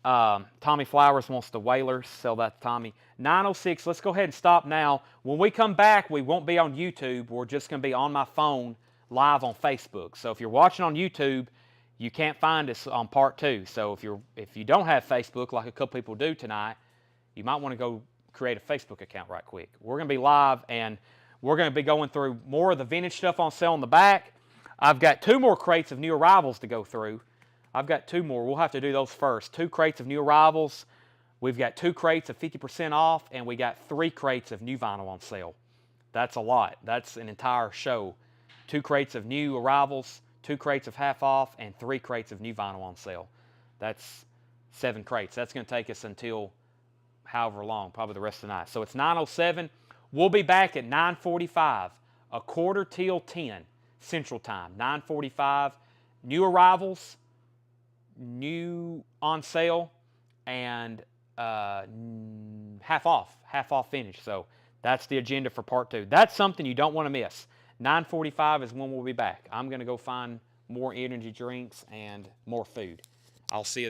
[SPEAKER 1] Tommy Flowers wants the Whalers. Sell that to Tommy. 9:06. Let's go ahead and stop now. When we come back, we won't be on YouTube. We're just going to be on my phone live on Facebook. So if you're watching on YouTube, you can't find us on part 2. So if you don't have Facebook like a couple people do tonight, you might want to go create a Facebook account right quick. We're going to be live, and we're going to be going through more of the vintage stuff on sale in the back. I've got 2 more crates of new arrivals to go through. I've got 2 more. We'll have to do those first. 2 crates of new arrivals. We've got 2 crates of 50% off, and we got 3 crates of new vinyl on sale. That's a lot. That's an entire show. 2 crates of new arrivals, 2 crates of half off, and 3 crates of new vinyl on sale. That's 7 crates. That's going to take us until however long, probably the rest of the night. So it's 9:07. We'll be back at 9:45, a quarter till 10 Central Time. 9:45, new arrivals, new on sale, and half off finish. So that's the agenda for part 2. That's something you don't want to miss. 9:45 is when we'll be back. I'm going to go find more energy drinks and more food. I'll see you